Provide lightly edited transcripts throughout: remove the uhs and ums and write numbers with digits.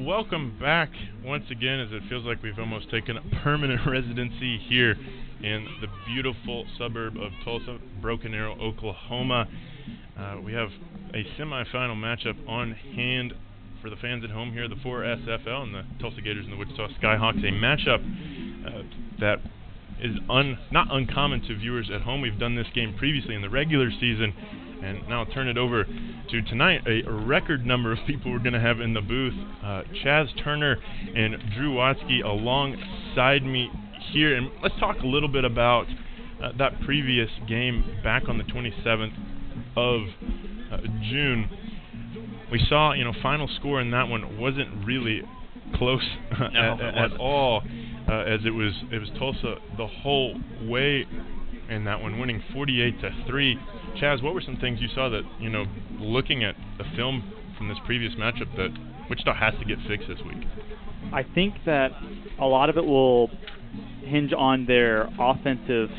welcome back once again, as it feels like we've almost taken a permanent residency here in the beautiful suburb of Tulsa, Broken Arrow, Oklahoma. We have a semifinal matchup on hand for the fans at home here, the 4SFL and the Tulsa Gators and the Wichita Skyhawks, a matchup that is not uncommon to viewers at home. We've done this game previously in the regular season, and now I'll turn it over to tonight a record number of people we're going to have in the booth. Chaz Turner and Drew Watsky alongside me here, and let's talk a little bit about that previous game back on the 27th of June. We saw, final score in that one wasn't really close at all, as it was Tulsa the whole way in that one, winning 48-3. Chaz, what were some things you saw that, looking at the film from this previous matchup, that Wichita has to get fixed this week? I think that a lot of it will hinge on their offensive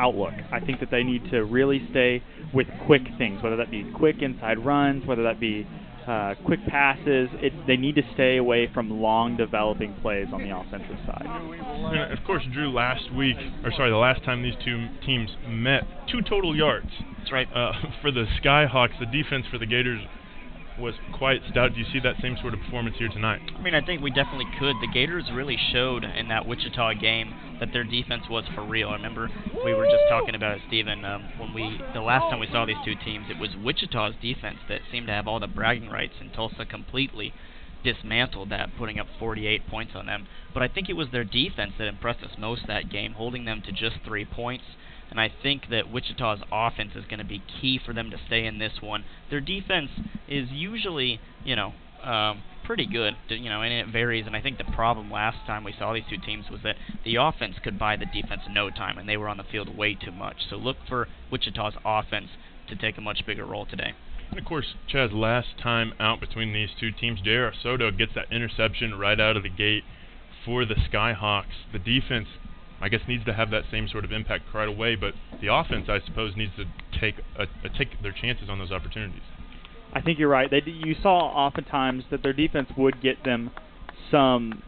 outlook. I think that they need to really stay with quick things, whether that be quick inside runs, whether that be quick passes. They need to stay away from long developing plays on the offensive side. And of course, Drew, the last time these two teams met, 2 total yards. That's right. For the Skyhawks, the defense for the Gators was quite stout. Do you see that same sort of performance here tonight? I think we definitely could. The Gators really showed in that Wichita game that their defense was for real. I remember we were just talking about it, Stephen, the last time we saw these two teams, it was Wichita's defense that seemed to have all the bragging rights, and Tulsa completely dismantled that, putting up 48 points on them. But I think it was their defense that impressed us most that game, holding them to just 3 points. And I think that Wichita's offense is going to be key for them to stay in this one. Their defense is usually, pretty good, and it varies. And I think the problem last time we saw these two teams was that the offense could buy the defense in no time, and they were on the field way too much. So look for Wichita's offense to take a much bigger role today. And of course, Chaz, last time out between these two teams, J.R. Soto gets that interception right out of the gate for the Skyhawks. The defense, I guess, needs to have that same sort of impact right away, but the offense, I suppose, needs to take their chances on those opportunities. I think you're right. You saw oftentimes that their defense would get them some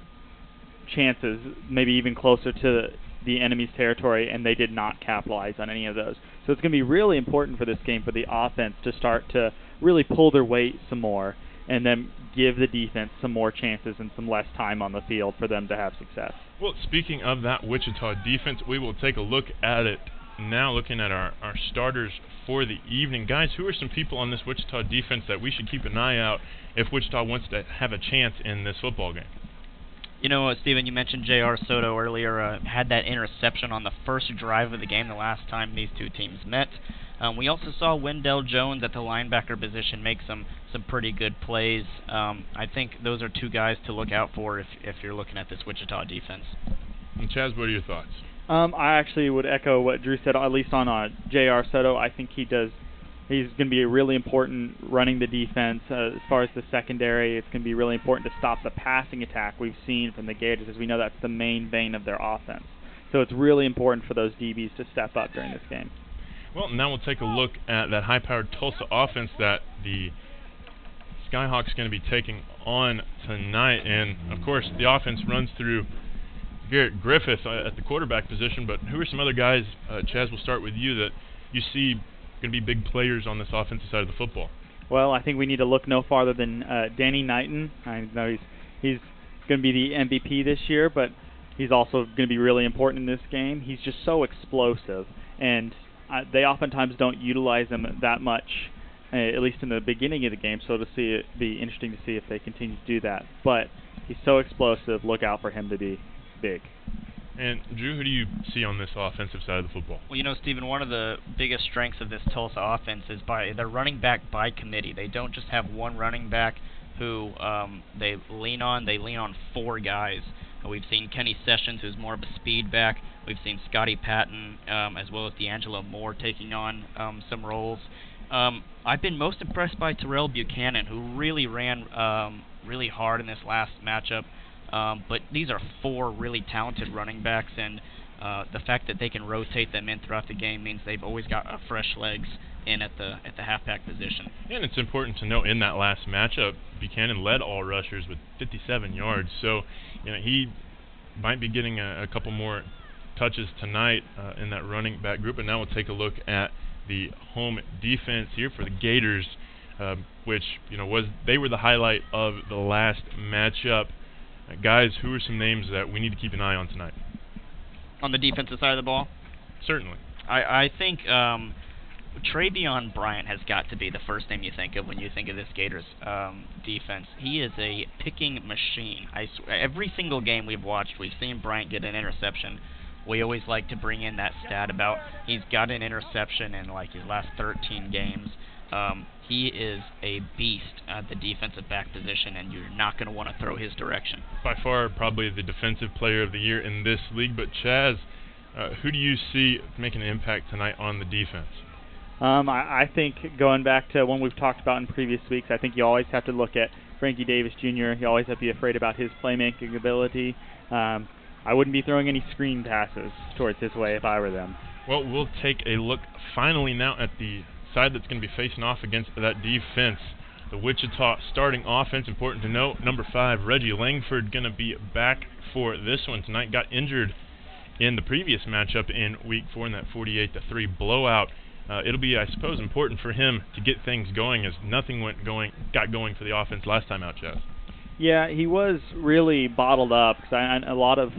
chances, maybe even closer to the enemy's territory, and they did not capitalize on any of those. So it's going to be really important for this game for the offense to start to really pull their weight some more, and then give the defense some more chances and some less time on the field for them to have success. Well, speaking of that Wichita defense, we will take a look at it now, looking at our starters for the evening. Guys, who are some people on this Wichita defense that we should keep an eye out if Wichita wants to have a chance in this football game? Stephen, you mentioned J.R. Soto earlier, had that interception on the first drive of the game the last time these two teams met. We also saw Wendell Jones at the linebacker position make some pretty good plays. I think those are two guys to look out for if you're looking at this Wichita defense. And Chaz, what are your thoughts? I actually would echo what Drew said, at least on J.R. Soto. I think he's going to be really important running the defense. As far as the secondary, it's going to be really important to stop the passing attack we've seen from the Gators, as we know that's the main vein of their offense. So it's really important for those DBs to step up during this game. Well, now we'll take a look at that high-powered Tulsa offense that the Skyhawks are going to be taking on tonight. And, of course, the offense runs through Garrett Griffith at the quarterback position, but who are some other guys, Chaz, we'll start with you, that you see going to be big players on this offensive side of the football? Well, I think we need to look no farther than Danny Knighton. I know he's going to be the MVP this year, but he's also going to be really important in this game. He's just so explosive, and they oftentimes don't utilize him that much, at least in the beginning of the game, so it'd be interesting to see if they continue to do that. But he's so explosive, look out for him to be big. And, Drew, who do you see on this offensive side of the football? Well, Stephen, one of the biggest strengths of this Tulsa offense is they're running back by committee. They don't just have one running back who they lean on. They lean on 4 guys. We've seen Kenny Sessions, who's more of a speed back. We've seen Scotty Patton, as well as D'Angelo Moore taking on some roles. I've been most impressed by Terrell Buchanan, who really ran really hard in this last matchup. But these are 4 really talented running backs, and the fact that they can rotate them in throughout the game means they've always got fresh legs in at the halfback position. And it's important to note in that last matchup, Buchanan led all rushers with 57 yards. So, he might be getting a couple more touches tonight in that running back group. And now we'll take a look at the home defense here for the Gators, which they were the highlight of the last matchup. Guys, who are some names that we need to keep an eye on tonight? On the defensive side of the ball? Certainly. I think Travion Bryant has got to be the first name you think of when you think of this Gators defense. He is a picking machine. Every single game we've watched, we've seen Bryant get an interception. We always like to bring in that stat about he's got an interception in like his last 13 games. He is a beast at the defensive back position, and you're not going to want to throw his direction. By far, probably the defensive player of the year in this league. But Chaz, who do you see making an impact tonight on the defense? I think going back to one we've talked about in previous weeks, I think you always have to look at Frankie Davis Jr. You always have to be afraid about his playmaking ability. I wouldn't be throwing any screen passes towards his way if I were them. Well, we'll take a look finally now at the side that's going to be facing off against that defense. The Wichita starting offense, important to note, number 5, Reggie Langford, going to be back for this one tonight. Got injured in the previous matchup in Week 4 in that 48-3 blowout. It'll be, I suppose, important for him to get things going, as nothing got going for the offense last time out, Chaz. Yeah, he was really bottled up because a lot of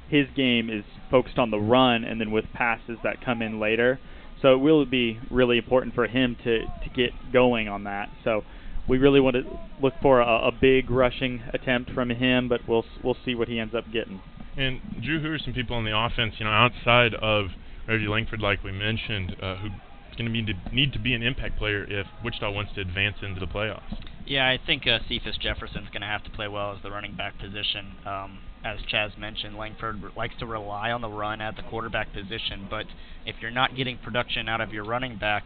his game is focused on the run and then with passes that come in later. So it will be really important for him to get going on that. So we really want to look for a big rushing attempt from him, but we'll see what he ends up getting. And Drew, who are some people on the offense, outside of Reggie Langford, like we mentioned, who's going to need to be an impact player if Wichita wants to advance into the playoffs? Yeah, I think Cephas Jefferson's going to have to play well as the running back position. As Chaz mentioned, Langford likes to rely on the run at the quarterback position, but if you're not getting production out of your running back,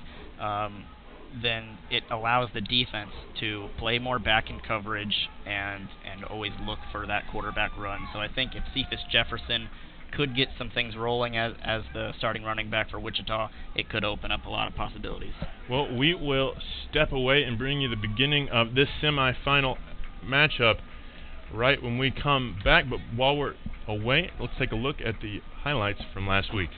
then it allows the defense to play more back in coverage and always look for that quarterback run. So I think if Cephas Jefferson could get some things rolling as the starting running back for Wichita, it could open up a lot of possibilities. Well, we will step away and bring you the beginning of this semifinal matchup right when we come back. But while we're away, let's take a look at the highlights from last week.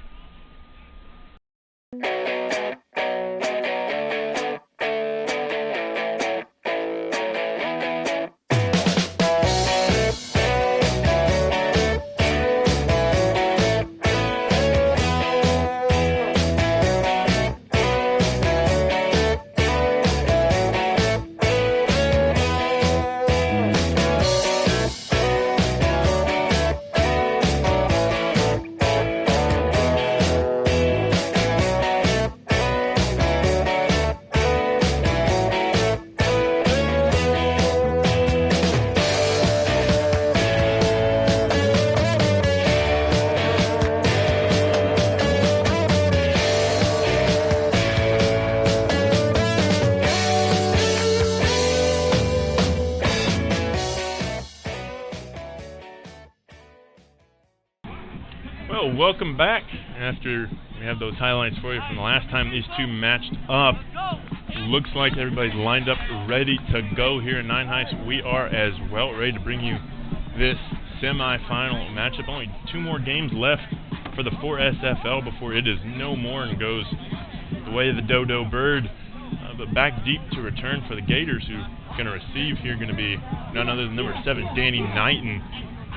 Welcome back after we have those highlights for you from the last time these two matched up. Looks like everybody's lined up ready to go here in Nine Heights. We are as well ready to bring you this semifinal matchup. Only 2 more games left for the 4SFL before it is no more and goes the way of the Dodo Bird. But back deep to return for the Gators, who are going to receive here, going to be none other than number 7, Danny Knighton,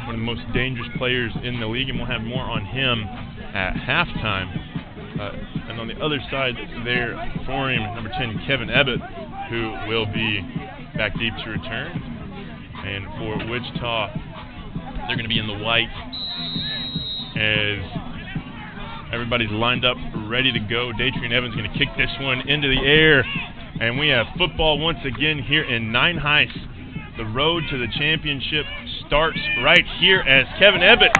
one of the most dangerous players in the league, and we'll have more on him at halftime. And on the other side there for him, number 10, Kevin Ebbett, who will be back deep to return. And for Wichita, they're going to be in the white as everybody's lined up, ready to go. Datrian Evans going to kick this one into the air. And we have football once again here in Nine Heights. The road to the championship starts right here as Kevin Ebbett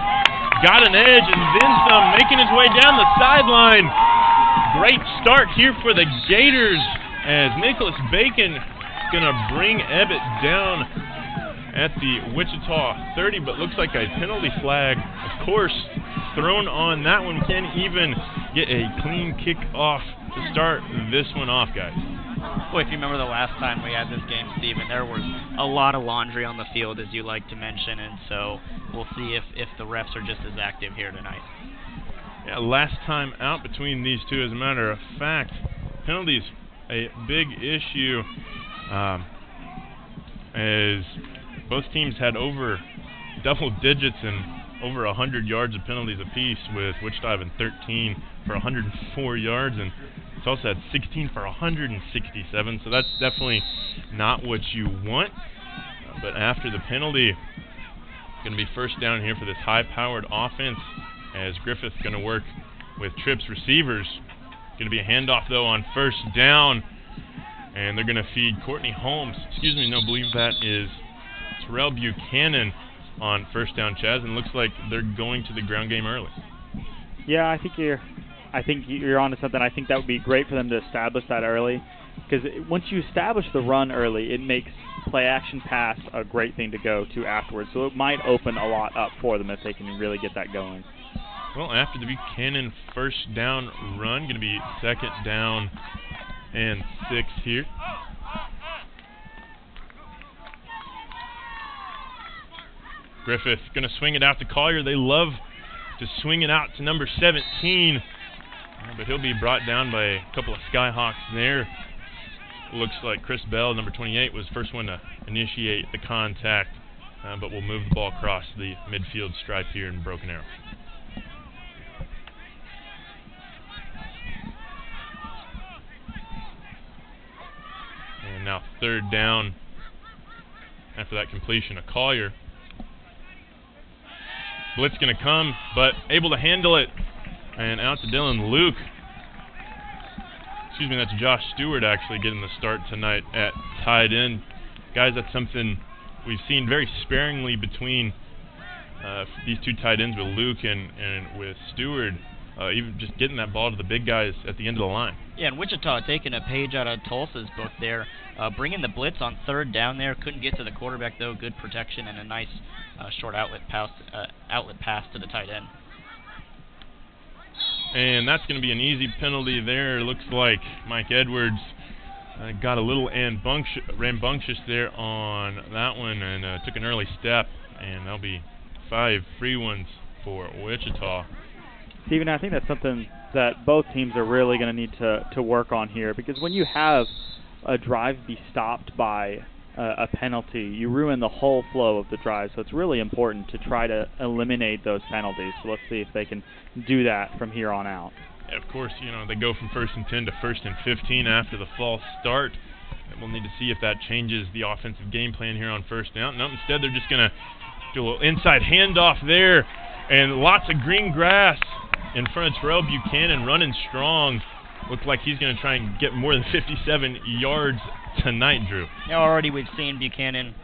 got an edge and then some, making his way down the sideline. Great start here for the Gators as Nicholas Bacon is going to bring Ebbett down at the Wichita 30, but looks like a penalty flag, of course, thrown on that one. Can't even get a clean kickoff to start this one off, guys. Boy, if you remember the last time we had this game, Stephen, there was a lot of laundry on the field, as you like to mention, and so we'll see if the refs are just as active here tonight. Yeah, last time out between these two, as a matter of fact. Penalties, a big issue, as both teams had over double digits and over 100 yards of penalties apiece, with Wichita having 13 for 104 yards, and Tulsa had 16 for 167, so that's definitely not what you want. But after the penalty, it's going to be first down here for this high-powered offense, as Griffith's going to work with Tripp's receivers. Going to be a handoff, though, on first down, and they're going to feed Courtney Holmes. Excuse me, no, I believe that is Terrell Buchanan on first down, Chaz, and looks like they're going to the ground game early. Yeah, I think you're onto something. I think that would be great for them to establish that early, because once you establish the run early, it makes play action pass a great thing to go to afterwards. So it might open a lot up for them if they can really get that going. Well, after the Buchanan first down run, going to be second down and 6 here. Griffith going to swing it out to Collier. They love to swing it out to number 17, but he'll be brought down by a couple of Skyhawks there. Looks like Chris Bell, number 28, was the first one to initiate the contact, but will move the ball across the midfield stripe here in Broken Arrow. And now third down after that completion of Collier. Blitz going to come, but able to handle it. And out to Dylan Luke. Excuse me, that's Josh Stewart actually getting the start tonight at tight end. Guys, that's something we've seen very sparingly between these two tight ends with Luke and with Stewart. Even just getting that ball to the big guys at the end of the line. Yeah, and Wichita taking a page out of Tulsa's book there. Bringing the blitz on third down there. Couldn't get to the quarterback, though. Good protection and a nice short outlet pass to the tight end. And that's going to be an easy penalty there. It looks like Mike Edwards got a little rambunctious there on that one and took an early step. And that'll be 5 free ones for Wichita. Stephen, I think that's something that both teams are really going to need to work on here, because when you have a drive be stopped by a penalty, you ruin the whole flow of the drive. So it's really important to try to eliminate those penalties. So let's see if they can do that from here on out. Yeah, of course, they go from 1st and 10 to 1st and 15 after the false start. And we'll need to see if that changes the offensive game plan here on first down. No, instead they're just going to do a little inside handoff there, and lots of green grass in front of Terrell Buchanan, running strong. Looks like he's going to try and get more than 57 yards tonight, Drew. Yeah, already we've seen Buchanan,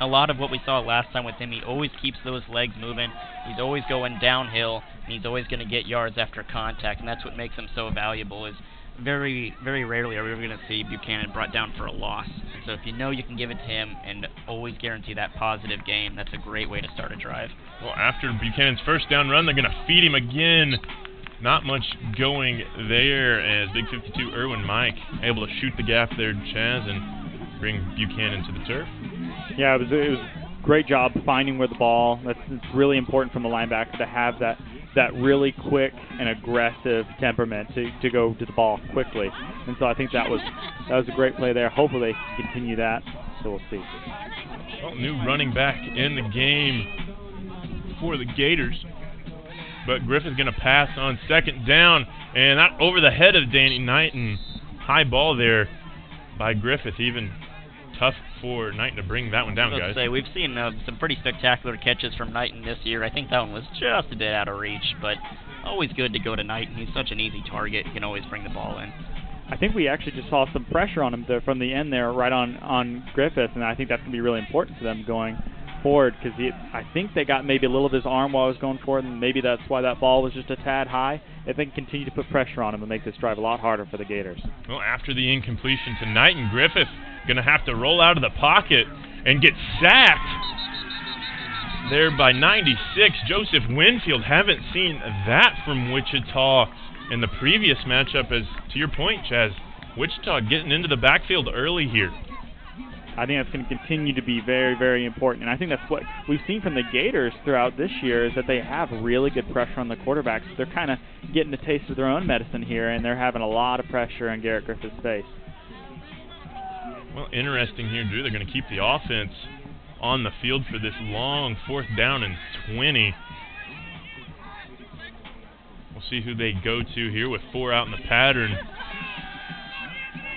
a lot of what we saw last time with him. He always keeps those legs moving. He's always going downhill, and he's always going to get yards after contact, and that's what makes him so valuable. Is very, very rarely are we ever going to see Buchanan brought down for a loss. And so if you know you can give it to him and always guarantee that positive game, that's a great way to start a drive. Well, after Buchanan's first down run, they're going to feed him again. Not much going there, as Big 52 Erwin Mike able to shoot the gap there, Chaz, and bring Buchanan to the turf. Yeah, it was a great job finding where the ball. It's really important from a linebacker to have that really quick and aggressive temperament to go to the ball quickly. And so I think that was a great play there. Hopefully they can continue that, so we'll see. Well, new running back in the game for the Gators. But Griffith's going to pass on second down, and that over the head of Danny Knighton. High ball there by Griffith. Even tough for Knighton to bring that one down, guys. Say, we've seen some pretty spectacular catches from Knighton this year. I think that one was just a bit out of reach, but always good to go to Knighton. He's such an easy target. He can always bring the ball in. I think we actually just saw some pressure on him there from the end there, right on Griffith, and I think that's going to be really important for them going forward, because I think they got maybe a little of his arm while he was going forward, and maybe that's why that ball was just a tad high. If they can continue to put pressure on him and make this drive a lot harder for the Gators. Well, after the incompletion to Knighton, Griffith going to have to roll out of the pocket and get sacked there by 96. Joseph Winfield, haven't seen that from Wichita in the previous matchup, as to your point, Chaz, Wichita getting into the backfield early here. I think that's going to continue to be very, very important. And I think that's what we've seen from the Gators throughout this year is that they have really good pressure on the quarterbacks. They're kind of getting a taste of their own medicine here, and they're having a lot of pressure on Garrett Griffith's face. Well, interesting here, Drew. They're going to keep the offense on the field for this long 4th down and 20. We'll see who they go to here with 4 out in the pattern.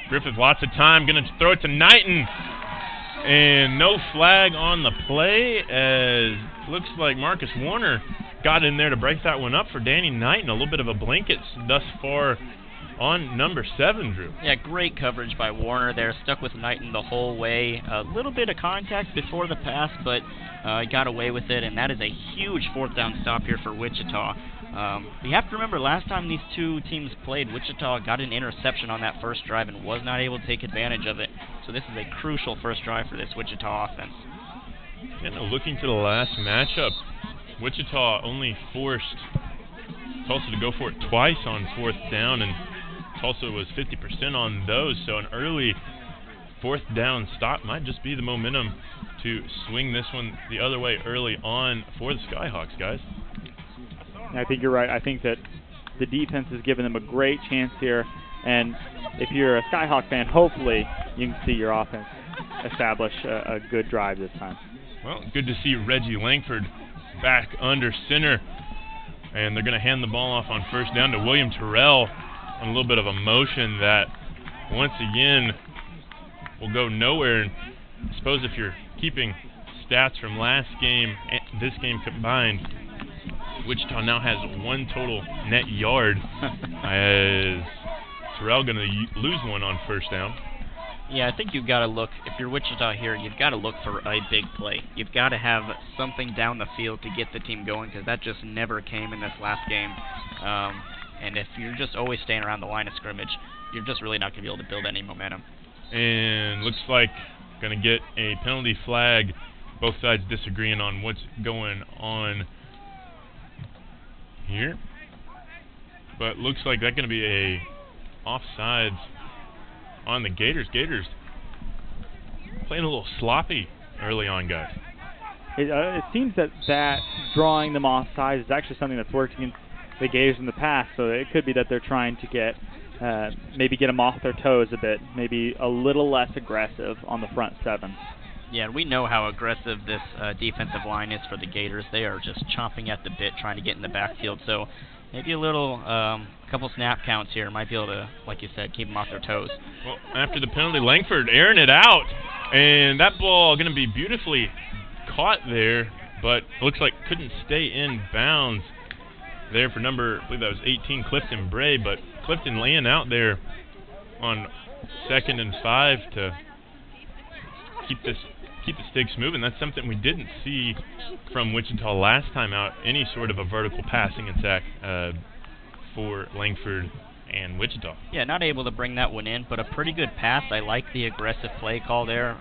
Griffith, lots of time, going to throw it to Knighton. And no flag on the play, as looks like Marcus Warner got in there to break that one up for Danny Knighton. A little bit of a blanket thus far on number 7, Drew. Yeah, great coverage by Warner there. Stuck with Knighton the whole way. A little bit of contact before the pass, but got away with it, and that is a huge 4th down stop here for Wichita. You have to remember, last time these two teams played, Wichita got an interception on that first drive and was not able to take advantage of it. So this is a crucial first drive for this Wichita offense. And looking to the last matchup, Wichita only forced Tulsa to go for it twice on 4th down, and Tulsa was 50% on those. So an early 4th down stop might just be the momentum to swing this one the other way early on for the Skyhawks, guys. I think you're right. I think that the defense has given them a great chance here, and if you're a Skyhawk fan, hopefully you can see your offense establish a good drive this time. Well, good to see Reggie Langford back under center, and they're going to hand the ball off on 1st down to William Terrell on a little bit of a motion that once again will go nowhere. And I suppose if you're keeping stats from last game and this game combined, Wichita now has 1 total net yard. Is Terrell going to lose one on 1st down? Yeah, I think you've got to look, if you're Wichita here, you've got to look for a big play. You've got to have something down the field to get the team going, because that just never came in this last game. And if you're just always staying around the line of scrimmage, you're just really not going to be able to build any momentum. And looks like going to get a penalty flag. Both sides disagreeing on what's going on here, but looks like that's going to be a offsides on the Gators. Gators playing a little sloppy early on, guys. It seems that drawing them offsides is actually something that's worked against the Gators in the past, so it could be that they're trying to get maybe get them off their toes a bit, maybe a little less aggressive on the front 7. Yeah, we know how aggressive this defensive line is for the Gators. They are just chomping at the bit trying to get in the backfield. So maybe a little, couple snap counts here might be able to, like you said, keep them off their toes. Well, after the penalty, Langford airing it out. And that ball going to be beautifully caught there, but it looks like couldn't stay in bounds there for number, I believe that was 18, Clifton Bray. But Clifton laying out there on 2nd and 5 to keep the sticks moving. That's something we didn't see from Wichita last time out, any sort of a vertical passing attack for Langford and Wichita. Yeah, not able to bring that one in, but a pretty good pass. I like the aggressive play call there.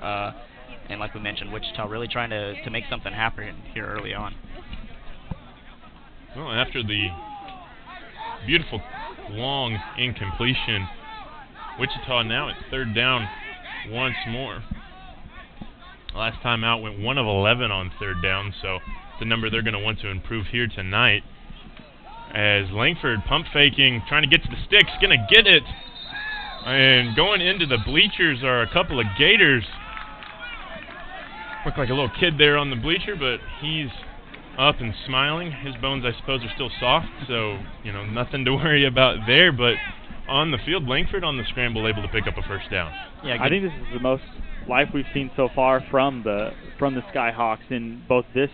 And like we mentioned, Wichita really trying to make something happen here early on. Well, after the beautiful long incompletion, Wichita now at 3rd down once more. Last time out went 1 of 11 on 3rd down, so it's a number they're going to want to improve here tonight. As Langford pump faking, trying to get to the sticks, going to get it. And going into the bleachers are a couple of Gators. Look like a little kid there on the bleacher, but he's up and smiling. His bones, I suppose, are still soft, so nothing to worry about there. But on the field, Langford on the scramble able to pick up a 1st down. Yeah, I think this is the most life we've seen so far from the Skyhawks in both this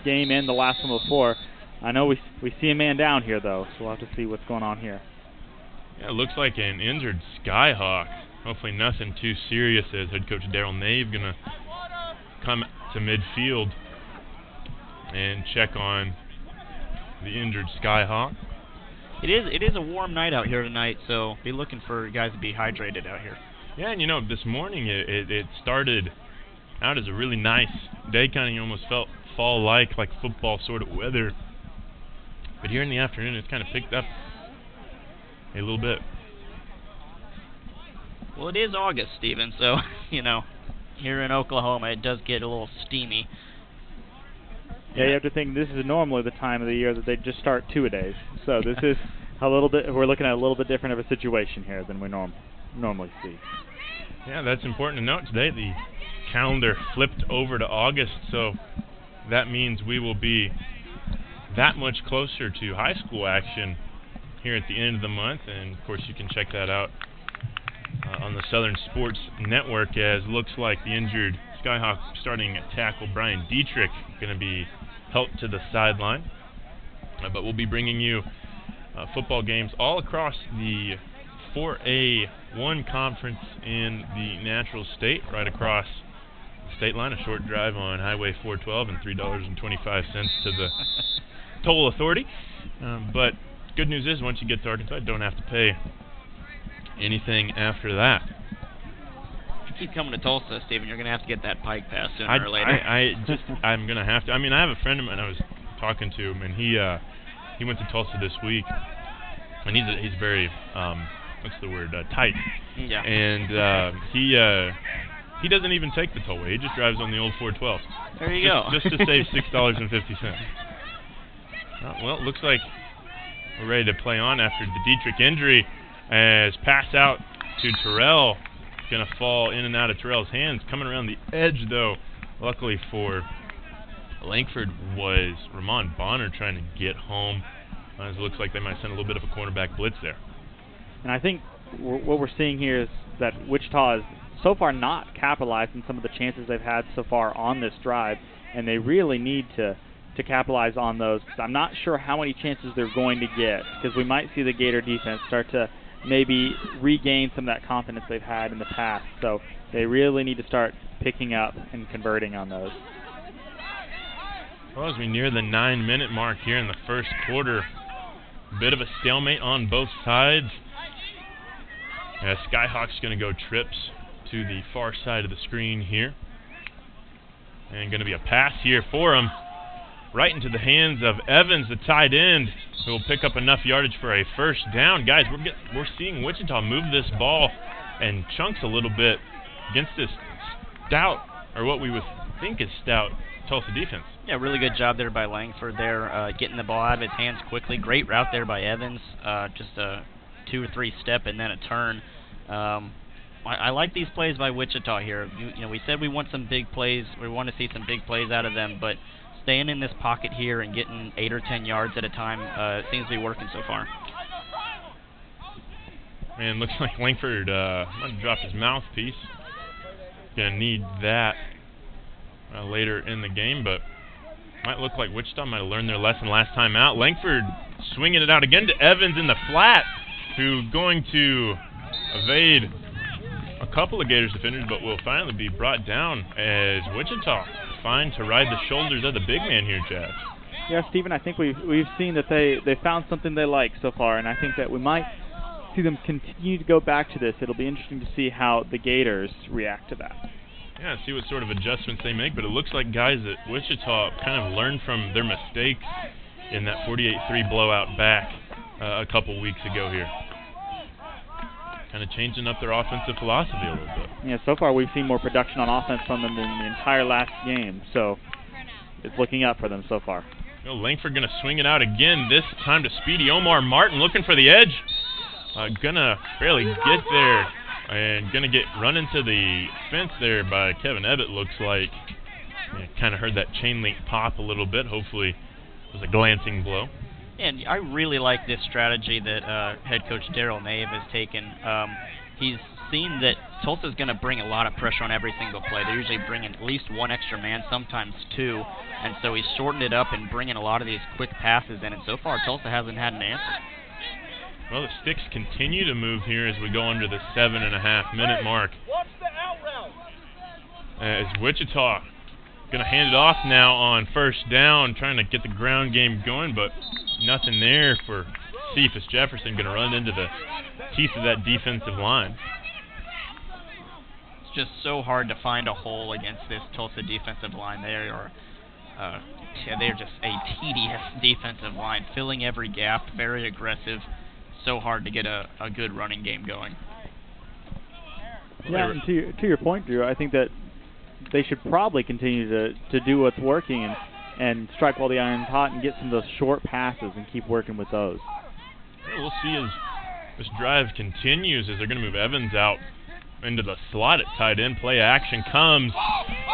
game and the last one before. I know we see a man down here, though, so we'll have to see what's going on here. Yeah, it looks like an injured Skyhawk. Hopefully nothing too serious, as head coach Darryl Nave going to come to midfield and check on the injured Skyhawk. It is a warm night out here tonight, so be looking for guys to be hydrated out here. Yeah, and this morning it started out as a really nice day, kind of almost felt fall-like, like football sort of weather. But here in the afternoon, it's kind of picked up a little bit. Well, it is August, Stephen, so, you know, here in Oklahoma it does get a little steamy. Yeah, you have to think this is normally the time of the year that they just start two-a-days. So this is a little bit, we're looking at a little bit different of a situation here than we normally see. Yeah, that's important to note today. The calendar flipped over to August, so that means we will be that much closer to high school action here at the end of the month. And, of course, you can check that out on the Southern Sports Network, as looks like the injured Skyhawks starting tackle Brian Dietrich going to be helped to the sideline. But we'll be bringing you football games all across the 4A1 conference in the Natural State, right across the state line, a short drive on Highway 412 and $3.25 to the toll authority. But good news is once you get to Arkansas, you don't have to pay anything after that. If you keep coming to Tulsa, Stephen, you're going to have to get that Pike Pass sooner or later. I'm going to have to. I mean, I have a friend of mine I was talking to him, and he went to Tulsa this week, and he's very what's the word, tight. Yeah. And he doesn't even take the tollway. He just drives on the old 412. There you go. Just to save $6.50. Well, it looks like we're ready to play on after the Dietrich injury, as pass out to Terrell. Going to fall in and out of Terrell's hands. Coming around the edge, though, luckily for Langford, was Ramon Bonner trying to get home. It looks like they might send a little bit of a cornerback blitz there. And I think what we're seeing here is that Wichita has so far not capitalized on some of the chances they've had so far on this drive, and they really need to capitalize on those. I'm not sure how many chances they're going to get, because we might see the Gator defense start to maybe regain some of that confidence they've had in the past. So they really need to start picking up and converting on those. Well, as we near the 9-minute mark here in the first quarter, a bit of a stalemate on both sides. Skyhawks going to go trips to the far side of the screen here. And going to be a pass here for him, right into the hands of Evans, the tight end, who will pick up enough yardage for a first down. Guys, we're seeing Wichita move this ball and chunks a little bit against this stout, or what we would think is stout, Tulsa defense. Yeah, really good job there by Langford there, getting the ball out of his hands quickly. Great route there by Evans, just a 2 or 3 step and then a turn. I like these plays by Wichita here. You know, we said we want some big plays. We want to see some big plays out of them, but staying in this pocket here and getting 8 or 10 yards at a time seems to be working so far. Man, looks like Langford might have dropped his mouthpiece. Going to need that later in the game, but might look like Wichita might have learned their lesson last time out. Langford swinging it out again to Evans in the flat, who going to evade a couple of Gators defenders, but will finally be brought down as Wichita find to ride the shoulders of the big man here, Chad. Yeah, Stephen, I think we've seen that they found something they like so far, and I think that we might see them continue to go back to this. It'll be interesting to see how the Gators react to that. Yeah, see what sort of adjustments they make, but it looks like guys at Wichita kind of learned from their mistakes in that 48-3 blowout back a couple weeks ago here. Kind of changing up their offensive philosophy a little bit. Yeah, so far we've seen more production on offense from them than the entire last game, so it's looking up for them so far. You know, Langford going to swing it out again, this time to speedy Omar Martin, looking for the edge. Gonna barely get there, and gonna get run into the fence there by Kevin Ebbett, looks like. Kind of heard that chain link pop a little bit. Hopefully it was a glancing blow. And I really like this strategy that head coach Darrell Nave has taken. He's seen that Tulsa's going to bring a lot of pressure on every single play. They're usually bringing at least 1 extra man, sometimes 2. And so he's shortened it up and bringing a lot of these quick passes in. And so far, Tulsa hasn't had an answer. Well, the sticks continue to move here as we go under the 7.5-minute mark. As Wichita going to hand it off now on first down, trying to get the ground game going, but nothing there for Cephas Jefferson. Going to run into the teeth of that defensive line. It's just so hard to find a hole against this Tulsa defensive line. They're just a tedious defensive line, filling every gap, very aggressive. so hard to get a good running game going. Yeah, and to your point, Drew, I think that they should probably continue to do what's working and strike while the iron's hot and get some of those short passes and keep working with those. Yeah, we'll see as this drive continues as they're going to move Evans out into the slot at tight end. Play action comes,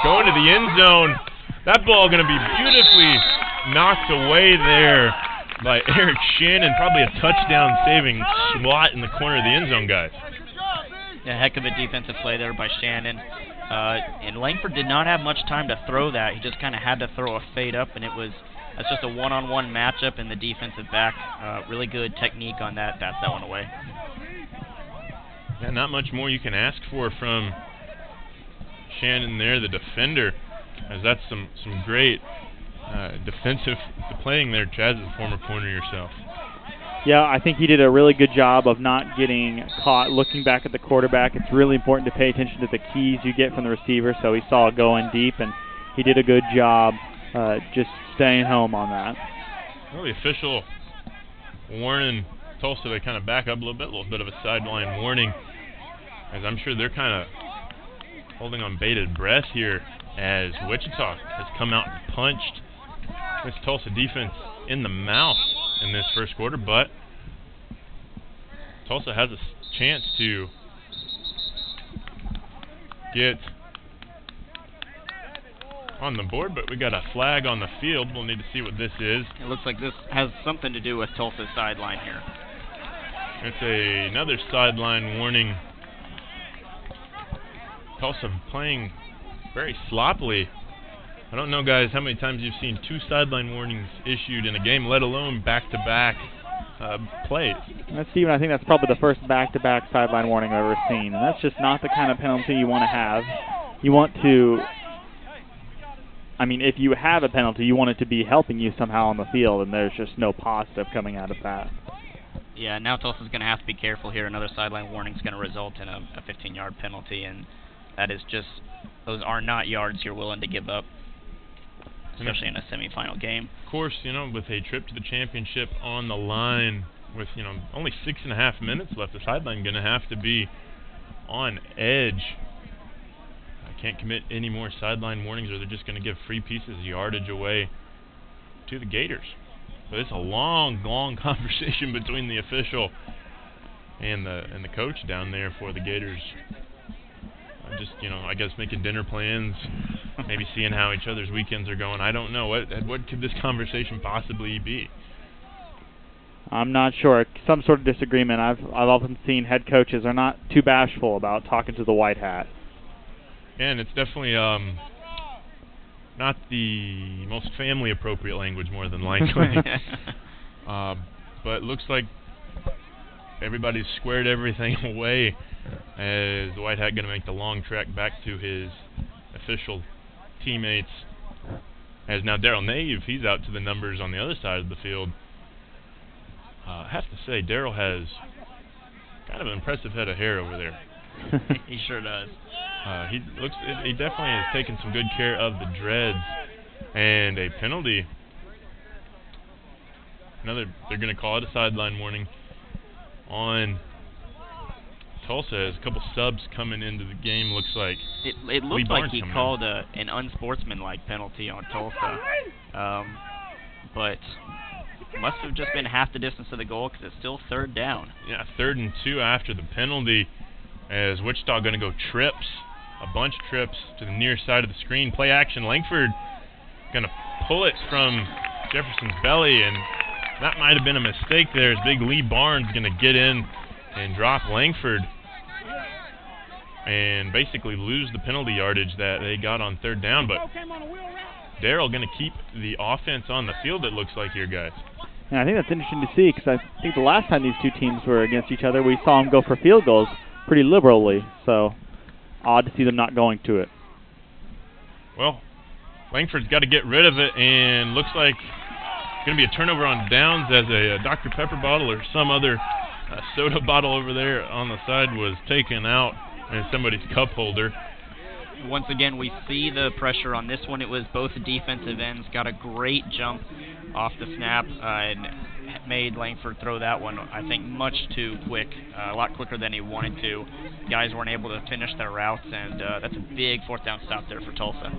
going to the end zone. That ball going to be beautifully knocked away there by Eric Shannon. Probably a touchdown-saving swat in the corner of the end zone, guys. A heck of a defensive play there by Shannon. And Langford did not have much time to throw that. He just kind of had to throw a fade up, and that's just a one-on-one matchup, and the defensive back, really good technique on that. That's that one away. Yeah, not much more you can ask for from Shannon there, the defender, as that's some great defensive playing there. Chaz is a former corner yourself. Yeah, I think he did a really good job of not getting caught looking back at the quarterback. It's really important to pay attention to the keys you get from the receiver, so he saw it going deep, and he did a good job just staying home on that. Well, the official warning Tulsa to kind of back up a little bit of a sideline warning, as I'm sure they're kind of holding on bated breath here as Wichita has come out and punched this Tulsa defense in the mouth in this first quarter, but Tulsa has a chance to get on the board, but we got a flag on the field. We'll need to see what this is. It looks like this has something to do with Tulsa's sideline here. It's another sideline warning. Tulsa playing very sloppily. I don't know, guys, how many times you've seen 2 sideline warnings issued in a game, let alone back-to-back plays. Steven, I think that's probably the first back-to-back sideline warning I've ever seen. And that's just not the kind of penalty you want to have. You want to, I mean, if you have a penalty, you want it to be helping you somehow on the field, and there's just no positive coming out of that. Yeah, now Tulsa's going to have to be careful here. Another sideline warning is going to result in a 15-yard penalty, and that is just, those are not yards you're willing to give up, especially in a semifinal game. Of course, with a trip to the championship on the line with, only 6.5 minutes left, the sideline going to have to be on edge. I can't commit any more sideline warnings or they're just going to give free pieces of yardage away to the Gators. So it's a long conversation between the official and the coach down there for the Gators. Just, I guess making dinner plans, maybe seeing how each other's weekends are going. I don't know. What could this conversation possibly be? I'm not sure. Some sort of disagreement. I've often seen head coaches are not too bashful about talking to the white hat. And it's definitely not the most family-appropriate language, more than likely. But it looks like everybody's squared everything away, as the white hat going to make the long trek back to his official teammates. As now Darryl Nave, he's out to the numbers on the other side of the field. I have to say, Darryl has kind of an impressive head of hair over there. He sure does. He definitely has taken some good care of the dreads. And a penalty. They're going to call it a sideline warning on Tulsa, as a couple subs coming into the game. Looks like it looked like he called an unsportsmanlike penalty on Tulsa, but must have just been half the distance to the goal because it's still 3rd down. Yeah, 3rd and 2 after the penalty, as Wichita going to go trips, a bunch of trips to the near side of the screen. Play action, Langford going to pull it from Jefferson's belly, and that might have been a mistake there, as big Lee Barnes going to get in and drop Langford and basically lose the penalty yardage that they got on 3rd down. But Darryl going to keep the offense on the field, it looks like here, guys. And I think that's interesting to see, because I think the last time these two teams were against each other, we saw them go for field goals pretty liberally. So odd to see them not going to it. Well, Langford's got to get rid of it, and looks like it's going to be a turnover on downs, as a Dr. Pepper bottle or some other soda bottle over there on the side was taken out in somebody's cup holder. Once again, we see the pressure on this one. It was both defensive ends got a great jump off the snap and made Langford throw that one, I think, much too quick, a lot quicker than he wanted to. Guys weren't able to finish their routes, and that's a big fourth down stop there for Tulsa.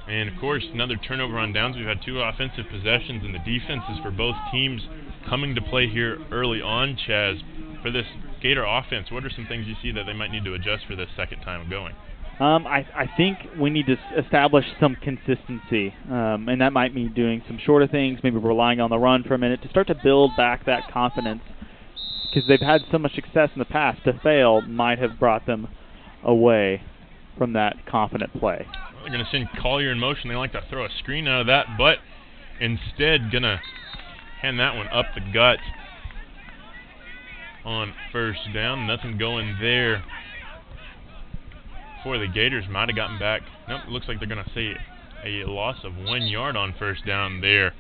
And, of course, another turnover on downs. We've had 2 offensive possessions, and the defenses for both teams coming to play here early on, Chaz. For this Gator offense, what are some things you see that they might need to adjust for this second time going? I think we need to establish some consistency, and that might mean doing some shorter things, maybe relying on the run for a minute to start to build back that confidence, because they've had so much success in the past. To fail might have brought them away from that confident play. Well, they're going to send Collier in motion. They like to throw a screen out of that, but instead going to hand that one up the gut on first down. Nothing going there for the Gators. Might have gotten back. Nope, it looks like they're going to say a loss of 1 yard on first down there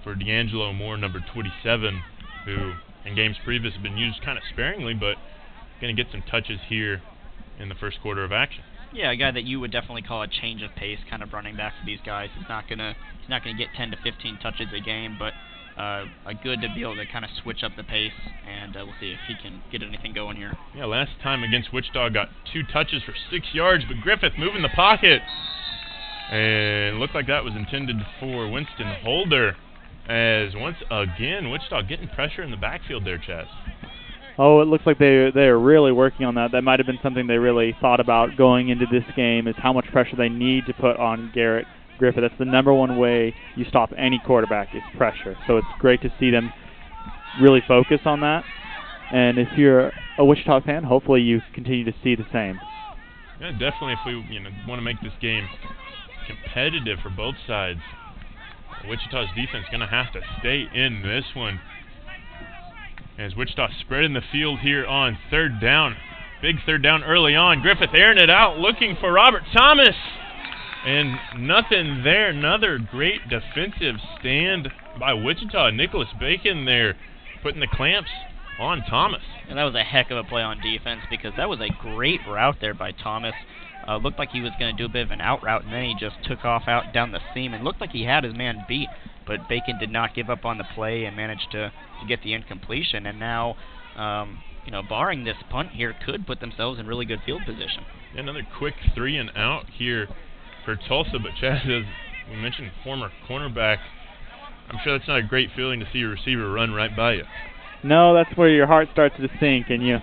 for D'Angelo Moore, number 27, who in games previous have been used kind of sparingly, but going to get some touches here in the first quarter of action. Yeah, a guy that you would definitely call a change of pace kind of running back for these guys. He's not gonna get 10 to 15 touches a game, but a good to be able to kind of switch up the pace, and we'll see if he can get anything going here. Yeah, last time against Wichita got 2 touches for 6 yards, but Griffith moving the pocket, and looked like that was intended for Winston Holder, as once again Wichita getting pressure in the backfield there, Chaz. Oh, it looks like they are really working on that. That might have been something they really thought about going into this game, is how much pressure they need to put on Garrett Griffith. That's the number one way you stop any quarterback, is pressure. So it's great to see them really focus on that. And if you're a Wichita fan, hopefully you continue to see the same. Yeah, definitely. If we want to make this game competitive for both sides, Wichita's defense going to have to stay in this one. As Wichita spreading the field here on third down. Big third down early on. Griffith airing it out, looking for Robert Thomas. And nothing there. Another great defensive stand by Wichita. Nicholas Bacon there putting the clamps on Thomas. And that was a heck of a play on defense, because that was a great route there by Thomas. Looked like he was going to do a bit of an out route, and then he just took off out down the seam, and looked like he had his man beat. But Bacon did not give up on the play and managed to get the incompletion. And now, barring this punt here, could put themselves in really good field position. Yeah, another quick 3 and out here for Tulsa. But Chad, as we mentioned, former cornerback, I'm sure that's not a great feeling to see your receiver run right by you. No, that's where your heart starts to sink, and you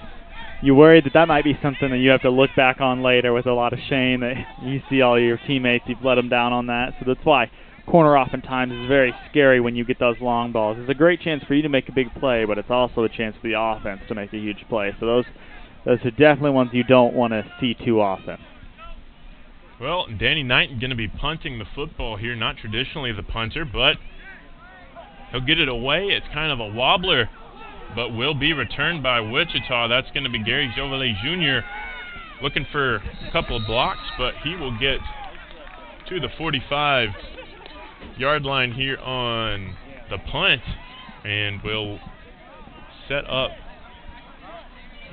worry that might be something that you have to look back on later with a lot of shame, that you see all your teammates, you've let them down on that. So that's why corner oftentimes is very scary when you get those long balls. It's a great chance for you to make a big play, but it's also a chance for the offense to make a huge play. So those are definitely ones you don't want to see too often. Well, Danny Knighton going to be punting the football here. Not traditionally the punter, but he'll get it away. It's kind of a wobbler, but will be returned by Wichita. That's going to be Gary Jovalet Jr. looking for a couple of blocks, but he will get to the 45-yard line here on the punt, and will set up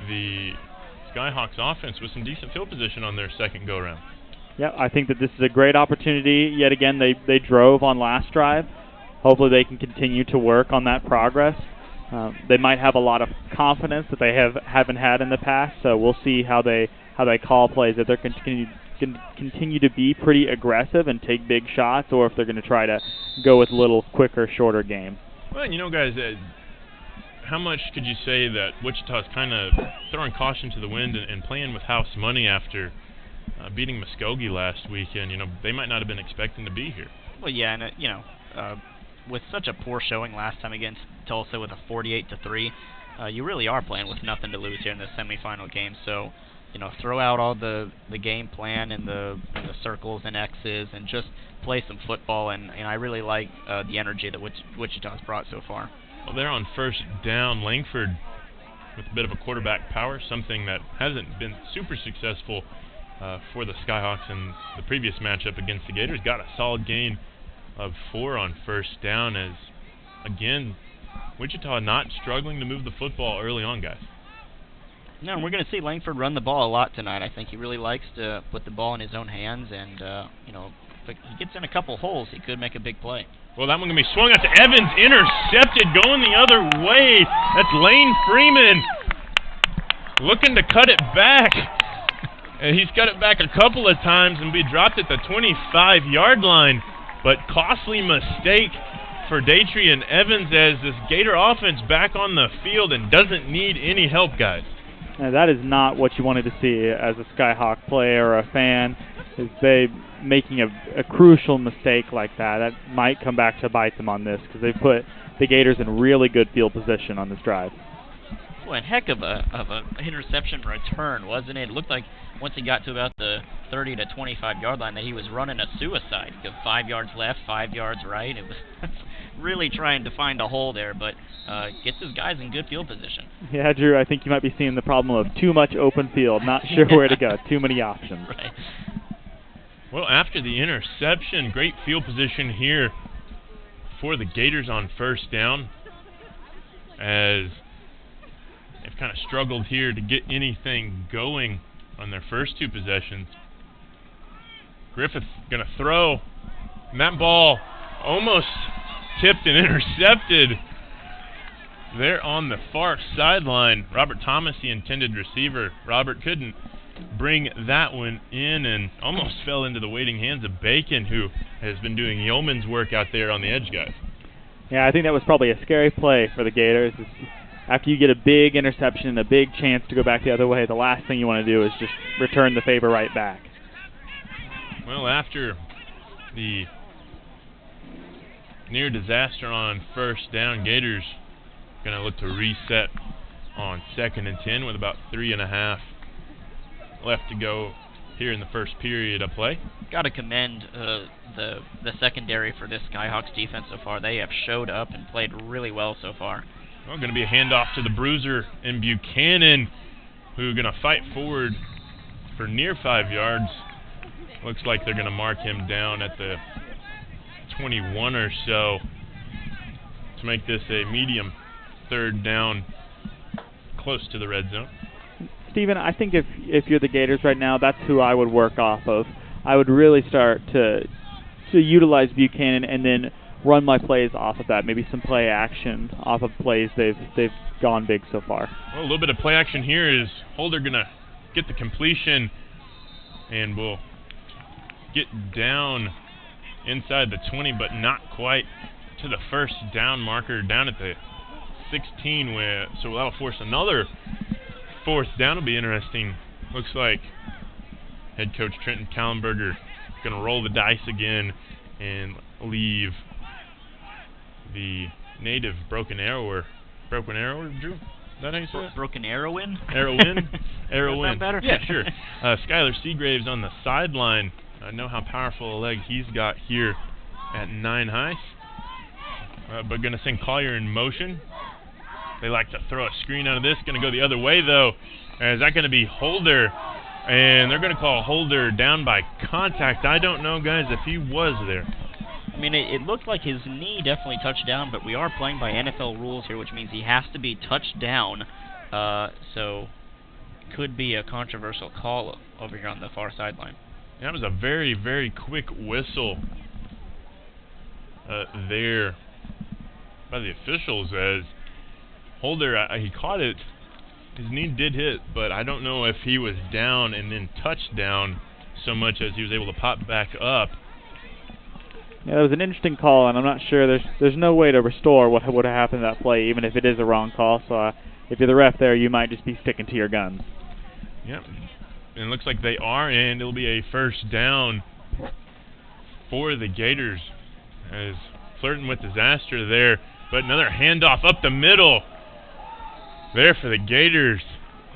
the Skyhawks offense with some decent field position on their second go-around. Yeah, I think that this is a great opportunity. Yet again, they drove on last drive. Hopefully they can continue to work on that progress. They might have a lot of confidence that they haven't had in the past, so we'll see how they call plays, if they're continue to be pretty aggressive and take big shots, or if they're going to try to go with a little quicker, shorter game. Well, guys, how much could you say that Wichita's kind of throwing caution to the wind and playing with house money after beating Muskogee last weekend? They might not have been expecting to be here. Well, yeah, and with such a poor showing last time against Tulsa with a 48-3, you really are playing with nothing to lose here in the semifinal game. So, throw out all the game plan and the circles and X's and just play some football. And I really like the energy that Wichita's brought so far. Well, they're on first down. Langford with a bit of a quarterback power, something that hasn't been super successful for the Skyhawks in the previous matchup against the Gators. Got a solid gain of 4 on first down, as, again, Wichita not struggling to move the football early on, guys. No, and we're going to see Langford run the ball a lot tonight. I think he really likes to put the ball in his own hands, and if he gets in a couple holes, he could make a big play. Well, that one going to be swung out to Evans, intercepted, going the other way. That's Lane Freeman looking to cut it back. And he's cut it back a couple of times and we dropped at the 25-yard line. But costly mistake for Datrian Evans as this Gator offense back on the field and doesn't need any help, guys. Now, that is not what you wanted to see as a Skyhawk player or a fan, is they making a crucial mistake like that. That might come back to bite them on this because they put the Gators in really good field position on this drive. Well, and heck of a interception return, wasn't it? It looked like once he got to about the 30 to 25-yard line that he was running a suicide. 5 yards left, 5 yards right. It was really trying to find a hole there, but gets his guys in good field position. Yeah, Drew, I think you might be seeing the problem of too much open field, not sure where to go, too many options. Right. Well, after the interception, great field position here for the Gators on first down, as they've kind of struggled here to get anything going on their first two possessions. Griffith's going to throw, and that ball almost tipped and intercepted there on the far sideline. Robert Thomas, the intended receiver. Robert couldn't bring that one in and almost fell into the waiting hands of Bacon, who has been doing yeoman's work out there on the edge, guys. Yeah, I think that was probably a scary play for the Gators. After you get a big interception and a big chance to go back the other way, the last thing you want to do is just return the favor right back. Well, after the near disaster on first down, Gators going to look to reset on 2nd and 10 with about 3.5 left to go here in the first period of play. Got to commend the secondary for this Skyhawks defense so far. They have showed up and played really well so far. Well, going to be a handoff to the bruiser in Buchanan, who going to fight forward for near 5 yards. Looks like they're going to mark him down at the 21 or so to make this a medium 3rd down close to the red zone. Stephen, I think if you're the Gators right now, that's who I would work off of. I would really start to utilize Buchanan and then run my plays off of that. Maybe some play action off of plays they've gone big so far. Well, a little bit of play action here is Holder going to get the completion and will get down inside the 20, but not quite to the first down marker down at the 16. So that'll force another 4th down. Will be interesting. Looks like head coach Trenton Kallenberger going to roll the dice again and leave the native Broken Arrower, Drew? Is that how you say it? Broken Arrowin? Arrowin? Arrowin. Sound better? Yeah, sure. Skylar Seagraves on the sideline. I know how powerful a leg he's got here at 9 high. But going to send Collier in motion. They like to throw a screen out of this. Going to go the other way, though. Is that going to be Holder? And they're going to call Holder down by contact. I don't know, guys, if he was there. I mean, it looked like his knee definitely touched down, but we are playing by NFL rules here, which means he has to be touched down. So could be a controversial call over here on the far sideline. That was a very, very quick whistle there by the officials as Holder, he caught it. His knee did hit, but I don't know if he was down and then touched down so much as he was able to pop back up. Yeah, it was an interesting call, and I'm not sure there's no way to restore what would have happened to that play, even if it is a wrong call. So if you're the ref there, you might just be sticking to your guns. Yep. And it looks like they are, and it'll be a 1st down for the Gators as flirting with disaster there. But another handoff up the middle there for the Gators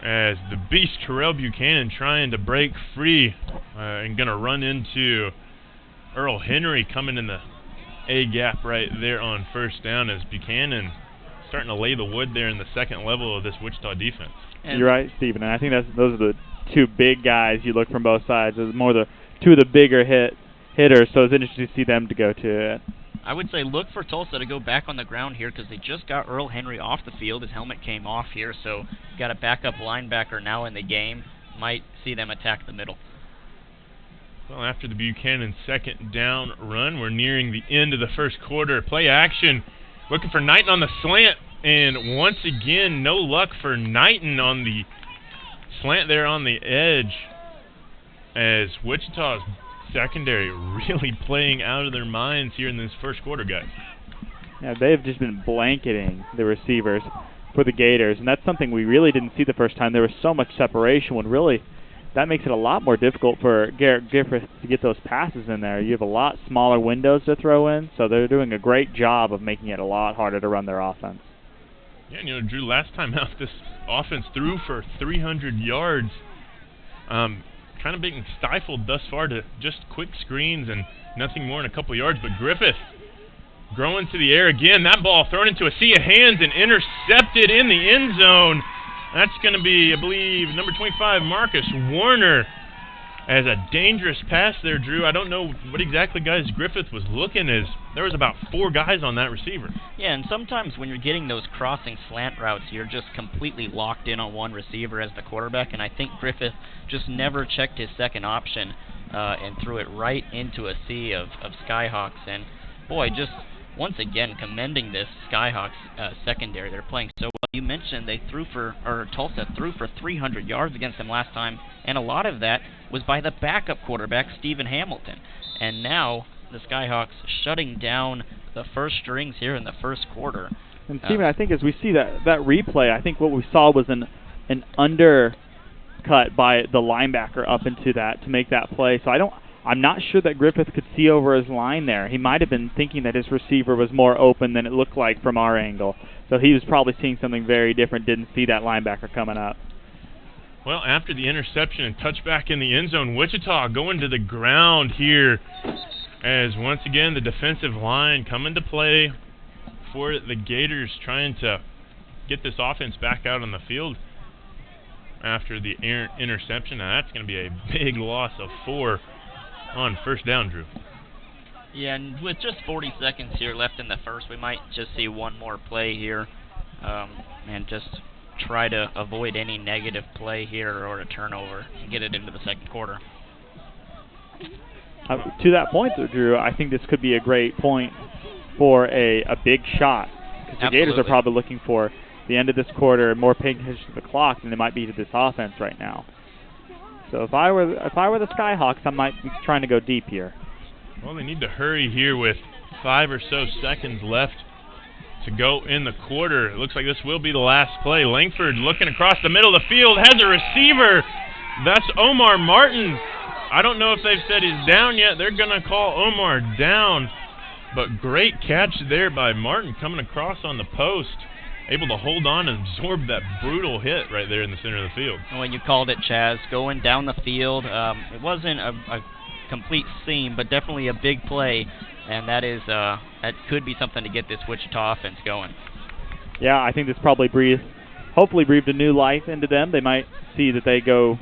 as the beast Terrell Buchanan trying to break free and going to run into Earl Henry coming in the A-gap right there on 1st down as Buchanan starting to lay the wood there in the 2nd level of this Wichita defense. And you're right, Stephen, and I think those are the two big guys you look from both sides. It's more the two of the bigger hitters, so it's interesting to see them to go to it. I would say look for Tulsa to go back on the ground here because they just got Earl Henry off the field. His helmet came off here, so got a backup linebacker now in the game. Might see them attack the middle. Well, after the Buchanan second down run, we're nearing the end of the first quarter. Play action, looking for Knighton on the slant, and once again, no luck for Knighton on the slant there on the edge, as Wichita's secondary really playing out of their minds here in this first quarter, guys. Yeah, they've just been blanketing the receivers for the Gators, and that's something we really didn't see the first time. There was so much separation when really that makes it a lot more difficult for Garrett Griffith to get those passes in there. You have a lot smaller windows to throw in, so they're doing a great job of making it a lot harder to run their offense. Yeah, and, Drew, last time out this offense threw for 300 yards. Kind of being stifled thus far to just quick screens and nothing more than a couple yards. But Griffith growing to the air again. That ball thrown into a sea of hands and intercepted in the end zone. That's going to be, I believe, number 25, Marcus Warner, as a dangerous pass there, Drew. I don't know what exactly guys Griffith was looking as. There was about 4 guys on that receiver. Yeah, and sometimes when you're getting those crossing slant routes, you're just completely locked in on one receiver as the quarterback, and I think Griffith just never checked his second option and threw it right into a sea of Skyhawks. And, boy, just once again commending this Skyhawks secondary. They're playing so well. You mentioned Tulsa threw for 300 yards against them last time, and a lot of that was by the backup quarterback, Stephen Hamilton. And now the Skyhawks shutting down the first strings here in the first quarter. And Stephen, I think as we see that replay, I think what we saw was an undercut by the linebacker up into that to make that play. So I'm not sure that Griffith could see over his line there. He might have been thinking that his receiver was more open than it looked like from our angle. So he was probably seeing something very different, didn't see that linebacker coming up. Well, after the interception and touchback in the end zone, Wichita going to the ground here as once again the defensive line coming to play for the Gators, trying to get this offense back out on the field after the interception. Now that's going to be a big loss of 4 on first down, Drew. Yeah, and with just 40 seconds here left in the first, we might just see one more play here and just try to avoid any negative play here or a turnover and get it into the second quarter. To that point, though, Drew, I think this could be a great point for a big shot, because the Gators are probably looking for the end of this quarter and more paying attention to the clock than they might be to this offense right now. So if I were the Skyhawks, I might be trying to go deep here. Well, they need to hurry here with 5 or so seconds left to go in the quarter. It looks like this will be the last play. Langford looking across the middle of the field, has a receiver. That's Omar Martin. I don't know if they've said he's down yet. They're going to call Omar down. But great catch there by Martin coming across on the post, able to hold on and absorb that brutal hit right there in the center of the field. When you called it, Chaz, going down the field, it wasn't a complete seam, but definitely a big play, and that could be something to get this Wichita offense going. Yeah, I think this probably hopefully breathed a new life into them. They might see that they go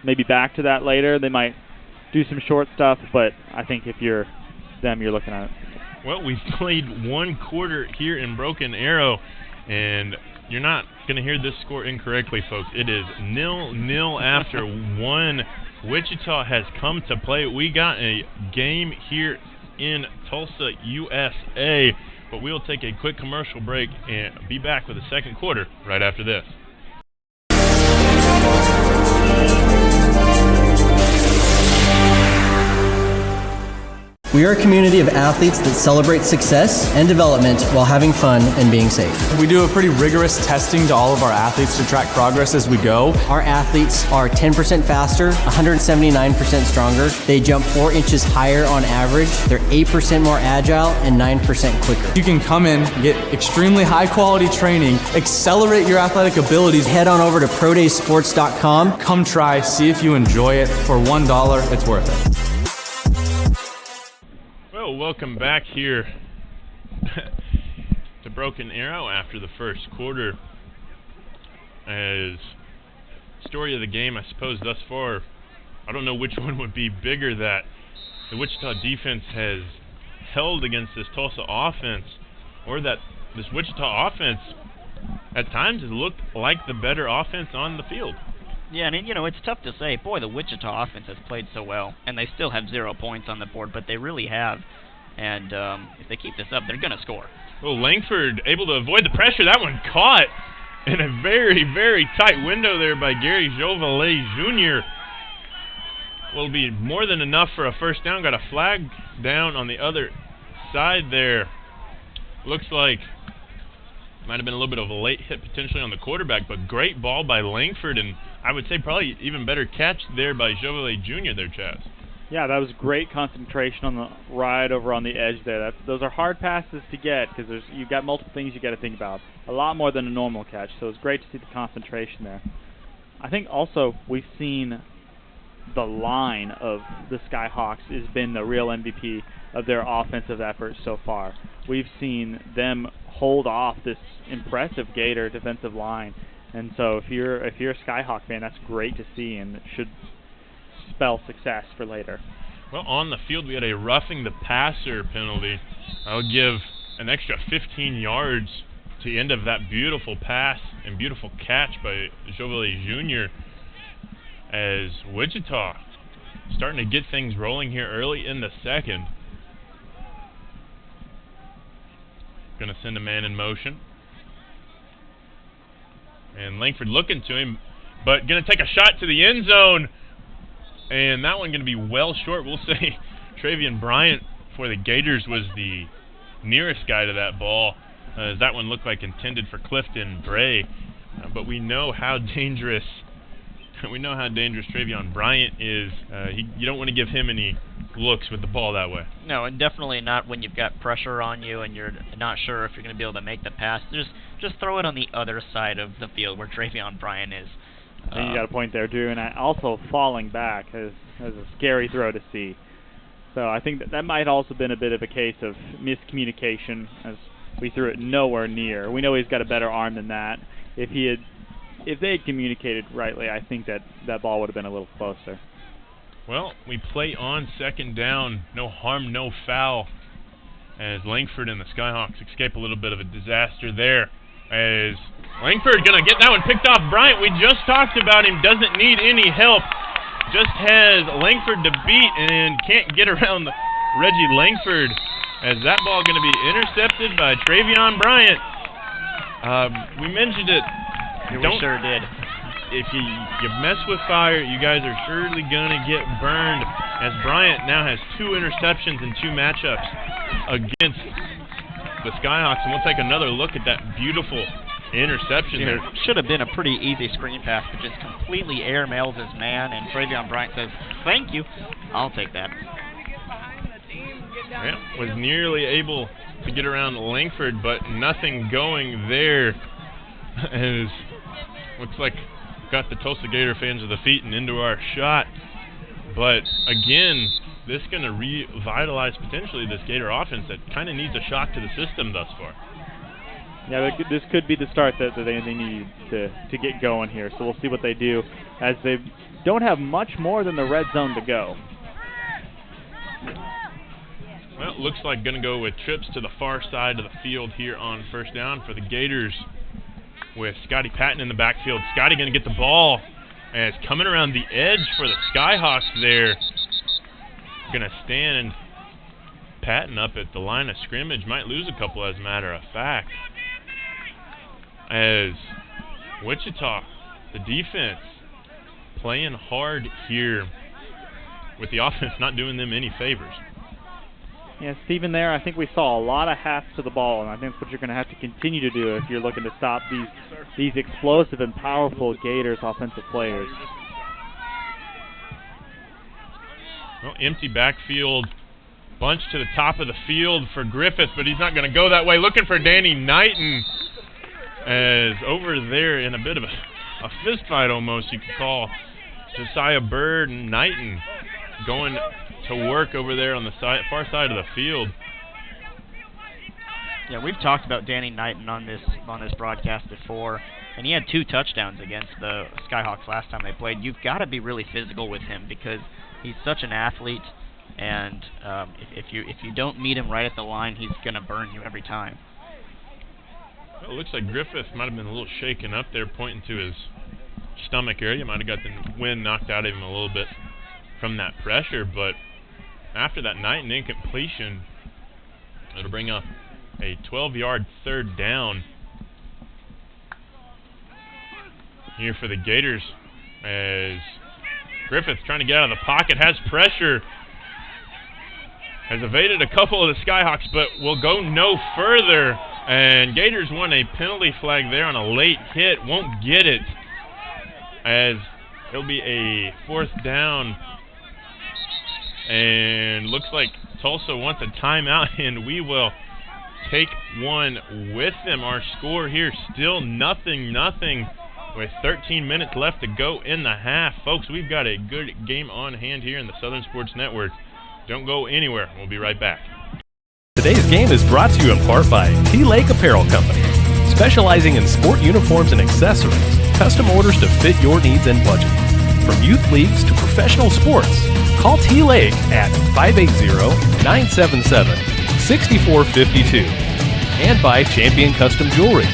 maybe back to that later. They might do some short stuff, but I think if you're them, you're looking at it. Well, we've played one quarter here in Broken Arrow, and you're not going to hear this score incorrectly, folks. It is 0-0 after one. Wichita has come to play. We got a game here in Tulsa, USA, but we'll take a quick commercial break and be back with the second quarter right after this. We are a community of athletes that celebrate success and development while having fun and being safe. We do a pretty rigorous testing to all of our athletes to track progress as we go. Our athletes are 10% faster, 179% stronger. They jump 4 inches higher on average. They're 8% more agile and 9% quicker. You can come in, get extremely high quality training, accelerate your athletic abilities. Head on over to prodaysports.com. Come try, see if you enjoy it. For $1, it's worth it. Welcome back here to Broken Arrow after the first quarter. As story of the game, I suppose, thus far, I don't know which one would be bigger, that the Wichita defense has held against this Tulsa offense, or that this Wichita offense at times has looked like the better offense on the field. Yeah, and it's tough to say. Boy, the Wichita offense has played so well, and they still have 0 points on the board, but they really have. And if they keep this up, they're going to score. Well, Langford able to avoid the pressure. That one caught in a very, very tight window there by Gary Jovalet Jr. Will be more than enough for a first down. Got a flag down on the other side there. Looks like might have been a little bit of a late hit potentially on the quarterback, but great ball by Langford, and I would say probably even better catch there by Jovalet Jr. there, Chaz. Yeah, that was great concentration on the ride over on the edge there. Those are hard passes to get because you've got multiple things you got to think about. A lot more than a normal catch, so it's great to see the concentration there. I think also we've seen the line of the Skyhawks has been the real MVP of their offensive efforts so far. We've seen them hold off this impressive Gator defensive line, and so if you're a Skyhawk fan, that's great to see, and it should spell success for later. Well, on the field we had a roughing the passer penalty. I'll give an extra 15 yards to the end of that beautiful pass and beautiful catch by Jovalet Jr. as Wichita starting to get things rolling here early in the second. Going to send a man in motion. And Langford looking to him, but going to take a shot to the end zone. And that one going to be well short. We'll say Travion Bryant for the Gators was the nearest guy to that ball, as that one looked like intended for Clifton Bray. But we know how dangerous Travion Bryant is. You don't want to give him any looks with the ball that way. No, and definitely not when you've got pressure on you and you're not sure if you're going to be able to make the pass. Just throw it on the other side of the field where Travion Bryant is. And you got a point there, Drew, and also falling back is a scary throw to see. So I think that might also been a bit of a case of miscommunication, as we threw it nowhere near. We know he's got a better arm than that. If they had communicated rightly, I think that ball would have been a little closer. Well, we play on second down, no harm, no foul, as Langford and the Skyhawks escape a little bit of a disaster there. As Langford going to get that one picked off. Bryant, we just talked about him, doesn't need any help. Just has Langford to beat and can't get around Reggie Langford, as that ball going to be intercepted by Travion Bryant. We mentioned it. We sure did. If you mess with fire, you guys are surely going to get burned, as Bryant now has 2 interceptions in 2 matchups against the Skyhawks, and we'll take another look at that beautiful interception there. Should have been a pretty easy screen pass, but just completely airmails his man, and Travion Bryant says, "Thank you, I'll take that." Yeah, was nearly able to get around Langford, but nothing going there, as looks like got the Tulsa Gator fans of the feet and into our shot. But again, this is going to revitalize potentially this Gator offense that kind of needs a shock to the system thus far. Yeah, this could be the start that they need to get going here. So we'll see what they do, as they don't have much more than the red zone to go. Well, it looks like going to go with trips to the far side of the field here on first down for the Gators, with Scotty Patton in the backfield. Scotty going to get the ball, and it's coming around the edge for the Skyhawks there. Going to stand Patton up at the line of scrimmage. Might lose a couple, as a matter of fact. As Wichita, the defense, playing hard here, with the offense not doing them any favors. Yeah, Stephen, there, I think we saw a lot of hats to the ball, and I think that's what you're going to have to continue to do if you're looking to stop these explosive and powerful Gators offensive players. Well, empty backfield, bunch to the top of the field for Griffith, but he's not going to go that way. Looking for Danny Knighton, as over there in a bit of a fist fight almost, you could call, Josiah Bird and Knighton going to work over there on the far side of the field. Yeah, we've talked about Danny Knighton on this broadcast before, and he had 2 touchdowns against the Skyhawks last time they played. You've got to be really physical with him because he's such an athlete, and if you don't meet him right at the line, he's going to burn you every time. Well, it looks like Griffith might have been a little shaken up there, pointing to his stomach area. Might have got the wind knocked out of him a little bit from that pressure, but after that Knighton incompletion, it'll bring up a 12-yard third down here for the Gators, as Griffith trying to get out of the pocket, has pressure, has evaded a couple of the Skyhawks, but will go no further. And Gators won a penalty flag there on a late hit. Won't get it, as it'll be a fourth down. And looks like Tulsa wants a timeout, and we will take one with them. Our score here still 0-0 with 13 minutes left to go in the half. Folks, we've got a good game on hand here in the Southern Sports Network. Don't go anywhere. We'll be right back. Today's game is brought to you in part by T-Lake Apparel Company, specializing in sport uniforms and accessories, custom orders to fit your needs and budget. From youth leagues to professional sports, call T-Lake at 580-977-6452. And by Champion Custom Jewelry.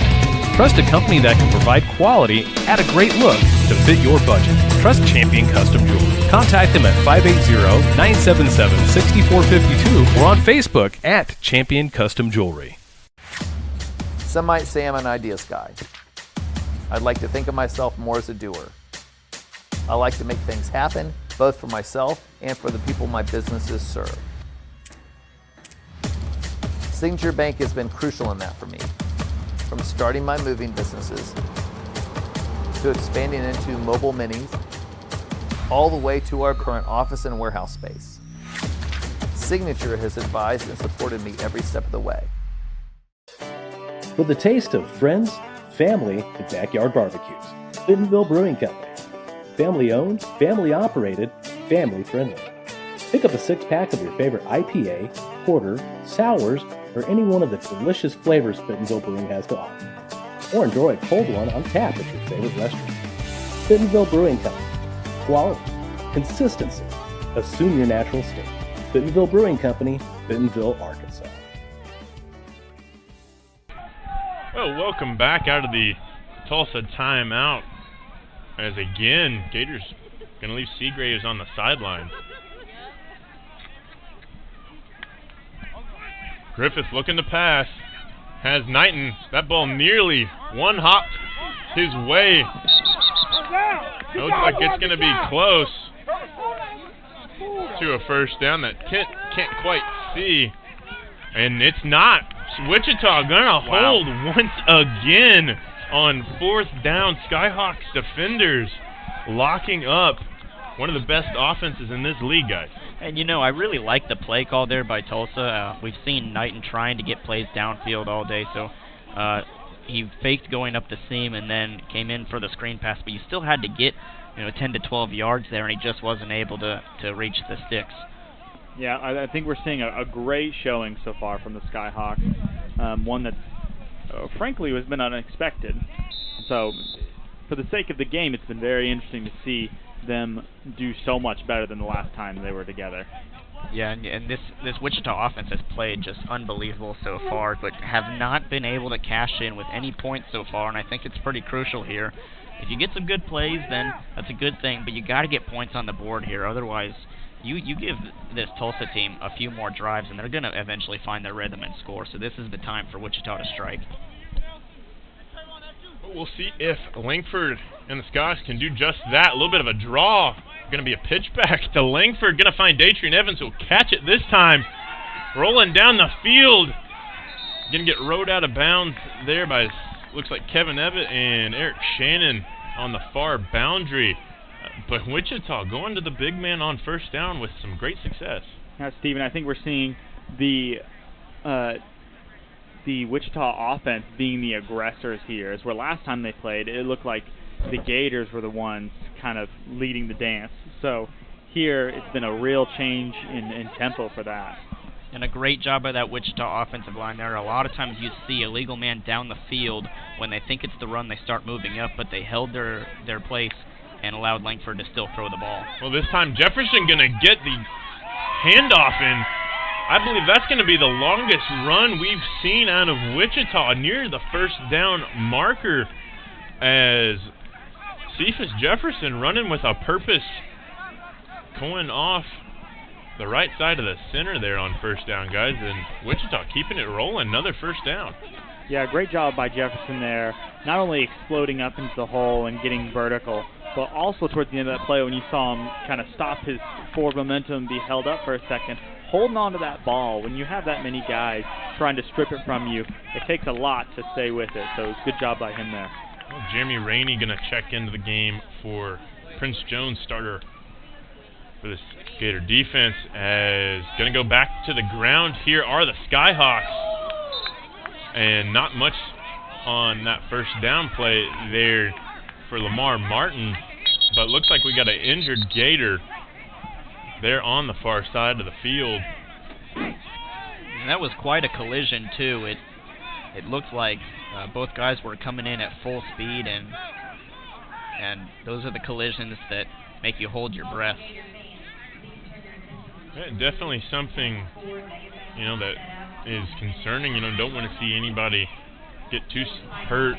Trust a company that can provide quality at a great look to fit your budget. Trust Champion Custom Jewelry. Contact them at 580-977-6452 or on Facebook at Champion Custom Jewelry. Some might say I'm an ideas guy. I'd like to think of myself more as a doer. I like to make things happen, both for myself and for the people my businesses serve. Signature Bank has been crucial in that for me. From starting my moving businesses, to expanding into mobile minis, all the way to our current office and warehouse space. Signature has advised and supported me every step of the way. With a taste of friends, family, and backyard barbecues, Bentonville Brewing Company. Family owned, family operated, family friendly. Pick up a 6-pack of your favorite IPA, porter, sours, or any one of the delicious flavors Bentonville Brewing has to offer. Or enjoy a cold one on tap at your favorite restaurant. Bentonville Brewing Company. Quality, consistency, assume your natural state. Bentonville Brewing Company, Bentonville, Arkansas. Well, welcome back out of the Tulsa timeout, as again, Gators going to leave Seagraves on the sideline. Griffith looking to pass, has Knighton. That ball nearly one-hopped his way. Looks like it's going to be close to a first down that Kent can't quite see. And it's not. Wichita going to hold once again on fourth down. Skyhawks defenders locking up one of the best offenses in this league, guys. And, you know, I really like the play call there by Tulsa. We've seen Knighton trying to get plays downfield all day, so he faked going up the seam and then came in for the screen pass, but you still had to get 10 to 12 yards there, and he just wasn't able to reach the sticks. Yeah, I think we're seeing a great showing so far from the Skyhawks, one that, frankly, has been unexpected. So, for the sake of the game, it's been very interesting to see them do so much better than the last time they were together. Yeah, and this Wichita offense has played just unbelievable so far, but have not been able to cash in with any points so far, and I think it's pretty crucial here. If you get some good plays, then that's a good thing, but you got to get points on the board here. Otherwise, you give this Tulsa team a few more drives, and they're going to eventually find their rhythm and score, so this is the time for Wichita to strike. We'll see if Langford and the Scots can do just that. A little bit of a draw. Going to be a pitch back to Langford. Going to find Datrian Evans, who will catch it this time. Rolling down the field. Going to get rode out of bounds there by, looks like, Kevin Evatt and Eric Shannon on the far boundary. But Wichita going to the big man on first down with some great success. Now, Stephen, I think we're seeing the Wichita offense being the aggressors here. As where last time they played, it looked like the Gators were the ones kind of leading the dance. So here it's been a real change in tempo for that. And a great job by that Wichita offensive line there. A lot of times you see a legal man down the field. When they think it's the run, they start moving up, but they held their place and allowed Langford to still throw the ball. Well, this time Jefferson going to get the handoff, and I believe that's going to be the longest run we've seen out of Wichita, near the first down marker, as Cephas Jefferson running with a purpose, going off the right side of the center there on first down, guys, and Wichita keeping it rolling. Another first down. Yeah, great job by Jefferson there, not only exploding up into the hole and getting vertical, but also towards the end of that play when you saw him kind of stop his forward momentum, be held up for a second, holding on to that ball. When you have that many guys trying to strip it from you, it takes a lot to stay with it, so it was good job by him there. Well, Jeremy Rainey going to check into the game for Prince Jones, starter for this Gator defense, as going to go back to the ground here are the Skyhawks. And not much on that first down play there for Lamar Martin, but looks like we got an injured Gator there on the far side of the field. And that was quite a collision too. It looked like both guys were coming in at full speed, and those are the collisions that make you hold your breath. Yeah, definitely something, that is concerning. Don't want to see anybody get too hurt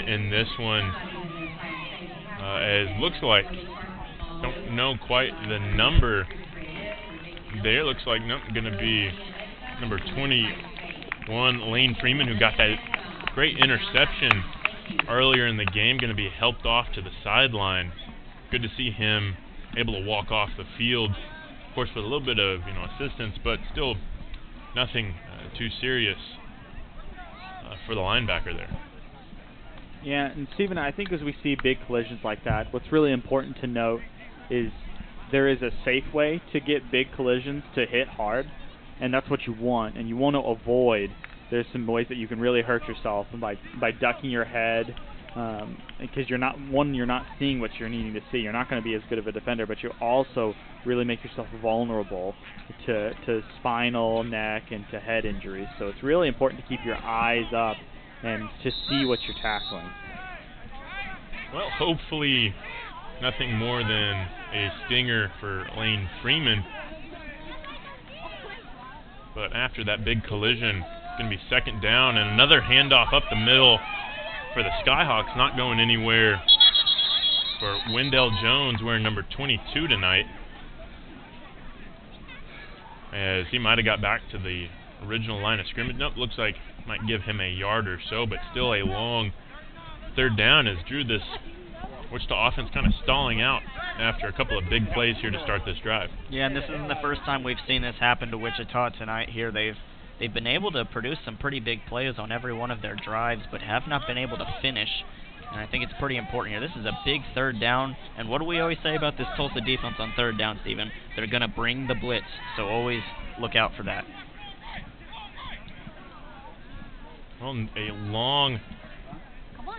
in this one, as looks like, don't know quite the number there. Looks like going to be number 21, Lane Freeman, who got that great interception earlier in the game, going to be helped off to the sideline. Good to see him able to walk off the field, of course with a little bit of assistance, but still nothing too serious for the linebacker there. Yeah, and Stephen, I think as we see big collisions like that, what's really important to note is there is a safe way to get big collisions to hit hard, and that's what you want, and you want to avoid. There's some ways that you can really hurt yourself by ducking your head, because you're not seeing what you're needing to see. You're not going to be as good of a defender, but you also really make yourself vulnerable to spinal, neck, and to head injuries. So it's really important to keep your eyes up and to see what you're tackling. Well, hopefully nothing more than a stinger for Lane Freeman. But after that big collision, it's going to be second down, and another handoff up the middle for the Skyhawks, not going anywhere for Wendell Jones, wearing number 22 tonight, as he might have got back to the original line of scrimmage. Nope, looks like might give him a yard or so, but still a long third down, as Drew, this Wichita offense kind of stalling out after a couple of big plays here to start this drive. Yeah, and this isn't the first time we've seen this happen to Wichita tonight here. They've been able to produce some pretty big plays on every one of their drives, but have not been able to finish. And I think it's pretty important here. This is a big third down, and what do we always say about this Tulsa defense on third down, Stephen? They're going to bring the blitz, so always look out for that. Well, a long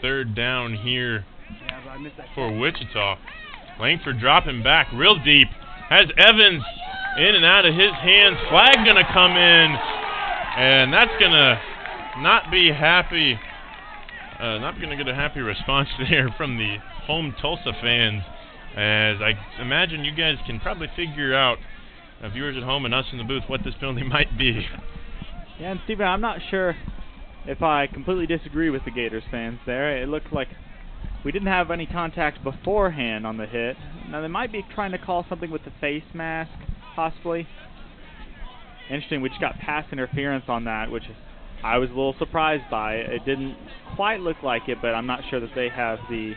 third down here for Wichita. Langford dropping back real deep. Has Evans in and out of his hands. Flag going to come in, and that's going to not be happy. Not going to get a happy response there from the home Tulsa fans, as I imagine you guys can probably figure out, viewers at home and us in the booth, what this penalty might be. Yeah, and Stephen, I'm not sure if I completely disagree with the Gators fans there. It looked like we didn't have any contact beforehand on the hit. Now, they might be trying to call something with the face mask, possibly. Interesting, we just got pass interference on that, which I was a little surprised by. It didn't quite look like it, but I'm not sure that they have the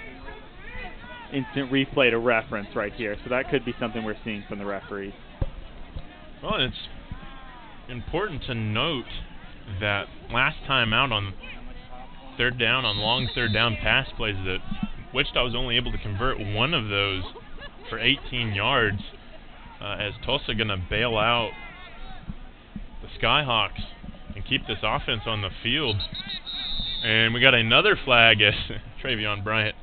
instant replay to reference right here. So that could be something we're seeing from the referees. Well, it's important to note that last time out on third down, on long third down pass plays, that Wichita was only able to convert one of those for 18 yards, as Tulsa going to bail out the Skyhawks and keep this offense on the field. And we got another flag as Travion Bryant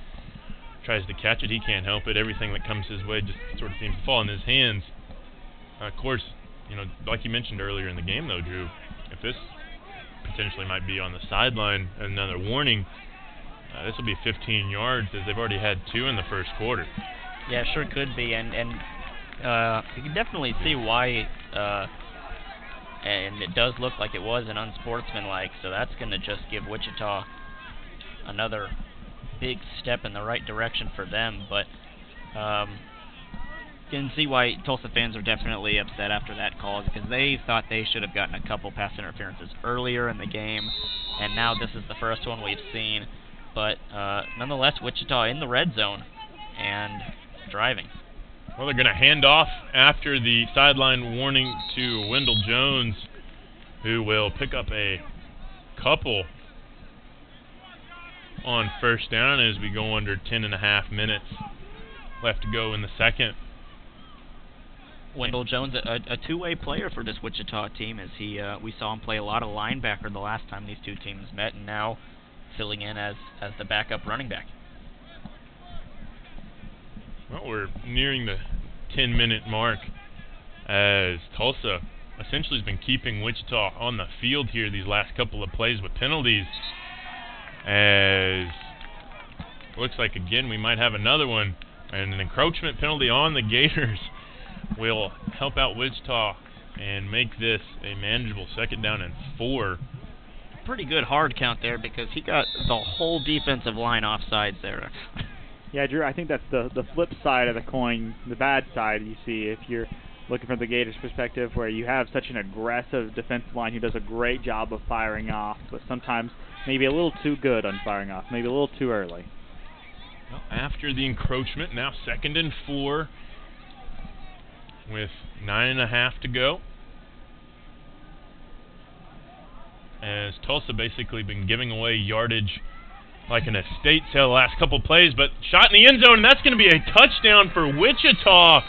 tries to catch it. He can't help it. Everything that comes his way just sort of seems to fall in his hands. Of course, like you mentioned earlier in the game, though, Drew, if this potentially might be on the sideline, another warning, this will be 15 yards, as they've already had 2 in the first quarter. Yeah, sure could be, and You can definitely see why, and it does look like it was an unsportsmanlike, so that's going to just give Wichita another big step in the right direction for them, but you can see why Tulsa fans are definitely upset after that call, because they thought they should have gotten a couple pass interferences earlier in the game, and now this is the first one we've seen. But nonetheless, Wichita in the red zone and driving. Well, they're going to hand off after the sideline warning to Wendell Jones, who will pick up a couple on first down as we go under 10.5 minutes left to go in the second. Wendell Jones, a two-way player for this Wichita team, as we saw him play a lot of linebacker the last time these two teams met, and now filling in as the backup running back. Well, we're nearing the 10-minute mark as Tulsa essentially has been keeping Wichita on the field here these last couple of plays with penalties, as looks like again we might have another one, and an encroachment penalty on the Gators will help out Wichita and make this a manageable 2nd down and 4. Pretty good hard count there, because he got the whole defensive line offsides there. Yeah, Drew, I think that's the flip side of the coin, the bad side you see if you're looking from the Gators' perspective, where you have such an aggressive defensive line who does a great job of firing off, but sometimes maybe a little too good on firing off, maybe a little too early. Well, after the encroachment, now 2nd and 4 with 9.5 to go. As Tulsa basically been giving away yardage like an estate sale the last couple plays, but shot in the end zone, and that's going to be a touchdown for Wichita.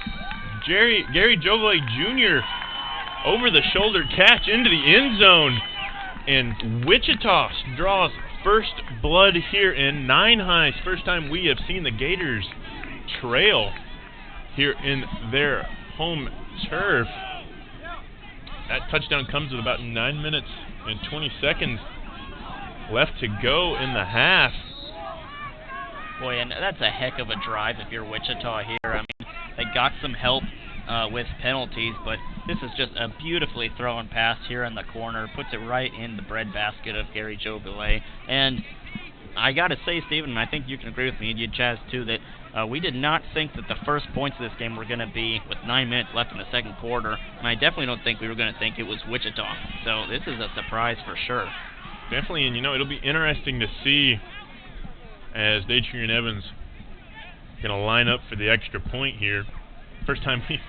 Gary Jovale Jr. over the shoulder catch into the end zone, and Wichita draws first blood here in 9 Highs. First time we have seen the Gators trail here in their home turf. That touchdown comes with about 9 minutes and 20 seconds left to go in the half. Boy, and that's a heck of a drive if you're Wichita here. I mean, they got some help with penalties, but this is just a beautifully thrown pass here in the corner. Puts it right in the breadbasket of Gary Jovale. And I got to say, Stephen, and I think you can agree with me, and you, Chaz, too, that we did not think that the first points of this game were going to be with 9 minutes left in the second quarter, and I definitely don't think we were going to think it was Wichita. So this is a surprise for sure. Definitely, and it'll be interesting to see as Datrian Evans going to line up for the extra point here. First time we've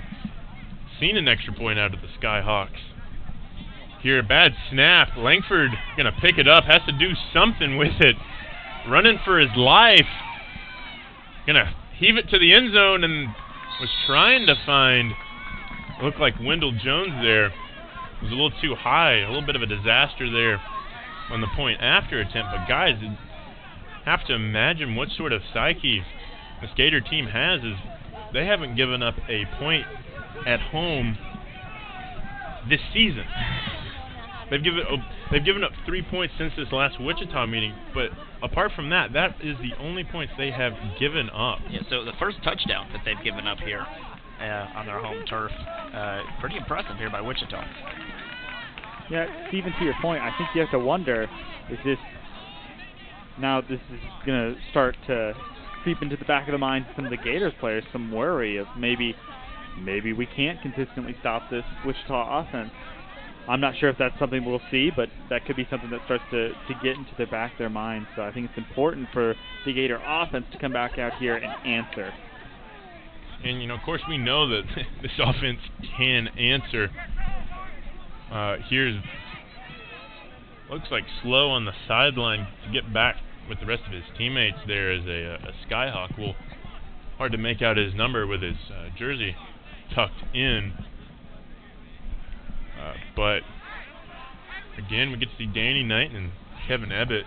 seen an extra point out of the Skyhawks. Here, a bad snap. Langford going to pick it up, has to do something with it. Running for his life. Going to heave it to the end zone, and was trying to find, looked like Wendell Jones there. It was a little too high, a little bit of a disaster there on the point after attempt. But guys, you have to imagine what sort of psyche this Gator team has. Is they haven't given up a point at home this season. They've given up 3 points since this last Wichita meeting, but apart from that, that is the only points they have given up. Yeah, so the first touchdown that they've given up here on their home turf, pretty impressive here by Wichita. Yeah, Stephen, to your point, I think you have to wonder, is this going to start to creep into the back of the minds of some of the Gators players, some worry of maybe we can't consistently stop this Wichita offense. I'm not sure if that's something we'll see, but that could be something that starts to get into the back of their minds. So I think it's important for the Gator offense to come back out here and answer. And, of course, we know that this offense can answer. Here's, looks like Slow on the sideline to get back with the rest of his teammates there as a Skyhawk. Well, hard to make out his number with his jersey tucked in. But, again, we get to see Danny Knight and Kevin Ebbett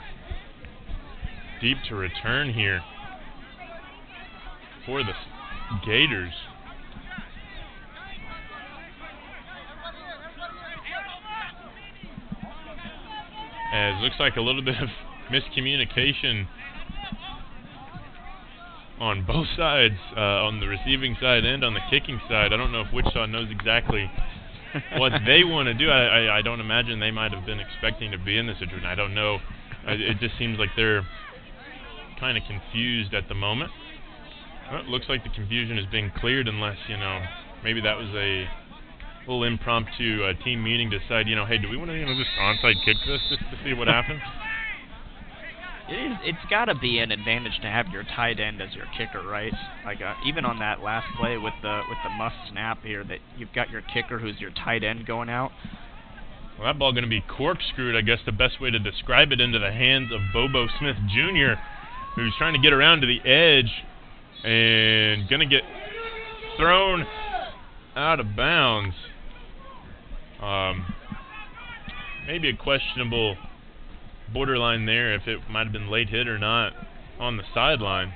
deep to return here for the Gators. As looks like a little bit of miscommunication on both sides, on the receiving side and on the kicking side. I don't know if Wichita knows exactly what they want to do. I don't imagine they might have been expecting to be in this situation. I don't know. It just seems like they're kind of confused at the moment. Well, it looks like the confusion is being cleared, unless, maybe that was a little impromptu team meeting to decide, hey, do we want to just onside kick this just to see what happens? It's got to be an advantage to have your tight end as your kicker, right? Like even on that last play with the must snap here, that you've got your kicker who's your tight end going out. Well, that ball going to be corkscrewed, I guess the best way to describe it, into the hands of Bobo Smith Jr., who's trying to get around to the edge and going to get thrown out of bounds. Maybe a questionable borderline there if it might have been late hit or not on the sideline.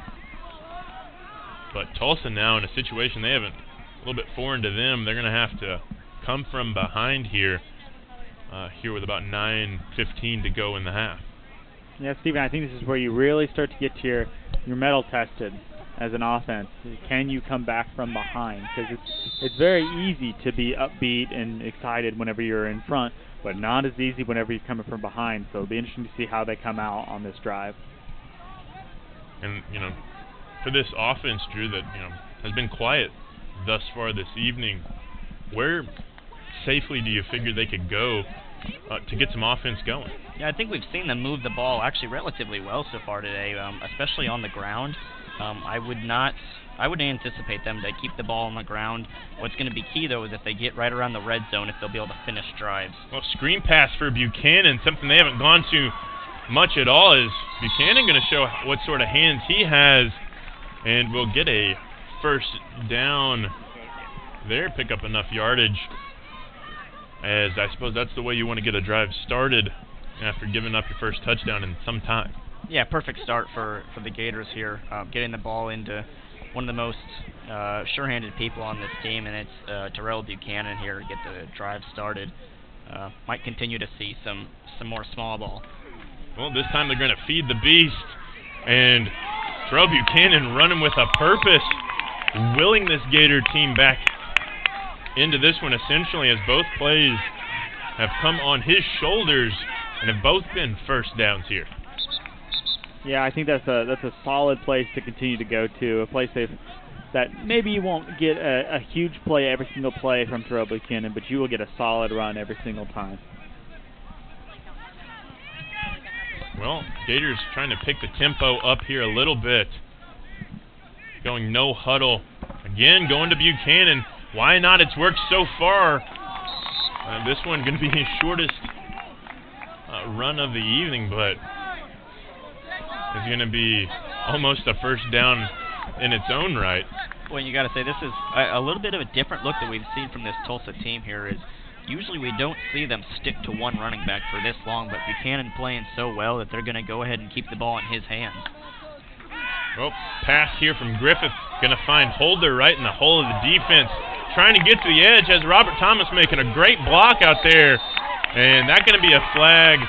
But Tulsa now in a situation they haven't, a little bit foreign to them. They're going to have to come from behind here with about 9:15 to go in the half. Yeah, Stephen, I think this is where you really start to get to your mettle tested as an offense. Can you come back from behind? Because it's very easy to be upbeat and excited whenever you're in front, but not as easy whenever you're coming from behind. So it'll be interesting to see how they come out on this drive. And, for this offense, Drew, that, has been quiet thus far this evening, where safely do you figure they could go to get some offense going? Yeah, I think we've seen them move the ball actually relatively well so far today, especially on the ground. I would anticipate them to keep the ball on the ground. What's going to be key, though, is if they get right around the red zone, if they'll be able to finish drives. Well, screen pass for Buchanan, something they haven't gone to much at all. Is Buchanan going to show what sort of hands he has, and will get a first down there, pick up enough yardage, as I suppose that's the way you want to get a drive started after giving up your first touchdown in some time. Yeah, perfect start for the Gators here, getting the ball into one of the most sure-handed people on this team, and it's Terrell Buchanan here to get the drive started. Might continue to see some more small ball. Well, this time they're going to feed the beast, and Terrell Buchanan running with a purpose, willing this Gator team back into this one essentially, as both plays have come on his shoulders and have both been first downs here. Yeah, I think that's a solid place to continue to go to, a place that maybe you won't get a huge play every single play from Terrell Buchanan, but you will get a solid run every single time. Well, Gators trying to pick the tempo up here a little bit. Going no huddle. Again, going to Buchanan. Why not? It's worked so far. This one going to be his shortest run of the evening, but it's going to be almost a first down in its own right. Well, you got to say this is a little bit of a different look that we've seen from this Tulsa team here. Is usually we don't see them stick to one running back for this long, but Buchanan playing so well that they're going to go ahead and keep the ball in his hands. Well, pass here from Griffith. Going to find Holder right in the hole of the defense. Trying to get to the edge, has Robert Thomas making a great block out there. And that's going to be a flag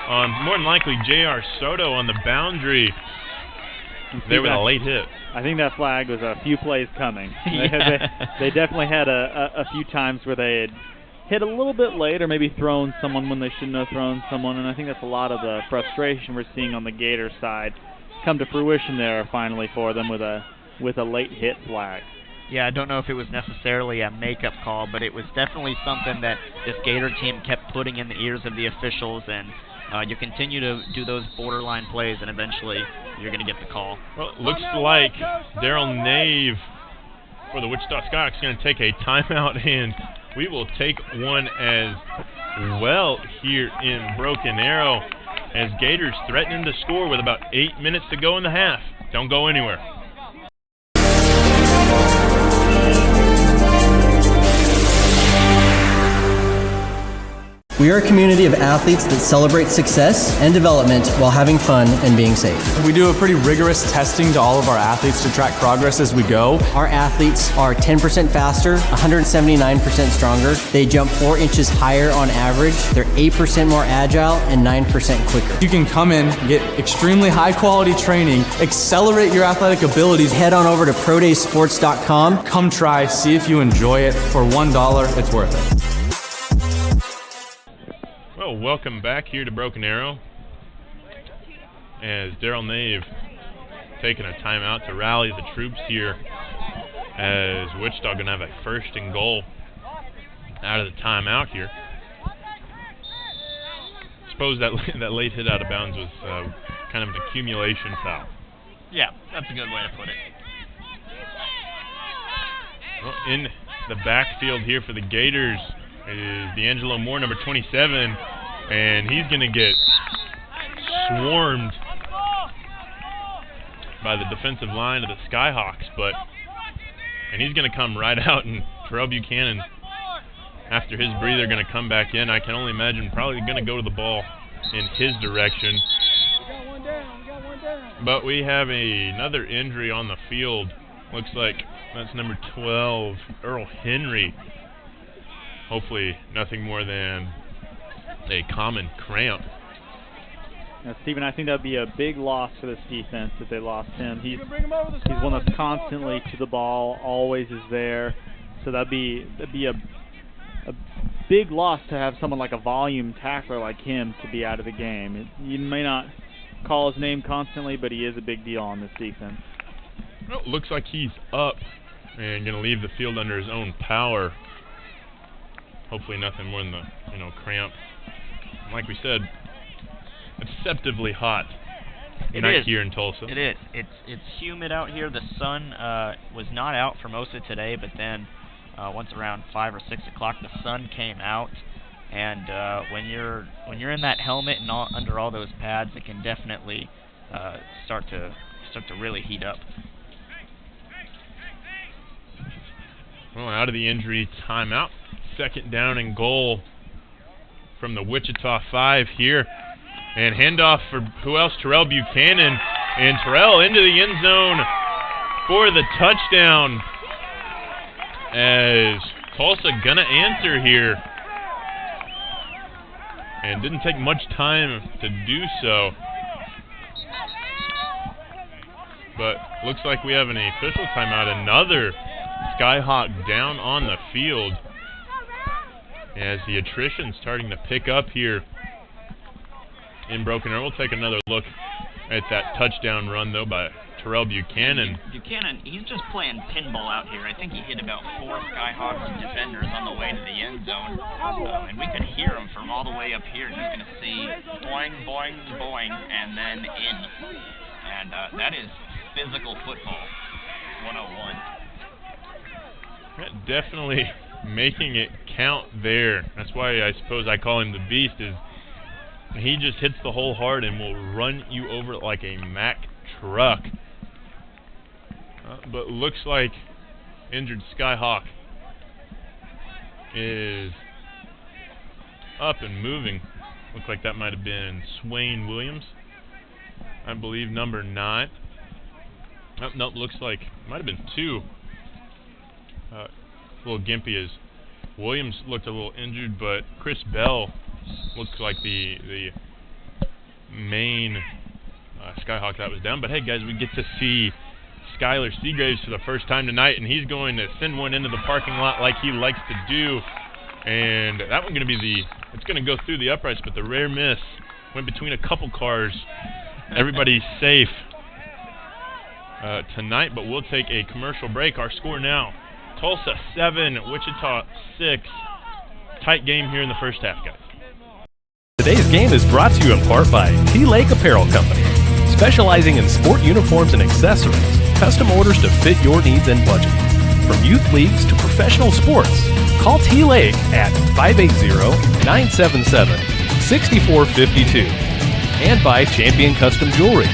on more than likely J.R. Soto on the boundary. There with a late hit. I think that flag was a few plays coming. They definitely had a few times where they had hit a little bit late or maybe thrown someone when they shouldn't have thrown someone, and I think that's a lot of the frustration we're seeing on the Gator side come to fruition there finally for them with a late hit flag. Yeah, I don't know if it was necessarily a makeup call, but it was definitely something that this Gator team kept putting in the ears of the officials, and you continue to do those borderline plays, and eventually you're going to get the call. Well, it looks like Daryl Nave for the Wichita Skyhawks is going to take a timeout, and we will take one as well here in Broken Arrow, as Gators threatening to score with about 8 minutes to go in the half. Don't go anywhere. We are a community of athletes that celebrate success and development while having fun and being safe. We do a pretty rigorous testing to all of our athletes to track progress as we go. Our athletes are 10% faster, 179% stronger. They jump 4 inches higher on average. They're 8% more agile and 9% quicker. You can come in, get extremely high quality training, accelerate your athletic abilities. Head on over to prodaysports.com. Come try, see if you enjoy it. For $1, it's worth it. Well, welcome back here to Broken Arrow as Daryl Nave taking a timeout to rally the troops here as Wichita going to have a 1st and goal out of the timeout here. Suppose that late hit out of bounds was kind of an accumulation foul. Yeah, that's a good way to put it. Well, in the backfield here for the Gators is D'Angelo Moore, number 27, and he's going to get swarmed by the defensive line of the Skyhawks, and he's going to come right out, and Terrell Buchanan, after his breather, going to come back in. I can only imagine probably going to go to the ball in his direction. But we have another injury on the field. Looks like that's number 12, Earl Henry. Hopefully nothing more than a common cramp. Now, Stephen, I think that would be a big loss for this defense if they lost him. He's one that's constantly to the ball, always is there. So that'd be a big loss to have someone like a volume tackler like him to be out of the game. You may not call his name constantly, but he is a big deal on this defense. Well, it looks like he's up and going to leave the field under his own power. Hopefully nothing more than the cramp. Like we said, it's deceptively hot night here in Tulsa. It is. It's humid out here. The sun was not out for most of today, but then once around 5 or 6 o'clock, the sun came out. And when you're in that helmet and under all those pads, it can definitely start to really heat up. Well, out of the injury timeout, 2nd down and goal from the Wichita 5 here. And handoff for who else? Terrell Buchanan. And Terrell into the end zone for the touchdown. As Tulsa gonna answer here. And didn't take much time to do so. But looks like we have an official timeout. Another Skyhawk down on the field. As the attrition starting to pick up here in Broken Arrow. We'll take another look at that touchdown run, though, by Terrell Buchanan. Buchanan, he's just playing pinball out here. I think he hit about 4 Skyhawks defenders on the way to the end zone. And we could hear him from all the way up here. You're going to see boing, boing, boing, and then in. And that is physical football 101. Yeah, definitely making it count there. That's why I suppose I call him the Beast, is he just hits the hole hard and will run you over like a Mack truck. But looks like injured Skyhawk is up and moving. Looks like that might have been Swain Williams, I believe, number 9. Oh, nope, looks like might have been 2. A little gimpy as Williams looked a little injured, but Chris Bell looks like the main Skyhawk that was down. But hey, guys, we get to see Skylar Seagraves for the first time tonight, and he's going to send one into the parking lot like he likes to do. And that one's going to be it's going to go through the uprights, but the rare miss went between a couple cars. Everybody's safe tonight, but we'll take a commercial break. Our score now, Tulsa 7, Wichita 6. Tight game here in the first half, guys. Today's game is brought to you in part by T-Lake Apparel Company, specializing in sport uniforms and accessories, custom orders to fit your needs and budget. From youth leagues to professional sports, call T-Lake at 580-977-6452. And by Champion Custom Jewelry.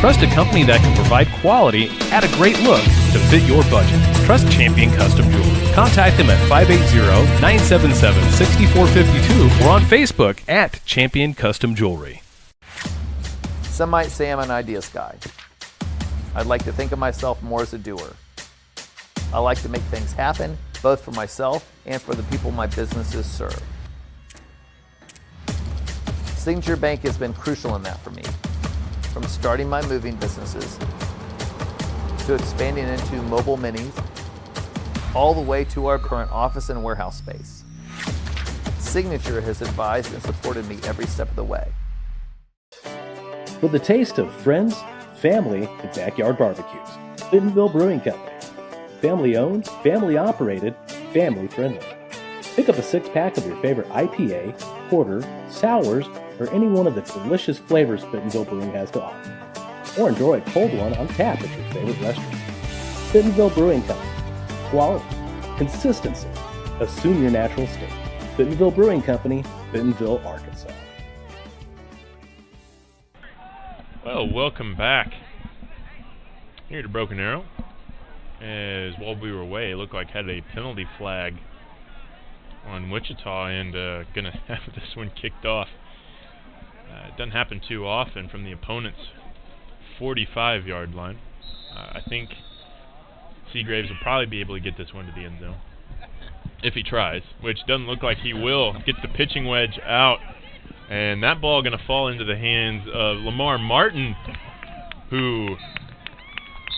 Trust a company that can provide quality at a great look to fit your budget. Trust Champion Custom Jewelry. Contact them at 580-977-6452 or on Facebook at Champion Custom Jewelry. Some might say I'm an ideas guy. I'd like to think of myself more as a doer. I like to make things happen, both for myself and for the people my businesses serve. Signature Bank has been crucial in that for me, from starting my moving businesses to expanding into mobile minis, all the way to our current office and warehouse space. Signature has advised and supported me every step of the way. With a taste of friends, family, and backyard barbecues, Bentonville Brewing Company. Family owned, family operated, family friendly. Pick up a 6-pack of your favorite IPA, porter, sours, or any one of the delicious flavors Bentonville Brewing has to offer. Or enjoy a cold one on tap at your favorite restaurant. Bentonville Brewing Company. Quality, consistency, assume your natural state. Bentonville Brewing Company, Bentonville, Arkansas. Well, welcome back here to Broken Arrow. As while we were away, it looked like had a penalty flag on Wichita and gonna have this one kicked off. It doesn't happen too often from the opponent's 45-yard line. I think Seagraves will probably be able to get this one to the end zone if he tries, which doesn't look like he will. Gets the pitching wedge out, and that ball going to fall into the hands of Lamar Martin, who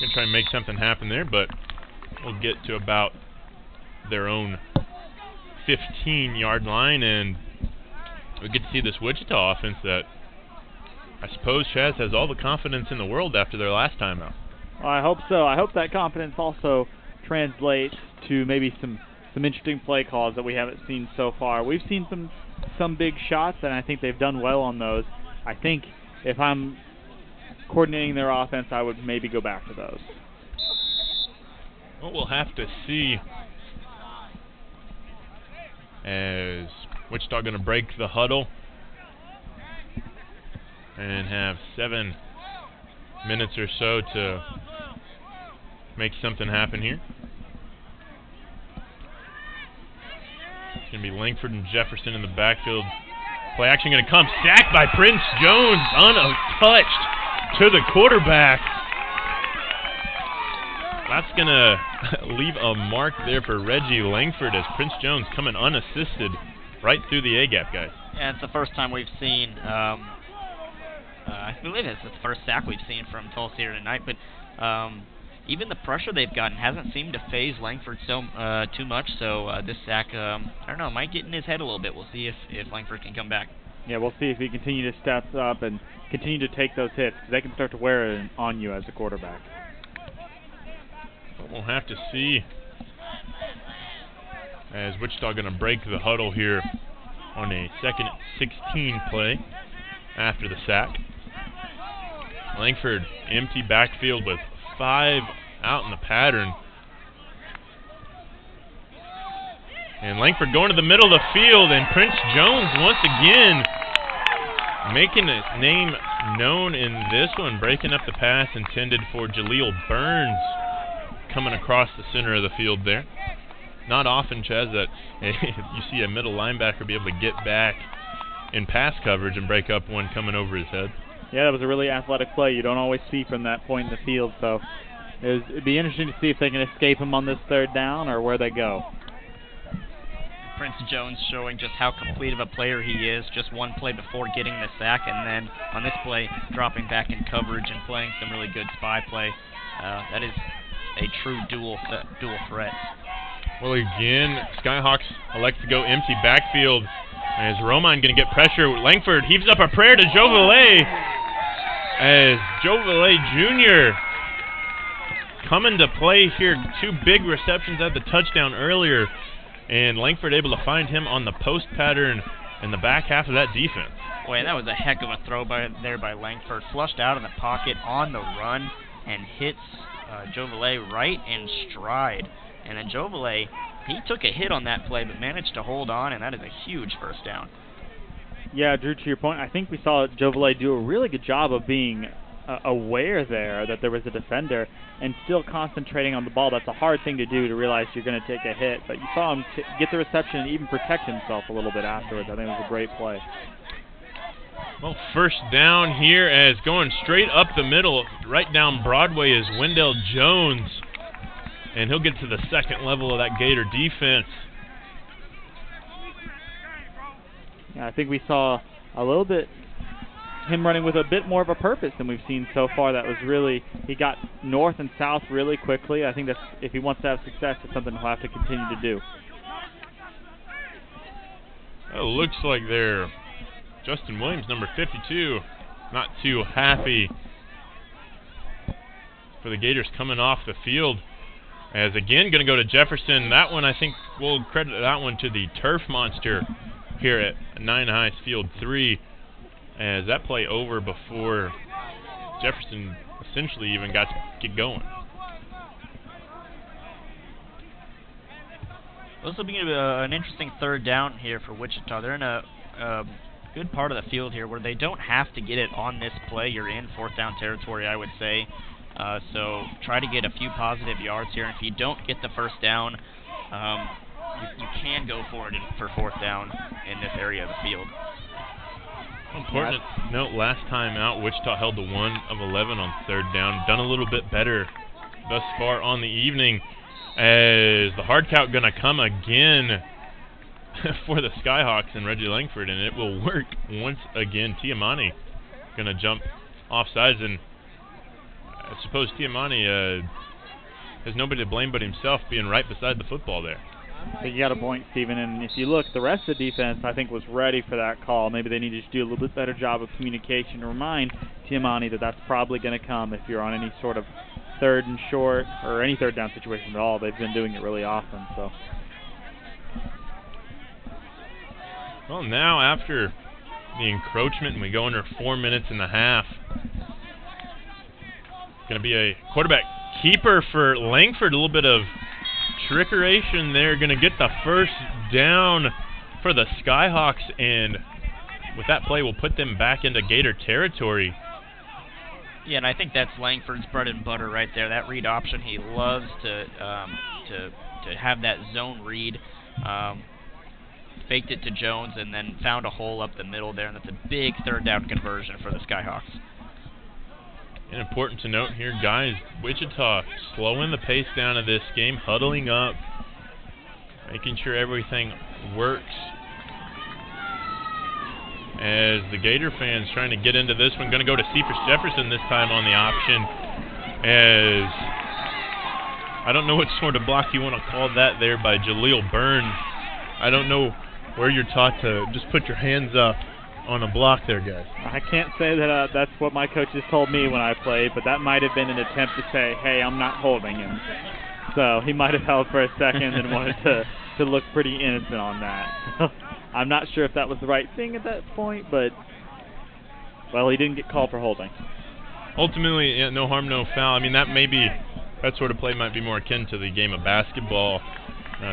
going to try and make something happen there, but we'll get to about their own 15-yard line, and we get to see this Wichita offense that I suppose Chaz has all the confidence in the world after their last time out. Well, I hope so. I hope that confidence also translates to maybe some interesting play calls that we haven't seen so far. We've seen some big shots, and I think they've done well on those. I think if I'm coordinating their offense, I would maybe go back to those. Well, we'll have to see, as Wichita going to break the huddle and have 7 minutes or so to make something happen here. It's going to be Langford and Jefferson in the backfield. Play action going to come. Sacked by Prince Jones, untouched to the quarterback. That's going to leave a mark there for Reggie Langford as Prince Jones coming unassisted right through the A-gap, guys. Yeah, it's the first time we've seen, I believe it's the first sack we've seen from Tulsa here tonight, but even the pressure they've gotten hasn't seemed to phase Langford too much, so this sack, I don't know, might get in his head a little bit. We'll see if Langford can come back. Yeah, we'll see if he continue to step up and continue to take those hits, because they can start to wear it on you as a quarterback. We'll have to see, as Wichita going to break the huddle here on a second 16 play after the sack. Langford empty backfield with 5 out in the pattern. And Langford going to the middle of the field, and Prince Jones once again making his name known in this one, breaking up the pass intended for Jaleel Burns, coming across the center of the field there. Not often, Chaz, that you see a middle linebacker be able to get back in pass coverage and break up one coming over his head. Yeah, that was a really athletic play. You don't always see from that point in the field, so it'd be interesting to see if they can escape him on this 3rd down or where they go. Prince Jones showing just how complete of a player he is. Just one play before getting the sack, and then on this play dropping back in coverage and playing some really good spy play. That is a true dual threat. Well, again, Skyhawks elect to go empty backfield. As Romine going to get pressure, Langford heaves up a prayer to Joe Valet. As Joe Valet Jr. coming to play here. 2 big receptions at the touchdown earlier. And Langford able to find him on the post pattern in the back half of that defense. Boy, that was a heck of a throw by Langford. Flushed out of the pocket on the run and hits Joe Valet right in stride. And then Joe Valet, he took a hit on that play but managed to hold on, and that is a huge first down. Yeah, Drew, to your point, I think we saw Joe Valet do a really good job of being aware there that there was a defender and still concentrating on the ball. That's a hard thing to do, to realize you're going to take a hit. But you saw him get the reception and even protect himself a little bit afterwards. I think it was a great play. Well, first down here, as going straight up the middle, right down Broadway, is Wendell Jones. And he'll get to the second level of that Gator defense. Yeah, I think we saw a little bit him running with a bit more of a purpose than we've seen so far. That was really, he got north and south really quickly. I think that's, if he wants to have success, it's something he'll have to continue to do. It looks like they're Justin Williams, number 52, not too happy for the Gators coming off the field. As again, going to go to Jefferson. That one, I think we'll credit that one to the turf monster here at 9 High Field 3, as that play over before Jefferson essentially even got to get going. This will be an interesting third down here for Wichita. They're in a good part of the field here where they don't have to get it on this play. You're in fourth down territory, I would say. So try to get a few positive yards here. And if you don't get the first down, you can go for it for fourth down in this area of the field. Important note, last time out, Wichita held to 1 of 11 on third down. Done a little bit better thus far on the evening, as the hard count going to come again for the Skyhawks and Reggie Langford, and it will work once again. Tiamani going to jump off sides, and I suppose Tiamani has nobody to blame but himself, being right beside the football there. I think you got a point, Stephen, and if you look, the rest of the defense, I think, was ready for that call. Maybe they need to just do a little bit better job of communication to remind Tiamani that that's probably going to come if you're on any sort of third and short or any third down situation at all. They've been doing it really often. So. Well, now after the encroachment, and we go under 4 minutes and a half, going to be a quarterback keeper for Langford. A little bit of trickeration there. Going to get the first down for the Skyhawks, and with that play, we'll put them back into Gator territory. Yeah, and I think that's Langford's bread and butter right there. That read option, he loves to have that zone read. Faked it to Jones and then found a hole up the middle there, and that's a big third down conversion for the Skyhawks. And important to note here, guys, Wichita slowing the pace down of this game, huddling up, making sure everything works, as the Gator fans trying to get into this one. Going to go to Cephas Jefferson this time on the option, as I don't know what sort of block you want to call that there by Jaleel Burns. I don't know where you're taught to just put your hands up on a block there, guys. I can't say that that's what my coaches told me when I played, but that might have been an attempt to say, hey, I'm not holding him. So he might have held for a second and wanted to look pretty innocent on that. I'm not sure if that was the right thing at that point, but, well, he didn't get called for holding. Ultimately, yeah, no harm, no foul. I mean, that sort of play might be more akin to the game of basketball,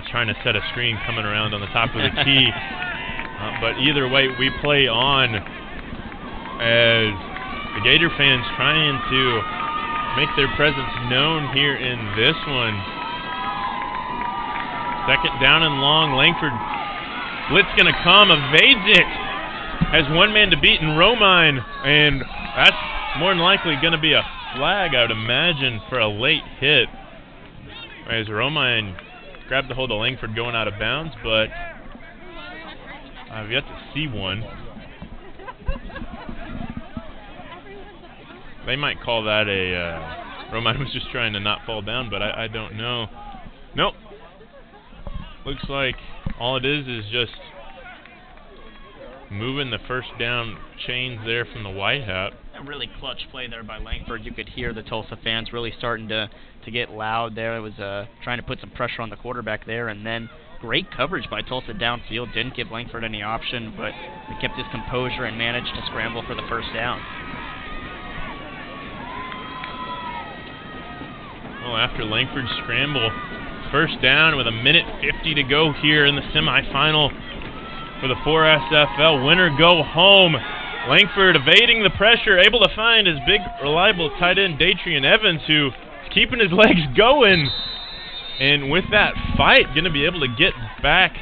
trying to set a screen coming around on the top of the key. But either way, we play on, as the Gator fans trying to make their presence known here in this one. Second down and long. Langford blitz going to come, evades it, has one man to beat in Romine, and that's more than likely going to be a flag, I would imagine, for a late hit, as Romine grabbed the hold of Langford going out of bounds, but I've yet to see one. They might call that a Romine was just trying to not fall down, but I don't know. Nope. Looks like all it is just moving the first down chains there from the White Hat. A really clutch play there by Langford. You could hear the Tulsa fans really starting to get loud there. It was trying to put some pressure on the quarterback there, and then great coverage by Tulsa downfield. Didn't give Langford any option, but he kept his composure and managed to scramble for the first down. Well, after Langford's scramble, first down with 1:50 to go here in the semifinal for the 4SFL. Winner go home. Langford evading the pressure, able to find his big, reliable tight end, Datrian Evans, who is keeping his legs going. And with that fight, going to be able to get back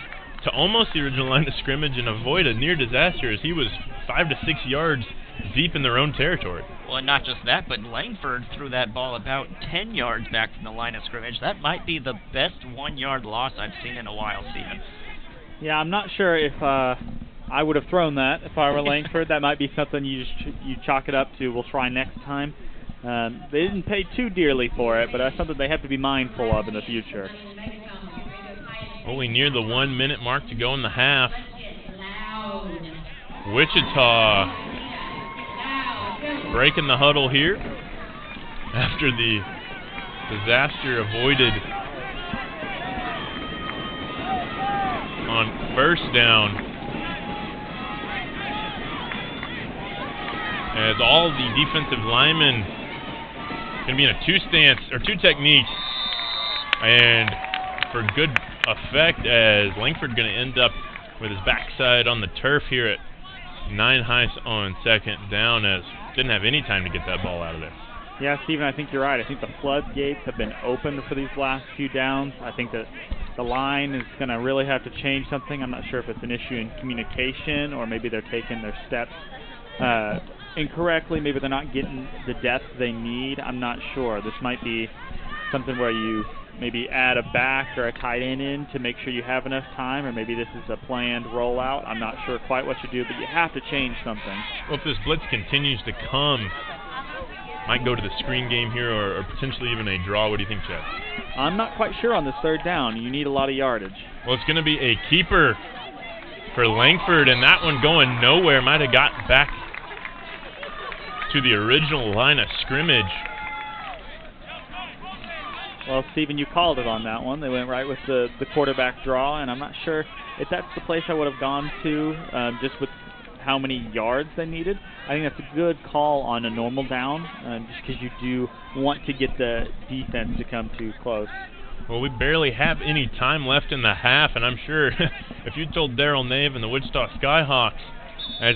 to almost the original line of scrimmage and avoid a near disaster as he was 5 to 6 yards deep in their own territory. Well, and not just that, but Langford threw that ball about 10 yards back from the line of scrimmage. That might be the best 1-yard loss I've seen in a while, Stephen. Yeah, I'm not sure if I would have thrown that if I were Langford. That might be something you chalk it up to, we'll try next time. They didn't pay too dearly for it, but that's something they have to be mindful of in the future. Only near the 1 minute mark to go in the half. Wichita breaking the huddle here after the disaster avoided on first down, as all the defensive linemen going to be in a two-stance or two technique, and for good effect, as Langford going to end up with his backside on the turf here at 9 high on second down, as didn't have any time to get that ball out of there. Yeah, Stephen, I think you're right. I think the floodgates have been opened for these last few downs. I think that the line is going to really have to change something. I'm not sure if it's an issue in communication or maybe they're taking their steps incorrectly. Maybe they're not getting the depth they need. I'm not sure. This might be something where you maybe add a back or a tight end in to make sure you have enough time, or maybe this is a planned rollout. I'm not sure quite what you do, but you have to change something. Well, if this blitz continues to come, might go to the screen game here or potentially even a draw. What do you think, Chad? I'm not quite sure on this third down. You need a lot of yardage. Well, it's going to be a keeper for Langford, and that one going nowhere. Might have gotten back to the original line of scrimmage. Well, Stephen, you called it on that one. They went right with the quarterback draw, and I'm not sure if that's the place I would have gone to just with how many yards they needed. I think that's a good call on a normal down, just because you do want to get the defense to come too close. Well, we barely have any time left in the half, and I'm sure if you told Darrell Nave and the Wichita Skyhawks, as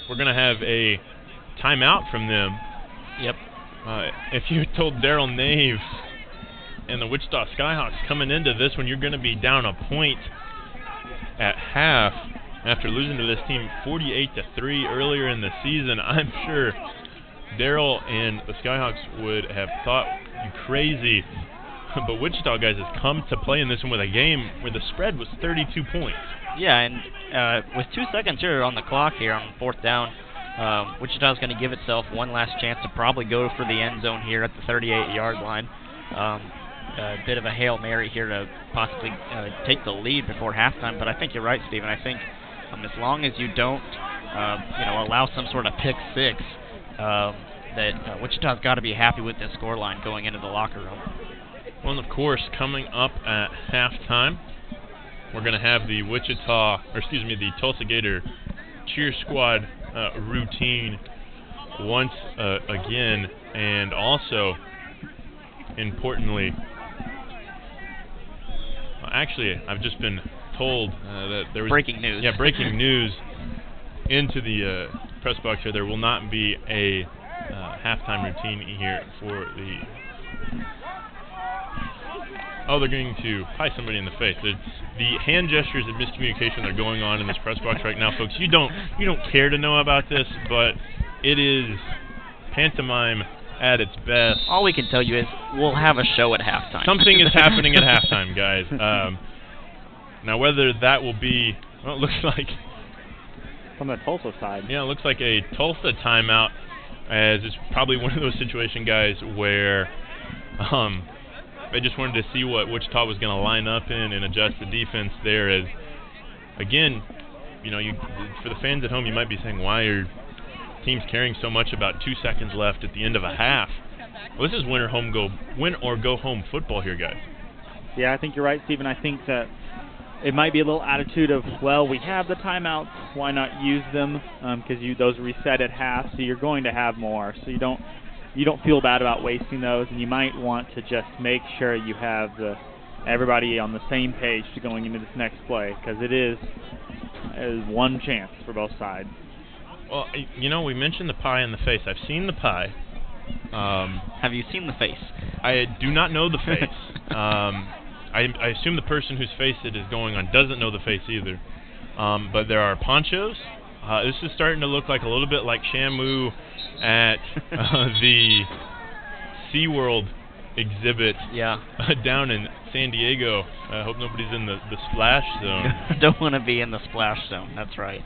we're going to have a timeout from them. Yep. If you told Darrell Nave and the Wichita Skyhawks coming into this when you're going to be down a point at half after losing to this team 48-3 earlier in the season, I'm sure Darrell and the Skyhawks would have thought you crazy. But Wichita, guys, has come to play in this one with a game where the spread was 32 points. Yeah, and with 2 seconds here on the clock here on fourth down, Wichita's going to give itself one last chance to probably go for the end zone here at the 38-yard line. A bit of a Hail Mary here to possibly take the lead before halftime, but I think you're right, Stephen. I think as long as you don't allow some sort of pick six, that Wichita's got to be happy with this scoreline going into the locker room. Well, and of course, coming up at halftime, we're going to have the the Tulsa Gator cheer squad routine once again, and also, importantly, actually, I've just been told that there was breaking news. Yeah, breaking news into the press box here. There will not be a halftime routine here for the. Oh, they're going to pie somebody in the face. The hand gestures and miscommunication that are going on in this press box right now, folks. You don't care to know about this, but it is pantomime at its best. All we can tell you is we'll have a show at halftime. Something is happening at halftime, guys. Now, whether that will be, well, it looks like from the Tulsa side. Yeah, it looks like a Tulsa timeout, as it's probably one of those situations, guys, where they just wanted to see what Wichita was going to line up in and adjust the defense there. As again, for the fans at home, you might be saying, why are teams caring so much about 2 seconds left at the end of a half? Well, this is win or go home football here, guys. Yeah, I think you're right, Stephen. I think that it might be a little attitude of, well, we have the timeouts, why not use them? Because those reset at half, so you're going to have more. So you don't feel bad about wasting those, and you might want to just make sure you have everybody on the same page to going into this next play, because it is one chance for both sides. Well, we mentioned the pie in the face. I've seen the pie. Have you seen the face? I do not know the face. I assume the person whose face it is going on doesn't know the face either. But there are ponchos. This is starting to look like a little bit like Shamu at the SeaWorld exhibit down in San Diego. I hope nobody's in the splash zone. Don't want to be in the splash zone, that's right.